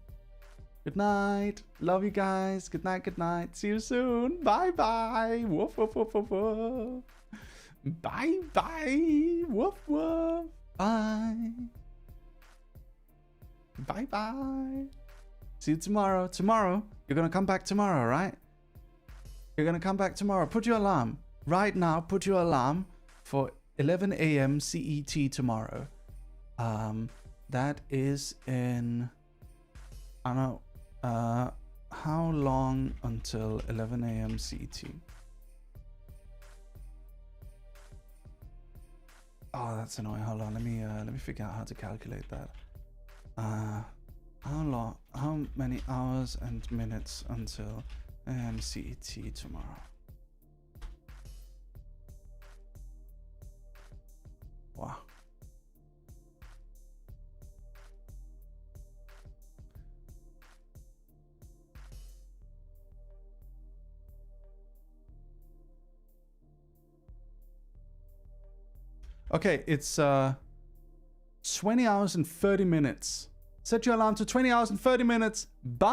[SPEAKER 1] Good night. Love you guys. Good night, good night. See you soon. Bye bye. Woof, woof, woof, woof, woof. Bye bye. Woof, woof. Bye. Bye bye. See you tomorrow. Tomorrow. You're gonna come back tomorrow, right? You're gonna come back tomorrow. Put your alarm. Right now, put your alarm for 11 a.m. CET tomorrow. That is in... I don't know. How long until 11 a.m. CET? Oh, that's annoying. Hold on. Let me figure out how to calculate that. How many hours and minutes until AM CET tomorrow? Wow. Okay, it's 20 hours and 30 minutes. Set your alarm to 20 hours and 30 minutes. Bye.